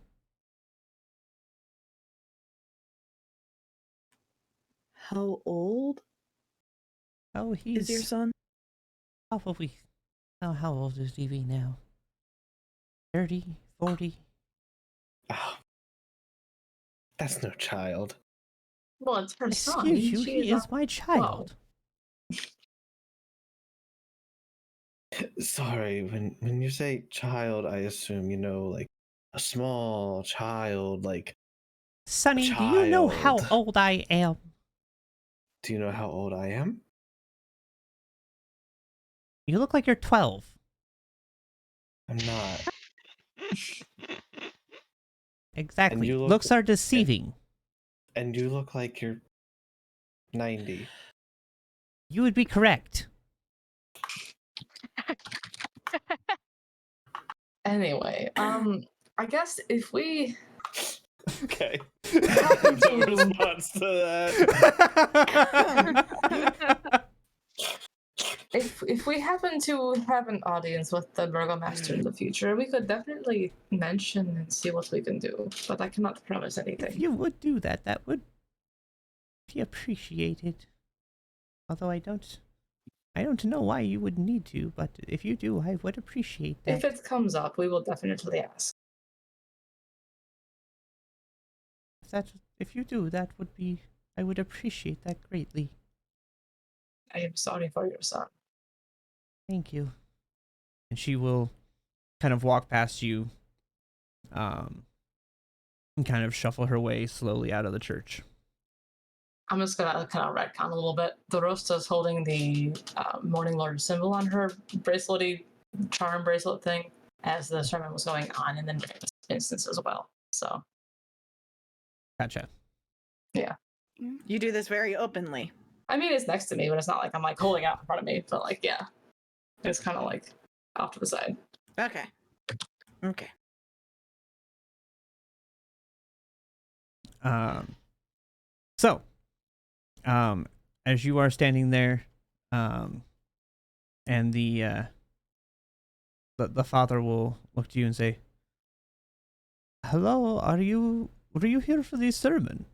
How old Oh, is your he's son? probably. Oh, how old is DV now? 30, 40? Oh, that's no child. Well, it's her son. Excuse you, She he is my child. Sorry, when you say child, I assume like a small child, like a Sonny, do you know how child. old I am? Do you know how old I am? You look like you're 12. I'm not. And Exactly. you look Looks are and, deceiving. and you look like you're 90. You would be correct. Anyway, I guess if we Okay. happen No to response to that. if we happen to have an audience with the burgomaster in the future, we could definitely mention and see what we can do. But I cannot promise If anything. you would do that, that would be appreciated. Although I don't know why you would need to, but if you do, I would appreciate that. If it comes up, we will definitely ask. If you do, that would be, I would appreciate that greatly. I am sorry for your son. Thank you. And she will kind of walk past you, and kind of shuffle her way slowly out of the church. I'm just gonna kind of retcon a little bit. The Rosta is holding the Morning Lord symbol on her bracelety, charm bracelet thing, as the sermon was going on in the next instance as well. So, Gotcha. yeah. You do this very openly. I mean, it's next to me, but it's not like I'm like holding it out in front of me. But like, yeah, it's kind of like off to the side. Okay. Okay. So, as you are standing there, and the father will look to you and say, "Hello, were you here for the sermon?"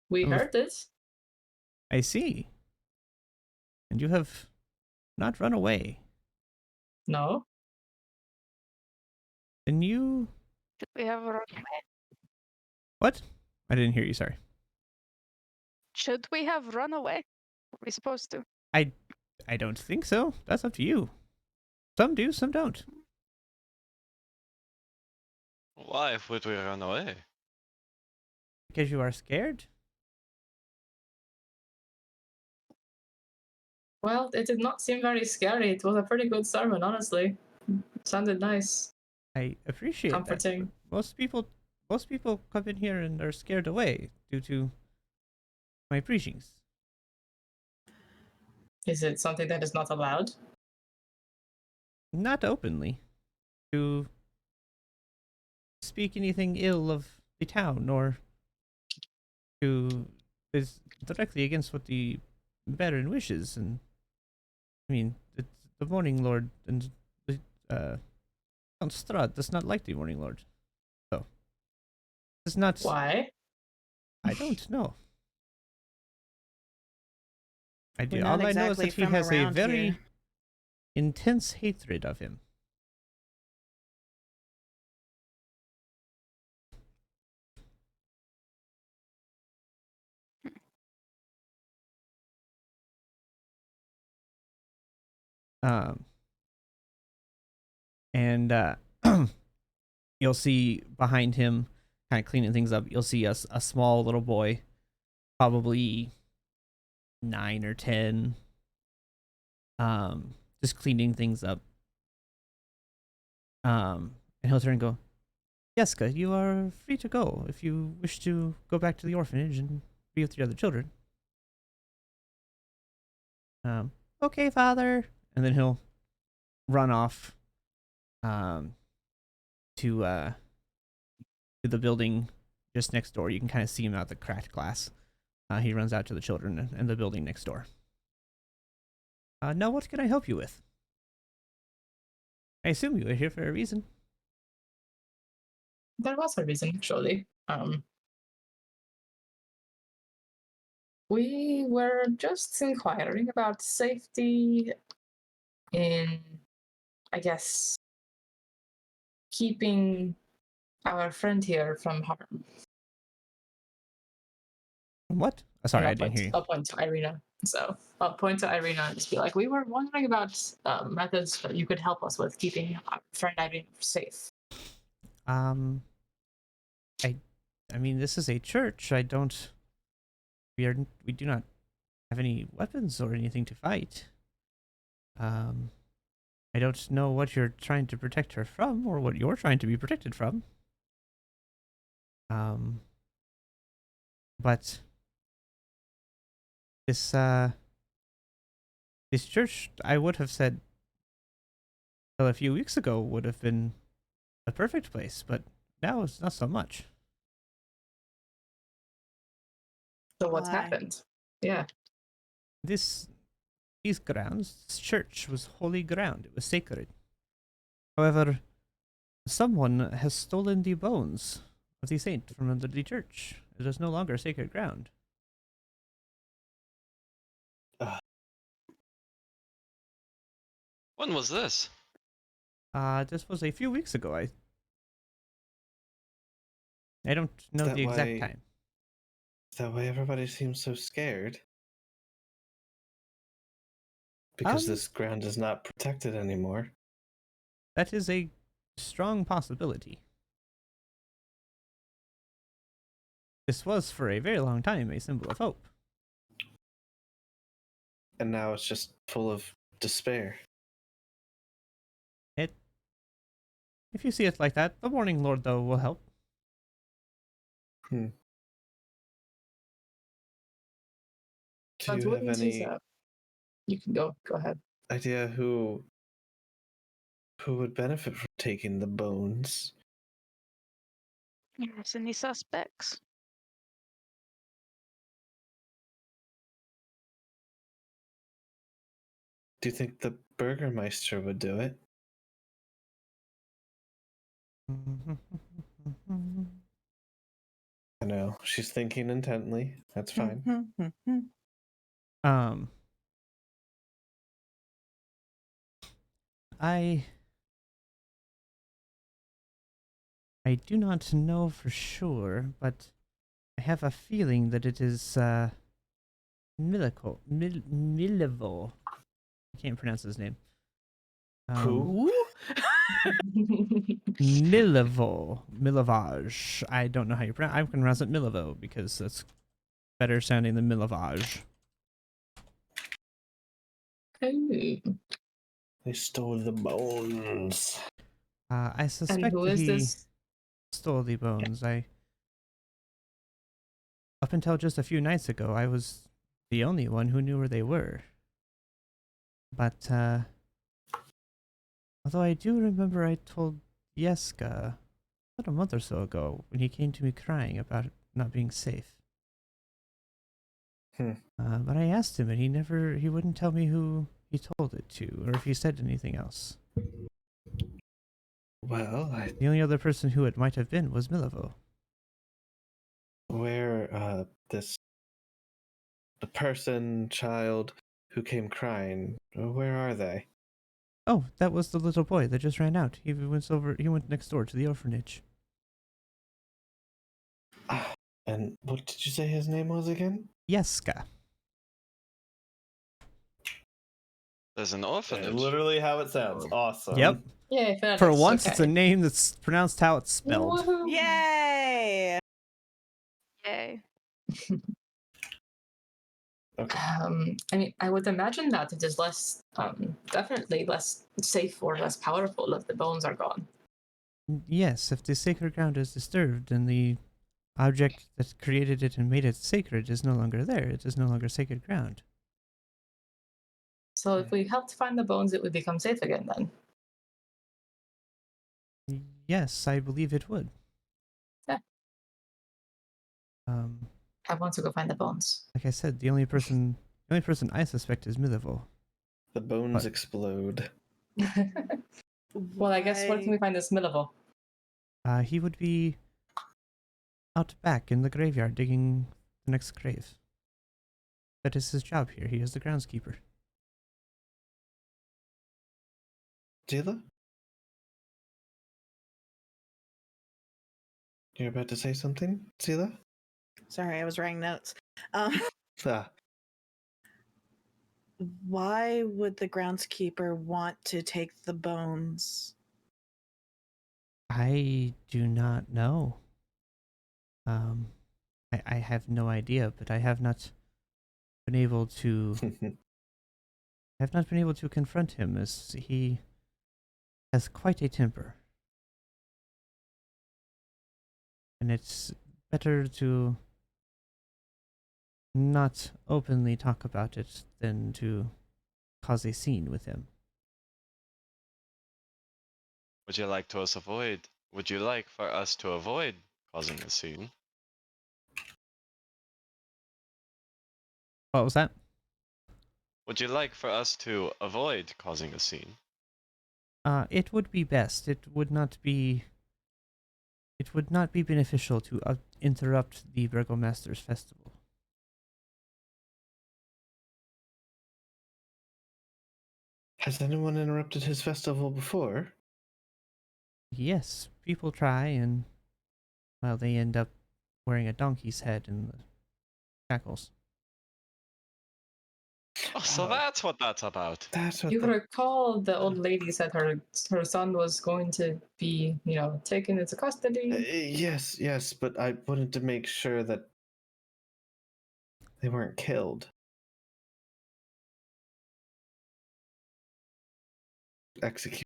We Oh, heard this. I see. And you have not run away. No. And you... Should we have run away? What? I didn't hear you, sorry. Should we have run away? Were we supposed to? I don't think so. That's up to you. Some do, some don't. Why would we run away? Because you are scared? Well, it did not seem very scary. It was a pretty good sermon, honestly. It sounded nice. I appreciate Comforting. that. Most people come in here and are scared away due to my preachings. Is it something that is not allowed? Not openly. To speak anything ill of the town or to is directly against what the Baron wishes. And I mean, it's the Morning Lord and the Count Strahd does not like the Morning Lord. So it's not. Why? I don't know. I do. We're not All I know is exactly that he from has a around very here. intense hatred of him. Um, and you'll see behind him, kind of cleaning things up. You'll see a small little boy, probably 9 or 10, just cleaning things up. And he'll turn and go, Jessica, you are free to go if you wish to go back to the orphanage and be with your other children. Okay, father. And then he'll run off to the building just next door. You can kind of see him out the cracked glass. He runs out to the children and the building next door. Now, what can I help you with? I assume you are here for a reason. There was a reason, actually. We were just inquiring about safety in, I guess, keeping our friend here from harm. What? Sorry, And I didn't hear you. I'll point to Irina. So I'll point to Irina and just be like, we were wondering about methods that you could help us with keeping our friend Irina safe. I mean, this is a church. We do not have any weapons or anything to fight. I don't know what you're trying to protect her from or what you're trying to be protected from. But this church, I would have said, well, a few weeks ago would have been a perfect place, but now it's not so much. So what's Why? happened? Yeah. These grounds, this church was holy ground. It was sacred. However, someone has stolen the bones of the saint from under the church. It is no longer sacred ground. When was this? This was a few weeks ago. I don't know that the exact why- time. Is that why everybody seems so scared? Because this ground is not protected anymore. That is a strong possibility. This was for a very long time a symbol of hope. And now it's just full of despair. If you see it like that, the Morning Lord, though, will help. Do But you have wouldn't you any say- You can go ahead. idea who would benefit from taking the bones? Yes, any suspects? Do you think the Burgermeister would do it? I know, she's thinking intently. That's fine. I do not know for sure, but I have a feeling that it is Milivo. I can't pronounce his name. Who? Milivage. I don't know how you pronounce. I'm gonna pronounce it Milivo because that's better sounding than Milivage. Hey. They stole the bones. I And suspect who that is he this? stole the bones. Up until just a few nights ago, I was the only one who knew where they were. But although I do remember I told Yeska about a month or so ago when he came to me crying about it not being safe. But I asked him, and he wouldn't tell me who he told it to, or if he said anything else. Well, The only other person who it might have been was Milivo. where the person, child who came crying, where are they? Oh, that was the little boy that just ran out. He went next door to the orphanage. Ah, and what did you say his name was again? Yeska. There's an orphanage. Literally how it sounds. Awesome. Yep. Yay, phonetics. For once, okay. it's a name that's pronounced how it's spelled. Woohoo. Yay! Yay. Okay. I mean, I would imagine that it is less, definitely less safe or less powerful if the bones are gone. Yes, if the sacred ground is disturbed and the object that created it and made it sacred is no longer there, it is no longer sacred ground. So if we helped find the bones, it would become safe again then. Yes, I believe it would. Yeah. Like I want to go find the bones. I said, the only person I suspect is Milivo. The bones What? explode. Well, I guess where can we find this Milivo? He would be out back in the graveyard digging the next grave. That is his job here. He is the groundskeeper. Zila? You're about to say something, Zila? Sorry, I was writing notes. Um, Ah, why would the groundskeeper want to take the bones? I do not know. I have no idea, but I have not been able to confront him, as he has quite a temper. And it's better to not openly talk about it than to cause a scene with him. Would you like to us avoid? Would you like for us to avoid causing a scene? What was that? Would you like for us to avoid causing a scene? It would be best. It would not be beneficial to interrupt the Burgomaster's festival. has anyone interrupted his festival before? Yes, people try, and well, they end up wearing a donkey's head in the shackles. Oh, so Oh. that's what that's about. That's what You the... recall the old lady said her son was going to be, taken into custody. yes, but I wanted to make sure that they weren't killed. Execute.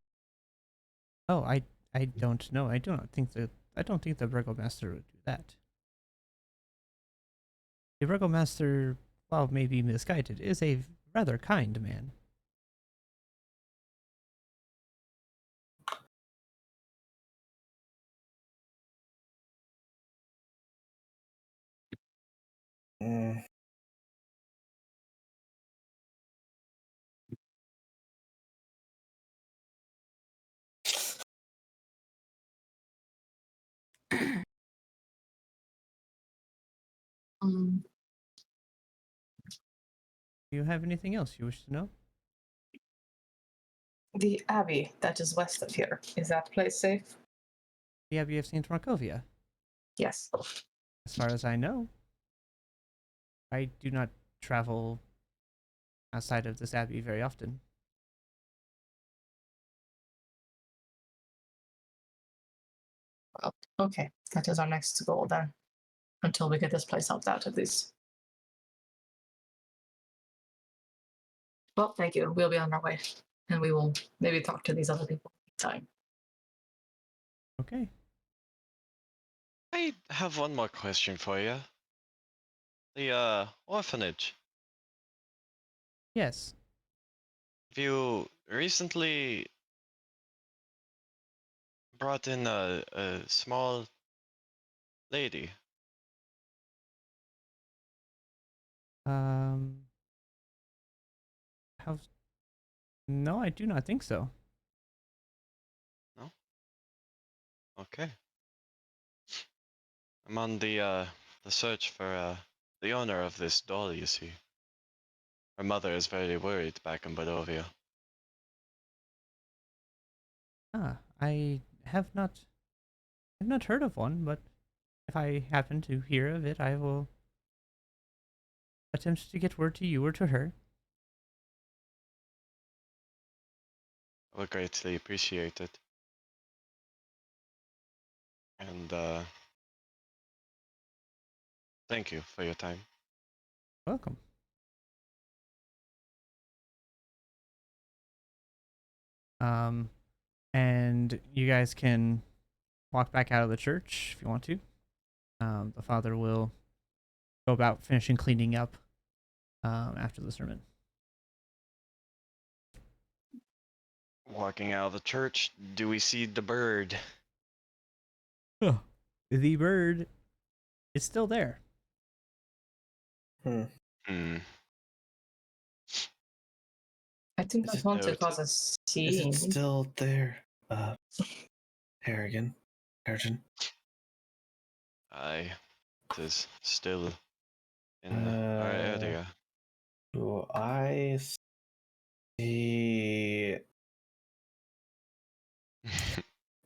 Oh, I don't know. I don't think the Burgomaster would do that. The Burgomaster, while maybe misguided, is a rather kind man. Mm. Um, Do you have anything else you wish to know? the abbey that is west of here, is that place safe? The Abbey of St. Markovia. Yes. As far as I know, I do not travel outside of this abbey very often. Well, okay, that is our next goal then, until we get this place helped out at least. Well, thank you. We'll be on our way, and we will maybe talk to these other people time. Okay. I have one more question for you. The orphanage. Yes. Have you recently brought in a small lady. How? No, I do not think so. No? Okay. I'm on the search for the owner of this doll, you see. Her mother is very worried back in Barovia. Ah, I have not heard of one, but if I happen to hear of it, I will attempt to get word to you or to her. I would greatly appreciate it. And thank you for your time. Welcome. And you guys can walk back out of the church if you want to. The father will go about finishing cleaning up after the sermon. Walking out of the church, do we see the bird? The bird is still there. Hmm. Hmm. I do Is not it want to noted? cause a Is scene. it still there? Harrigan? Aye, it is still in our area. Do I see?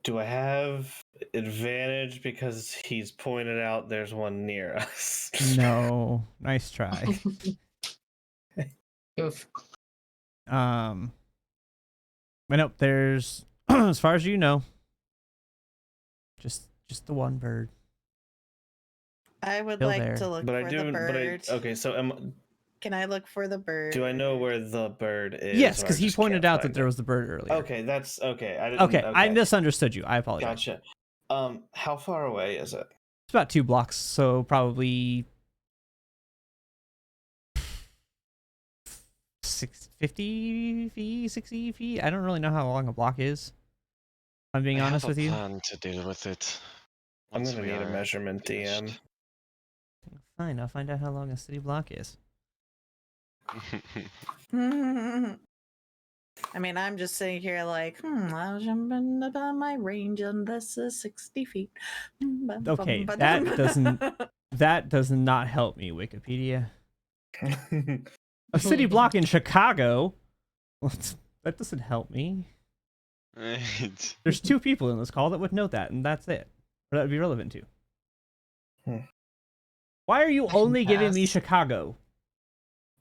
Do I have advantage because he's pointed out there's one near us? No, nice try. Oof. But nope, there's as far as you know, just the one bird I would still like there. to look But I for do. the bird. Okay. So Can I look for the bird? do I know where the bird is? Yes, or I because he just pointed can't out that find there it? was the bird earlier. Okay, that's okay. I didn't. Okay, I misunderstood you. I apologize. Gotcha. How far away is it? It's about 2 blocks, so probably 50 feet, 60 feet. I don't really know how long a block is. If I'm being honest with I you. have a plan to deal with it. I'm once gonna we need a are measurement, DM. finished. Fine, I'll find out how long a city block is. I mean, I'm just sitting here like, I'll jump into my range and this is 60 feet. Okay, that does not help me, Wikipedia. A city block in Chicago? That doesn't help me. Right. There's 2 people in this call that would know that, and that's it. Or that would be relevant to. Why are you only giving me Pass. Chicago?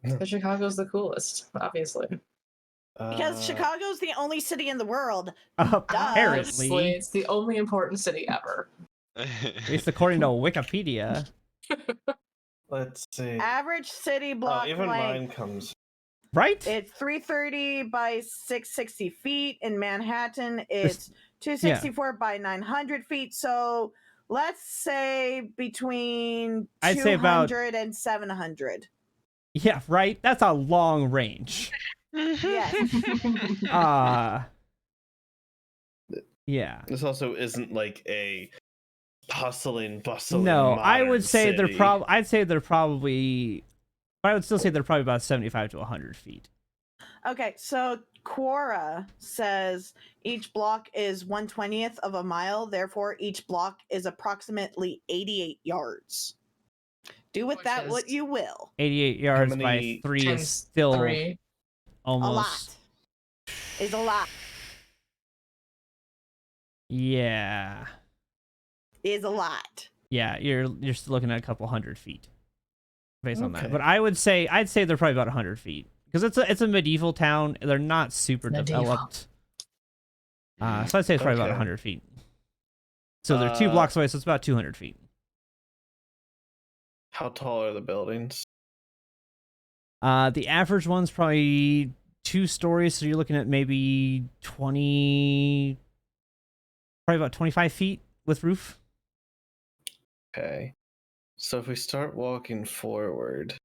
But Chicago's the coolest, obviously. Because Chicago's the only city in the world. Apparently. Honestly, it's the only important city ever. At least according to Wikipedia. Let's see. Average city block even mine length. comes. Right? It's 330 by 660 feet. In Manhattan, it's 264 by 900 feet. So let's say between I'd say about 200 and 700. Yeah, right? That's a long range. Yes. Yeah. This also isn't like a bustling. No, I modern would say city. I'd say they're probably but I would still say they're probably about 75 to 100 feet. Okay, so Quora says each block is 1/20th of a mile. Therefore, each block is approximately 88 yards. Do with Which that is what you will. 88 yards by many 3 is times still 3. almost A lot. Is a lot. Yeah. Is a lot. Yeah, you're still looking at a couple 100 feet based on that. Okay. But I'd say they're probably about 100 feet because it's a medieval town. They're not super Medieval. developed. So I'd say it's probably about Okay. 100 feet. So they're 2 blocks away, so it's about 200 feet. How tall are the buildings? The average one's probably 2 stories, so you're looking at maybe 20, probably about 25 feet with roof. Okay. So if we start walking forward,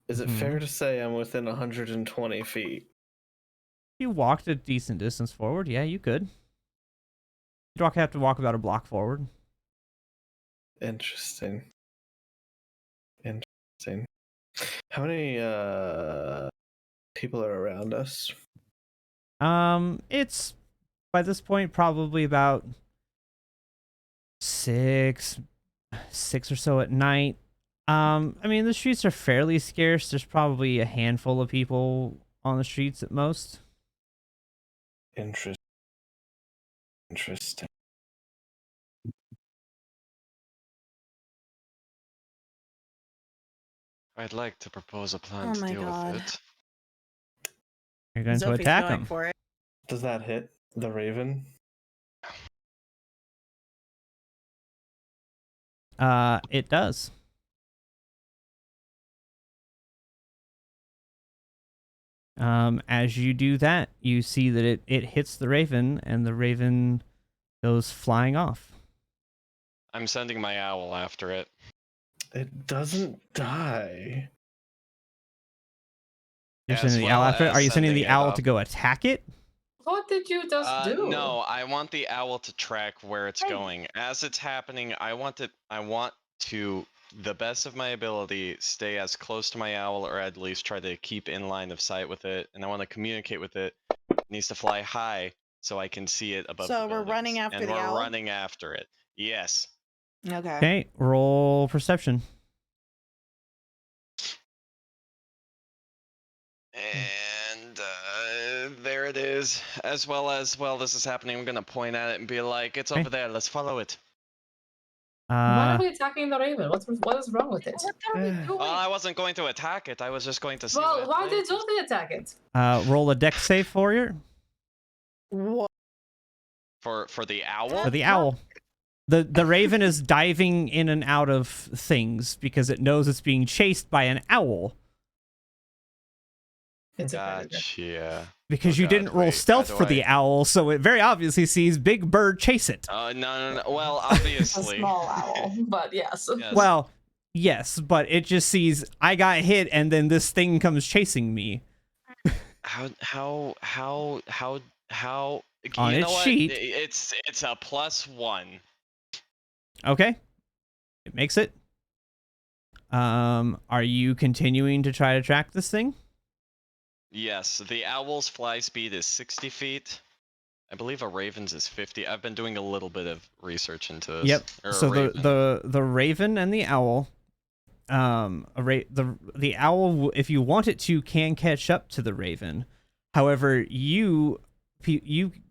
is it fair to say I'm within 120 feet? If you walked a decent distance forward, yeah, you could. You'd have to walk about a block forward. Interesting. Interesting. How many people are around us? It's by this point probably about six or so at night. I mean, the streets are fairly scarce. There's probably a handful of people on the streets at most. Interesting. I'd like to propose a plan Oh to my deal God. with it. You're going to Zophi's attack going them. for it. Does that hit the Raven? It does. As you do that, you see that it hits the Raven, and the Raven goes flying off. I'm sending my owl after it. It doesn't die. You're As sending the well owl after it? as Are you sending the sending it owl up. to go attack it? What did you just do? No, I want the owl to track where it's going. As it's happening, I want to, the best of my ability, stay as close to my owl, or at least try to keep in line of sight with it. And I want to communicate with it. It needs to fly high so I can see it above So the we're buildings. running after and the we're owl? running after it. Yes. Okay. Okay, roll perception. And there it is. As well as, well, this is happening, I'm going to point at it and be like, it's Okay. over there, let's follow it. Why are we attacking the Raven? What is wrong with it? What are we doing? I wasn't going to attack it, I was just going to see Well, what why did it is. Zombie attack it? Roll a dex save for you. What? For the owl? For the owl. The Raven is diving in and out of things because it knows it's being chased by an owl. It's a predator. Gotcha. Because Oh you God, didn't roll wait, stealth how do for the I- owl, so it very obviously sees big bird chase it. No. Well, A obviously. small owl, but yes. Yes. Well, yes, but it just sees I got hit and then this thing comes chasing me. How? On you its know what? sheet. It's a +1. Okay. It makes it. Are you continuing to try to track this thing? Yes, the owl's fly speed is 60 feet. I believe a raven's is 50. I've been doing a little bit of research into this. Yep. Or a So raven. the raven and the owl, the owl, if you want it to, can catch up to the raven. However, you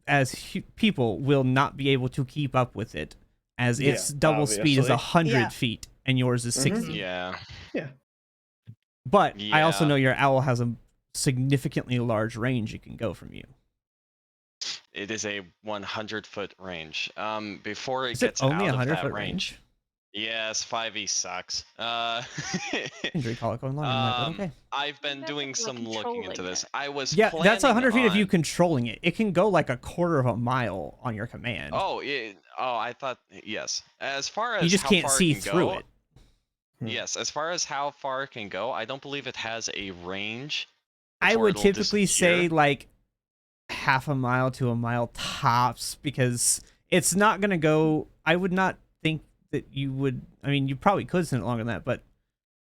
as people will not be able to keep up with it, as its double speed is obviously. 100 Yeah. feet and yours is 60. Yeah. But I also Yeah. know your owl has a significantly large range it can go from you. It is a 100-foot range. Before it Is gets it only out a of that 100-foot range. Yes, 5e sucks. Didn't recall it going longer than that, but okay. I've been That's doing like some looking into controlling this. it. I was Yeah, that's 100 feet of you on- controlling it. It can go like a quarter of a mile on your command. Oh, I thought yes. As far as you just how can't far see it can through go, it. Yes, as far as how far it can go, I don't believe it has a range. I before would it'll typically say disappear. like half a mile to a mile tops, because it's not going to go. I would not think that you would. I mean, you probably could send it longer than that, but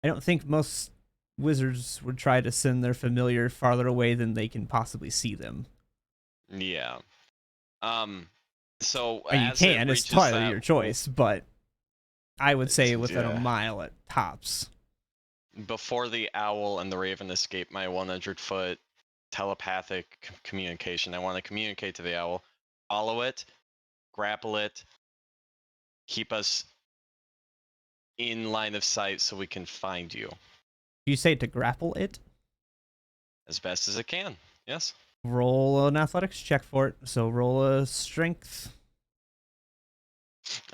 I don't think most wizards would try to send their familiar farther away than they can possibly see them. Yeah. So I mean, you as it can. It's reaches entirely that your choice, but I would say within a yeah. mile at tops. Before the owl and the raven escape my 100-foot telepathic communication, I want to communicate to the owl, follow it, grapple it, keep us in line of sight so we can find you You say to grapple it. as best as it can. Yes. Roll an athletics check for it. So roll a strength.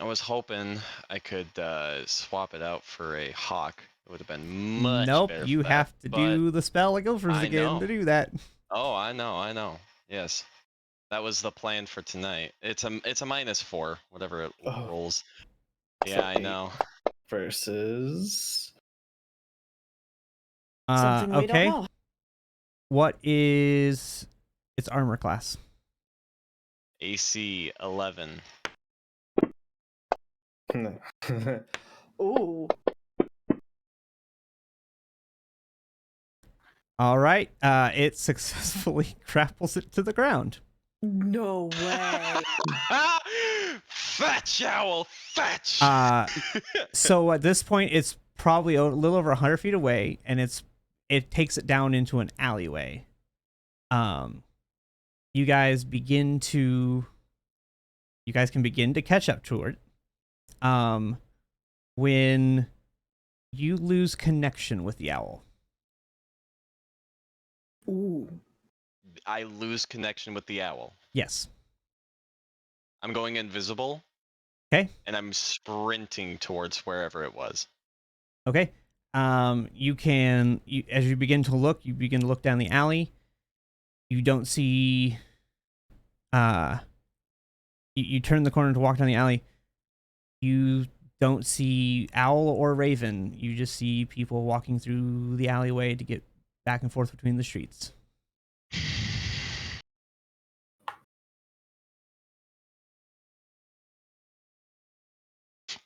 I was hoping I could swap it out for a hawk. It would have been much Nope, better. you for that, have to but- do the spell like Gophers I again know. to do that. Oh, I know. Yes, that was the plan for tonight. It's a -4, whatever it Oh. rolls. So Yeah, I 8 know. Versus Something we Okay. don't know. What is its armor class? AC 11. Ooh. All right. It successfully grapples it to the ground. No way. Fetch, owl, fetch! So at this point, it's probably a little over 100 feet away, and it takes it down into an alleyway. You guys can begin to catch up to it. When you lose connection with the owl. Ooh. I lose connection with the owl. Yes. I'm going invisible. Okay. And I'm sprinting towards wherever it was. Okay. As you begin to look down the alley. You don't see. You turn the corner to walk down the alley. You don't see owl or raven. You just see people walking through the alleyway to get back and forth between the streets.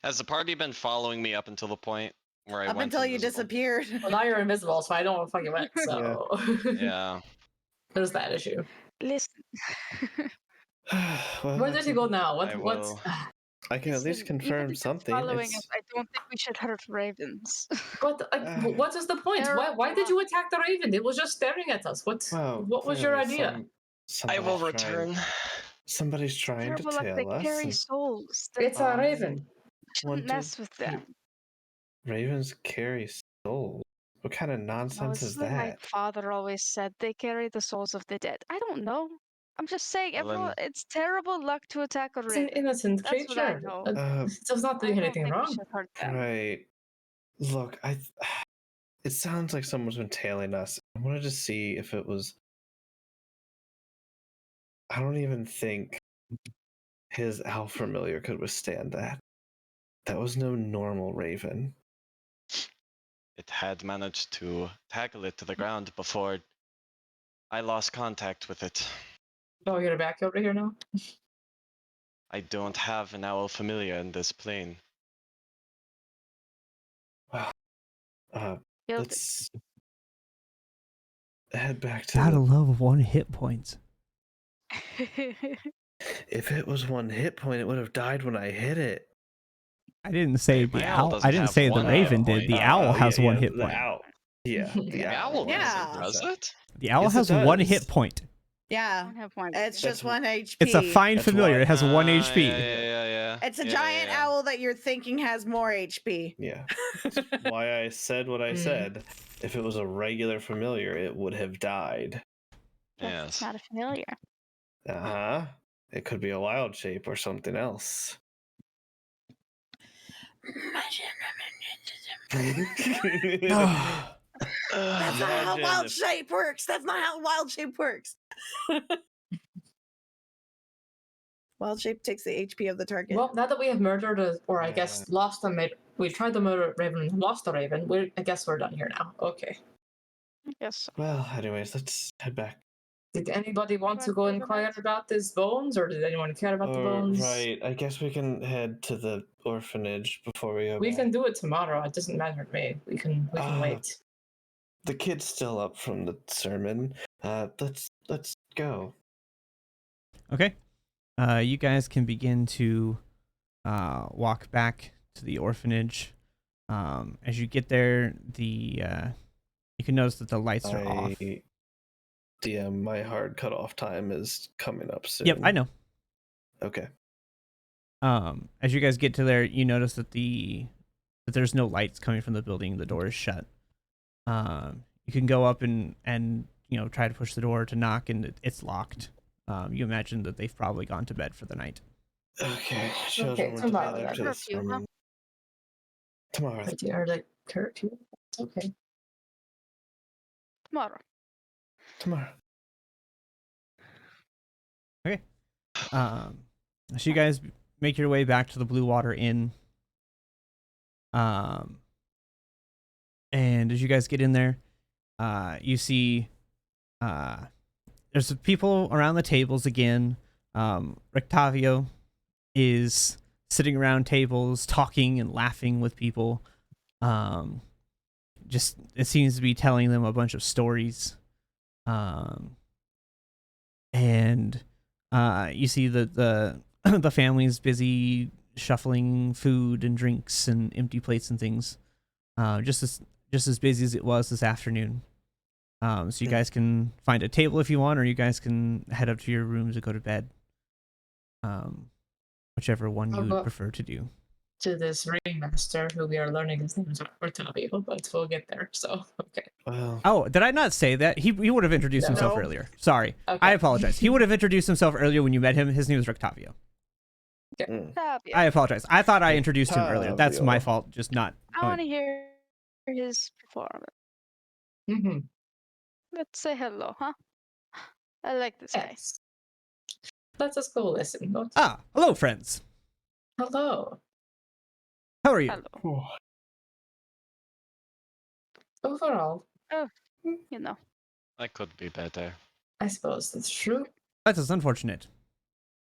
Has the party been following me up until the point where I Up went until you invisible? disappeared. Well, now you're invisible, so I don't know where fucking went. So Yeah. there's that issue. Listen. Well, Where did he go now? I What's will- I can at least Listen, even confirm if it's something. Following It's- us, I don't think we should hurt ravens. what is the point? Why did you attack the raven? It was just staring at us. Well, What was your clearly idea? I will somebody's trying- return. Somebody's trying to Terrible, like they tail us. carry and souls. It's a raven. Shouldn't mess with them. Ravens carry souls. What kind of nonsense is Honestly, my that? father always said they carry the souls of the dead. I don't know. I'm just saying, Well, everyone, it's terrible luck to attack a It's an raven. innocent That's what I creature. know. It does not do I don't anything think we wrong. should hurt them. Right. Look, it sounds like someone's been tailing us. I wanted to see if it was. I don't even think his owl familiar could withstand that. That was no normal raven. It had managed to tackle it to the ground before I lost contact with it. Oh, you're back over here now? I don't have an owl familiar in this plane. Well, Killed let's head back to. Gotta love 1 hit point. it. If it was 1 hit point, it would have died when I hit it. I didn't say Hey, the my owl owl. doesn't I didn't have say the one raven hit did. The point. owl has 1 hit the point. Owl. Yeah, the The owl. Owl Yeah. does it? The owl Yes, it has 1 does. hit point. Yeah. Don't have one. It's just 1 HP. It's a fine That's familiar. why- It has 1 Yeah, HP. yeah. It's a Yeah, giant yeah. owl that you're thinking has more HP. Yeah. That's why I said what I said. If it was a regular familiar, it would have died. Yes, it's Yes. not a familiar. Uh-huh. It could be a wild shape or something else. That's not how Imagine wild if- shape works. That's not how wild shape works. Wild shape takes the HP of the target. Well, now that we have murdered, or I Yeah. guess lost a we tried to murder Raven and lost a Raven, I guess we're done here now. Okay. Yes. Well, anyways, let's head back. Did anybody want to Back go to the inquire night. about these bones, or did anyone care about the bones? Right. I guess we can head to the orphanage before we go We back. can do it tomorrow. It doesn't matter to me. We can wait. The kid's still up from the sermon. Let's go. Okay. You guys can begin to walk back to the orphanage. As you get there, you can notice that the lights are off. DM, my hard cutoff time is coming up soon. Yep, I know. Okay. As you guys get to there, you notice that there's no lights coming from the building. The door is shut. You can go up and try to push the door to knock, and it's locked. You imagine that they've probably gone to bed for the night. Okay. Children were tomorrow together then. to the Curfew, huh? sermon. Tomorrow. Or like curfew. It's okay. Tomorrow. Tomorrow. So you guys make your way back to the Blue Water Inn. And as you guys get in there, you see there's people around the tables again. Rictavio is sitting around tables, talking and laughing with people. Just it seems to be telling them a bunch of stories. And you see the the family's busy shuffling food and drinks and empty plates and things. Just as busy as it was this afternoon. So you guys can find a table if you want, or you guys can head up to your rooms and go to bed. Whichever one you would prefer to do. To this ringmaster, who we are learning his name is Octavio, but we'll get there. So okay. Well, Oh, did I not say that? He would have introduced himself No. earlier. Sorry, Okay. I apologize. He would have introduced himself earlier when you met him. His name is Octavio. Fabio. I apologize. I thought I introduced him earlier. That's my Octavio. fault. Just not. I want to hear his performance. Mm-hmm. Let's say hello, huh? I like this guy. Yes. Let us go listen. What? Ah, hello, friends. Hello. How are you? Hello. Overall, You know. I could be better. I suppose that's true. That is unfortunate.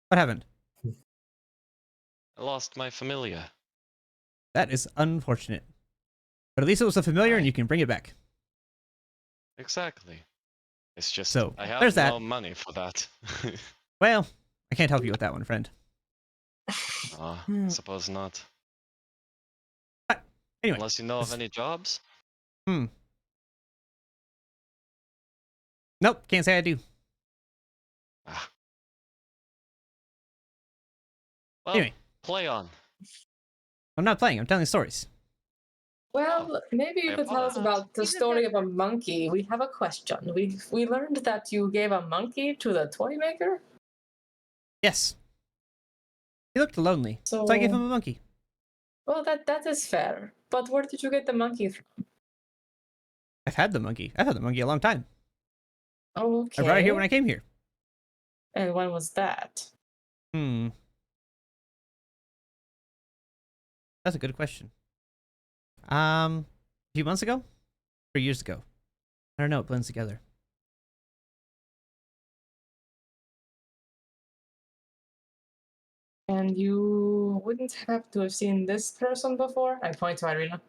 What happened? I lost my familiar. That is unfortunate. But at least it was a familiar, and you can bring it back. Exactly. It's just So, I have there's that. no money for that. Well, I can't help you with that one, friend. I suppose not. Anyway. Unless you know of any jobs. Nope, can't say I do. Ah. Well, Anyway. play on. I'm not playing. I'm telling stories. Well, maybe you I could tell us apologize. about the story of a monkey. We have a question. We learned that you gave a monkey to the toy maker. Yes. He looked lonely, so I gave him a monkey. Well, that is fair. But where did you get the monkey from? I've had the monkey. I've had the monkey a long time. Okay. I brought it here when I came here. And when was that? That's a good question. A few months ago? 3 years ago. I don't know, it blends together. And you wouldn't have to have seen this person before? I point to Irina.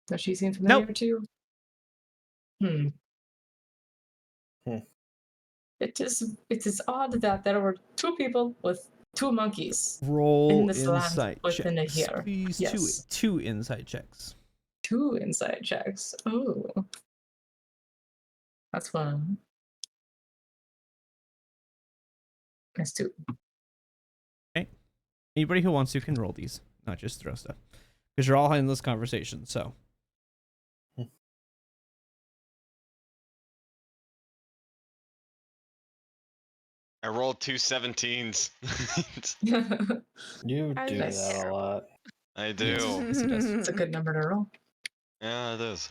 Does she seem familiar Nope. to you? It is odd that there were two people with two monkeys Roll in this land insight within checks, a year. please. Yes. Two insight checks. 2 inside checks. Oh. That's fun. That's 2. Anybody who wants to can roll these, not just throw stuff. Because you're all in this conversation, so. I rolled 2 17s. you I do like that a lot. I do. Yes, he does. It's a good number to roll. Yeah, it is.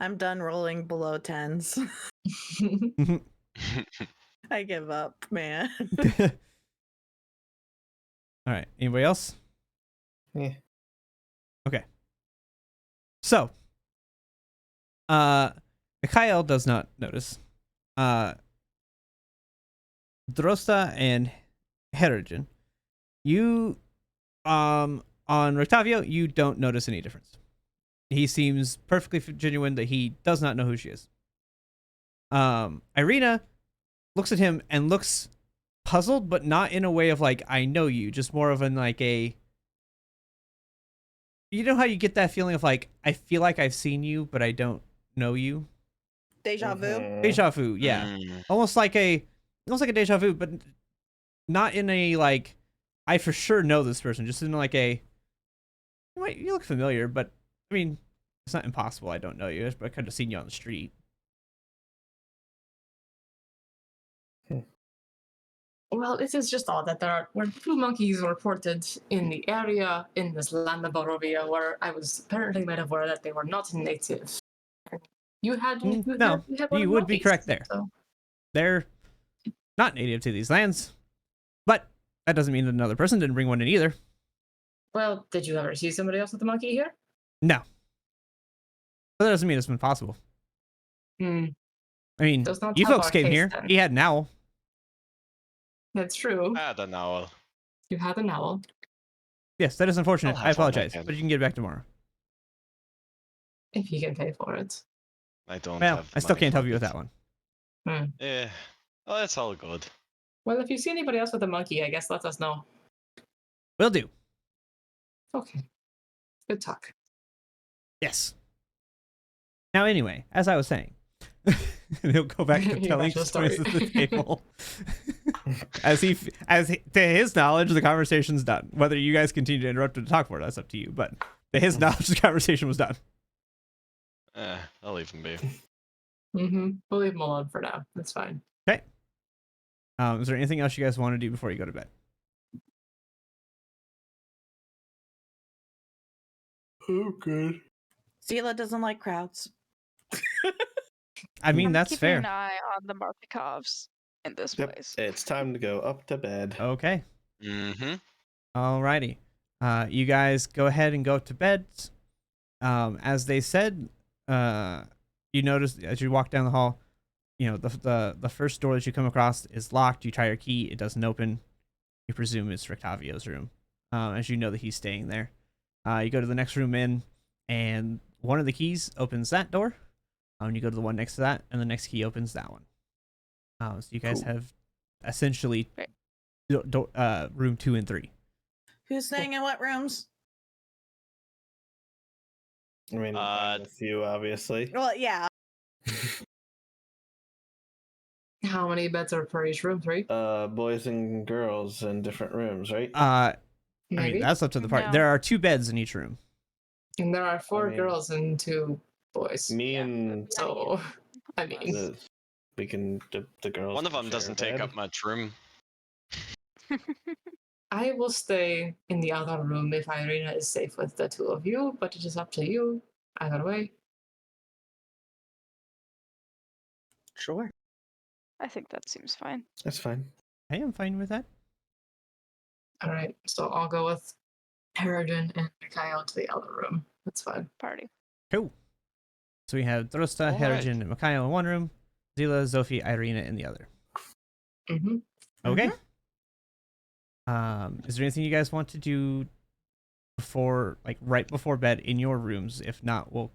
I'm done rolling below 10s. I give up, man. All right. Anybody else? Yeah. Okay. So, Mikhail does not notice. Drosta and Herogen, you, on Octavio, you don't notice any difference. He seems perfectly genuine that he does not know who she is. Irina looks at him and looks puzzled, but not in a way of like, I know you, just more of an like a, you know how you get that feeling of like, I feel like I've seen you, but I don't know you? Deja vu. Deja vu, yeah. Almost like a deja vu, but not in a like, I for sure know this person, just in like a, you look familiar, but I mean, it's not impossible I don't know you, but I could have seen you on the street. Well, it is just odd that there were 2 monkeys reported in the area in this land of Barovia, where I was apparently made aware that they were not native. You had No, one of you the would be monkeys, correct there. so- They're not native to these lands, but that doesn't mean that another person didn't bring one in either. Well, did you ever see somebody else with a monkey here? No. But that doesn't mean it's been possible. Hmm. I mean, Does not you help folks our came case, here. then. He had an owl. That's true. I had an owl. You had an owl. Yes, that is unfortunate. I'll I have one apologize, again. but you can get it back tomorrow. If you can pay for it. I don't Well, have the I still money can't for help you with it. that one. Yeah. Well, it's all good. Well, if you see anybody else with a monkey, I guess let us know. Will do. Okay. Good talk. Yes. Now, anyway, as I was saying, he'll go back to You telling got your stories story. at the table. To his knowledge, the conversation's done. Whether you guys continue to interrupt him to talk for it, that's up to you. But to his knowledge, the conversation was done. I'll leave him be. We'll leave him alone for now. That's fine. Okay. Is there anything else you guys want to do before you go to bed? Oh, good. Zila doesn't like crowds. I mean, I'm that's keeping fair. an eye on the Markovs in this Yep, place. it's time to go up to bed. Okay. Mm-hmm. Alrighty. You guys go ahead and go to bed. As they said, you notice as you walk down the hall, you know, the first door that you come across is locked. You try your key, it doesn't open. You presume it's Rictavio's room, as you know that he's staying there. You go to the next room in, and one of the keys opens that door. You go to the one next to that, and the next key opens that one. So you guys Cool. have essentially room 2 and 3. Who's staying in what rooms? I mean, I'm with you, obviously. Well, yeah. How many beds are per each room? 3? Boys and girls in different rooms, right? I Maybe. mean, that's up to the party. No. There are 2 beds in each room. And there are 4 mean, girls and 2 boys. Me Yeah. and So, I mean, we can the girls. One of can them share a doesn't take bed. up much room. I will stay in the other room if Irina is safe with the 2 of you, but it is up to you. Either way. Sure. I think that seems fine. That's fine. I am fine with that. Alright, so I'll go with Harrigan and Mikhail to the other room. That's fine. Party. Cool. So we have Drosta, All right. Harrigan, and Mikhail in one room, Zila, Zophie, Irina in the other. Mm-hmm. Okay. Is there anything you guys want to do before, like right before bed in your rooms? If not, we'll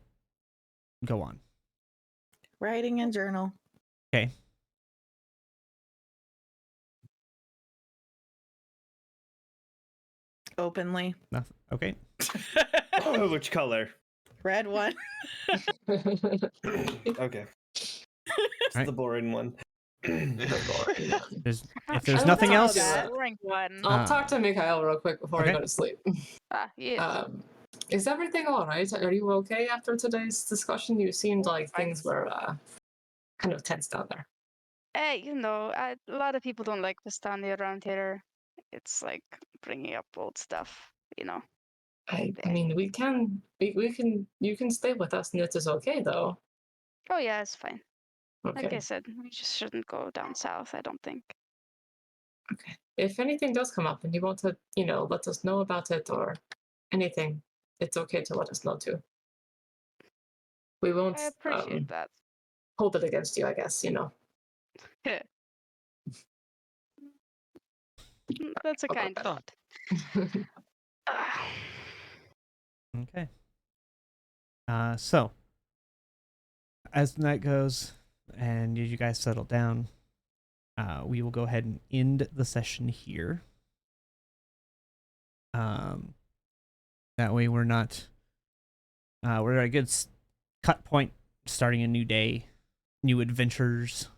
go on. Writing and journal. Okay. Openly. Nothing. Okay. Oh, which color? Red one. Okay. It's Right. the boring one. If I there's don't nothing know else, that. Boring one. I'll talk to Mikhail real quick before okay. I go to sleep. Yeah. Is everything alright? Are you okay after today's discussion? You seemed like things were kind of tense down there. Hey, you know, a lot of people don't like Vistani around here. It's like bringing up old stuff, you know. I mean, we can you can stay with us and it is okay though. Oh yeah, it's fine. Like I Okay. said, we just shouldn't go down south, I don't think. Okay. If anything does come up and you want to, let us know about it or anything, it's okay to let us know too. We won't I appreciate that. hold it against you, I guess, That's a How kind about thought. Okay. So as the night goes and you guys settle down, we will go ahead and end the session here. That way we're not we're at a good cut point, starting a new day, new adventures.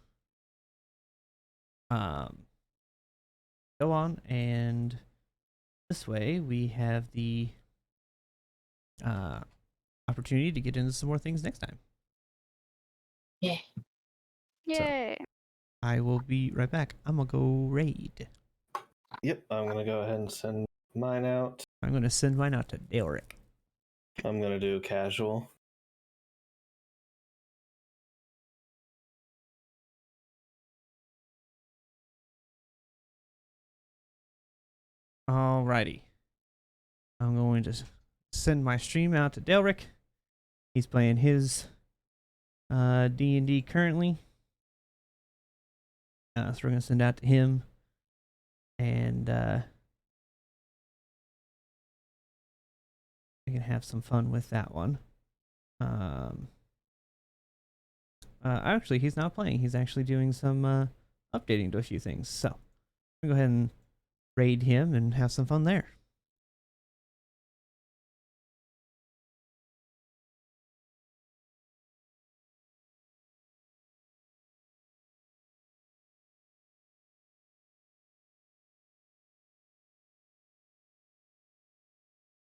Go on, and this way we have the opportunity to get into some more things next time. Yeah. Yay. I will be right back. I'm gonna go raid. Yep, I'm gonna go ahead and send mine out. I'm gonna send mine out to Dalric. I'm gonna do casual. Alrighty. I'm going to send my stream out to Dalric. He's playing his D&D currently. So we're gonna send out to him. and we can have some fun with that one. Actually, he's not playing. He's actually doing some updating to a few things. So, I'm gonna go ahead and raid him and have some fun there.